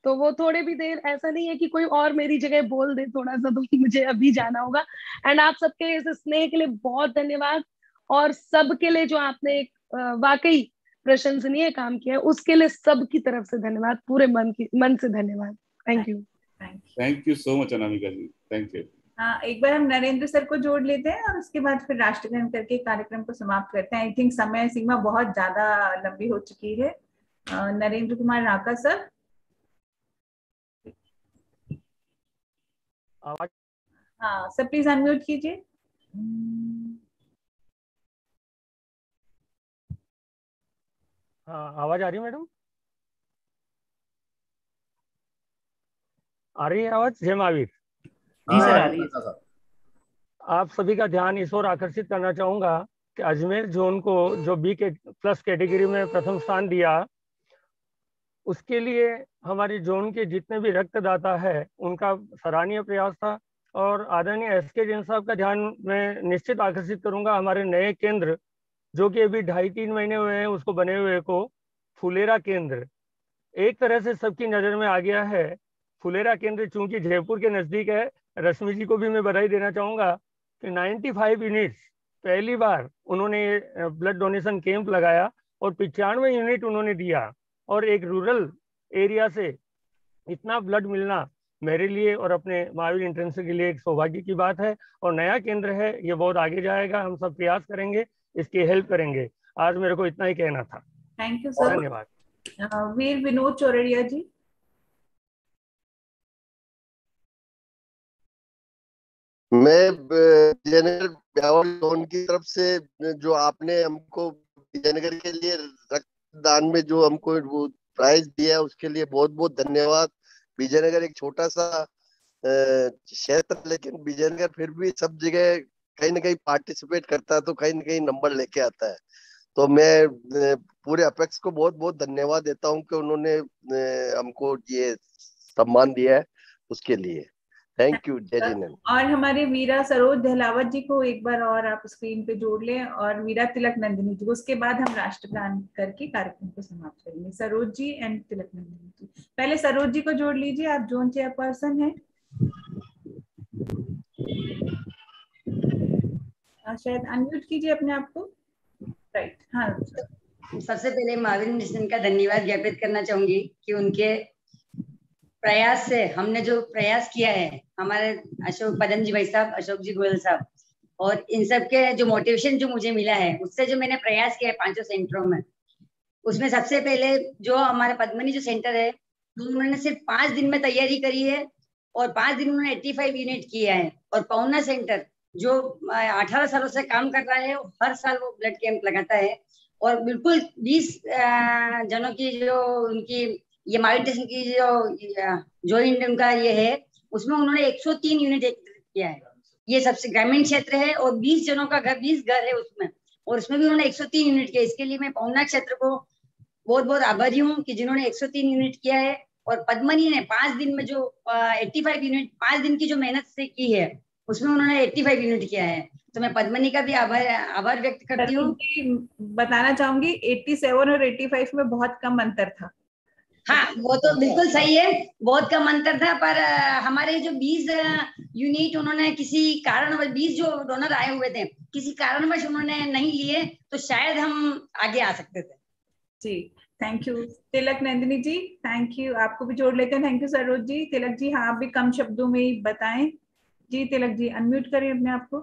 तो वो थोड़े भी देर, ऐसा नहीं है कि कोई और मेरी जगह बोल दे थोड़ा सा, तो मुझे अभी जाना होगा। एंड आप सबके इस स्नेह के लिए बहुत धन्यवाद और सबके लिए जो आपने एक वाकई प्रशंसनीय काम किया है उसके लिए सबकी तरफ से धन्यवाद, पूरे मन से धन्यवाद। Thank you so much Anamika ji, thank you. हाँ, एक बार हम नरेंद्र सर को जोड़ लेते हैं और उसके बाद फिर राष्ट्रगान करके कार्यक्रम को समाप्त करते हैं। आई थिंक समय सीमा बहुत ज्यादा लंबी हो चुकी है। नरेंद्र कुमार राका सर, हाँ सर प्लीज अनम्यूट कीजिए। हाँ, आवाज आ रही है मैडम? आ रही है आवाज? जय महावीर। जी सर, आ रही है। आप सभी का ध्यान इस ओर आकर्षित करना चाहूंगा कि अजमेर जोन को जो B के प्लस कैटेगरी में प्रथम स्थान दिया, उसके लिए हमारी जोन के जितने भी रक्तदाता है उनका सराहनीय प्रयास था। और आदरणीय SK जैन साहब का ध्यान मैं निश्चित आकर्षित करूंगा हमारे नए केंद्र जो कि अभी 2.5-3 महीने हुए हैं उसको बने हुए को, फुलेरा केंद्र एक तरह से सबकी नजर में आ गया है। फुलेरा केंद्र चूंकि जयपुर के नजदीक है, रश्मि जी को भी मैं बधाई देना चाहूंगा कि 95 यूनिट्स पहली बार उन्होंने ब्लड डोनेशन कैंप लगाया और 95 यूनिट उन्होंने दिया। और एक रूरल एरिया से इतना ब्लड मिलना मेरे लिए और अपने महावीर इंटरनेशनल के लिए एक सौभाग्य की बात है। और नया केंद्र है, ये बहुत आगे जाएगा, हम सब प्रयास करेंगे, इसकी हेल्प करेंगे। आज मेरे को इतना ही कहना था। Thank you sir. धन्यवाद। वीर विनोद चौरड़िया जी। मैं विजयनगर ब्यावर जोन की तरफ से जो आपने हमको विजयनगर के लिए रक्तदान में जो हमको वो प्राइज दिया उसके लिए बहुत बहुत धन्यवाद। विजयनगर एक छोटा सा क्षेत्र, लेकिन विजयनगर फिर भी सब जगह कहीं ना कहीं पार्टिसिपेट करता है तो कहीं ना कहीं नंबर लेके आता है। तो मैं पूरे अपेक्स को बहुत बहुत धन्यवाद देता हूं कि उन्होंने हमको ये सम्मान दिया है, उसके लिए थैंक यू जय जिनेंद्र। और हमारे वीरा सरोज दहलावत जी को एक बार और आप स्क्रीन पे जोड़ लें, और वीरा तिलक नंदिनी जी को। उसके बाद हम राष्ट्रगान करके कार्यक्रम को समाप्त करेंगे। सरोज जी एंड तिलक नंदिनी जी। पहले सरोज जी को जोड़ लीजिए, आप जोन चेयरपर्सन हैं। शायद अनम्यूट कीजिए अपने आप को। राइट, हाँ। सबसे पहले महावीर मिशन का धन्यवाद ज्ञापित करना चाहूंगी कि उनके प्रयास से हमने जो प्रयास किया है, हमारे अशोक पदम जी भाई साहब, अशोक जी गोयल साहब, और इन सब के जो मोटिवेशन जो मुझे मिला है, उससे जो मैंने प्रयास किया है 5 सेंटरों में, उसमें सबसे पहले जो हमारे पद्मनी जो सेंटर है, उन्होंने सिर्फ 5 दिन में तैयारी करी है और 5 दिन उन्होंने 85 यूनिट किया है। और पहुना सेंटर जो 18 सालों से काम कर रहा है, हर साल वो ब्लड कैंप लगाता है और बिल्कुल 20 जनों की जो उनकी ये मार्गदर्शन की जो उनका ये है, उसमें उन्होंने 103 यूनिट एकत्रित किया है। ये सबसे ग्रामीण क्षेत्र है और 20 जनों का घर, 20 घर है उसमें, और उसमें भी उन्होंने 103 यूनिट किया। इसके लिए मैं पहुना क्षेत्र को बहुत बहुत आभारी हूँ कि जिन्होंने 103 यूनिट किया है। और पद्मनी ने 5 दिन में जो 85 यूनिट 5 दिन की जो मेहनत से की है, उसमें उन्होंने 85 यूनिट किया है। तो मैं पद्मनी का भी आभार व्यक्त करती हूँ। बताना चाहूंगी 87 और 85 में बहुत कम अंतर था। हाँ, वो तो बिल्कुल सही है, बहुत कम अंतर था, पर हमारे जो 20 यूनिट उन्होंने किसी कारणवश, 20 जो डोनर आए हुए थे, किसी कारणवश उन्होंने नहीं लिए, तो शायद हम आगे आ सकते थे। जी, thank you. Tilak Nandini ji, thank you. आपको भी जोड़ लेते हैं। Thank you Saroj ji. तिलक जी, हाँ, आप भी कम शब्दों में ही बताएं। जी तिलक जी, अनम्यूट करें अपने आप को।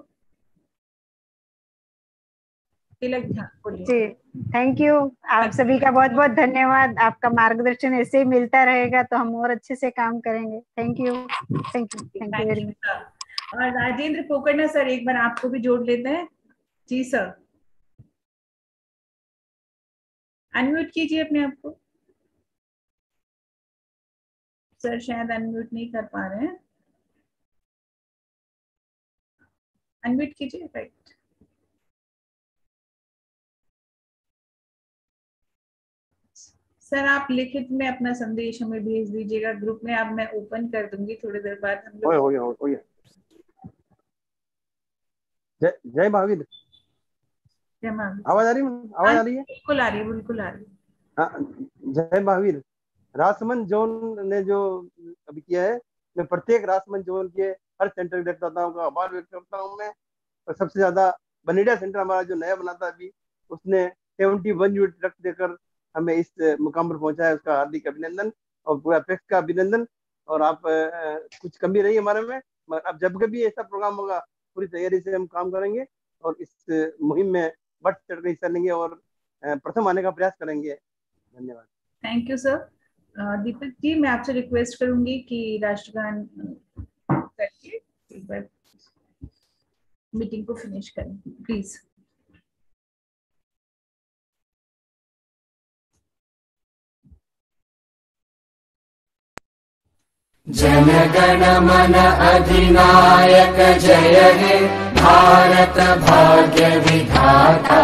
Tilak ji, thank you. आप सभी का बहुत बहुत धन्यवाद। आपका मार्गदर्शन ऐसे ही मिलता रहेगा तो हम और अच्छे से काम करेंगे। Thank you, thank you, thank you very much. और राजेंद्र पोकरना सर, एक बार आपको भी जोड़ लेते हैं। जी सर, अनम्यूट कीजिए अपने आप को। सर शायद अनम्यूट नहीं कर पा रहे हैं। अनम्यूट कीजिए। राइट, सर आप लिखित में अपना संदेश हमें भेज दीजिएगा ग्रुप में। अब मैं ओपन कर दूंगी थोड़ी देर बाद। हम लोग जय महावीर। आवाज आ रही है? आवाज आ रही है? बिल्कुल आ रही है, बिल्कुल आ रही है। हाँ, जय महावीर। राजसमंद जोन ने जो अभी किया है, मैं प्रत्येक राजसमंद जोन के हर सेंटर के रक्तदाताओं का आभार व्यक्त करता हूँ मैं। और सबसे ज्यादा बनेड़ा सेंटर हमारा जो नया बना था अभी, उसने 71 यूनिट रक्त देकर हमें इस मुकाम पर पहुंचा है। उसका हार्दिक अभिनंदन और पूरा अपेक्स का अभिनंदन। और आप कुछ कमी रही हमारे में, अब जब कभी ऐसा प्रोग्राम होगा पूरी तैयारी से हम काम करेंगे और इस मुहिम में बढ़ चढ़ कर हिस्सा लेंगे और प्रथम आने का प्रयास करेंगे। धन्यवाद। Thank you sir. Deepak ji, मैं आपसे रिक्वेस्ट करूंगी कि राष्ट्रगान करके एक बार मीटिंग को फिनिश करें प्लीज। जन गण मन अधिनायक जय हे भारत भाग्य विधाता।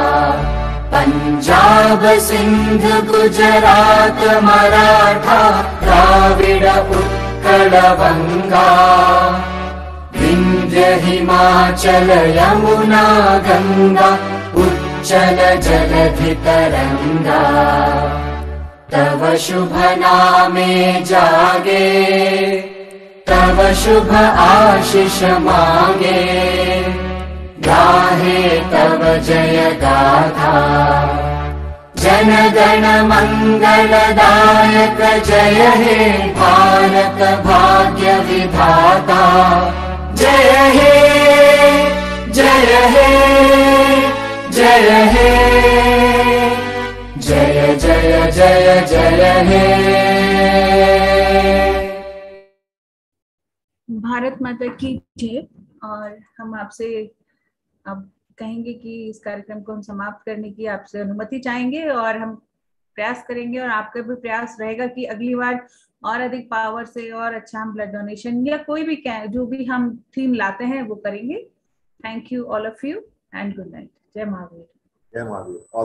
पंजाब सिंध गुजरात मराठा द्राविड़ उत्कल बंगा। विंध्य हिमाचल यमुना गंगा उच्चल जलधि तरंगा। तव शुभ नामे जागे तव शुभ आशीष मांगे। गाहे तव जय गाथा जन गण मंगलदायक जय हे भारत भाग्य विधाता। जय हे जय हे जय हे जय जय जय जय हे। भारत माता की जय। और हम आपसे अब कहेंगे कि इस कार्यक्रम को हम समाप्त करने की आपसे अनुमति चाहेंगे और हम प्रयास करेंगे, और आपका भी प्रयास रहेगा कि अगली बार और अधिक पावर से और अच्छा हम ब्लड डोनेशन या कोई भी जो भी हम थीम लाते हैं वो करेंगे। Thank you all of you and good night. जय महावीर। जय महावीर।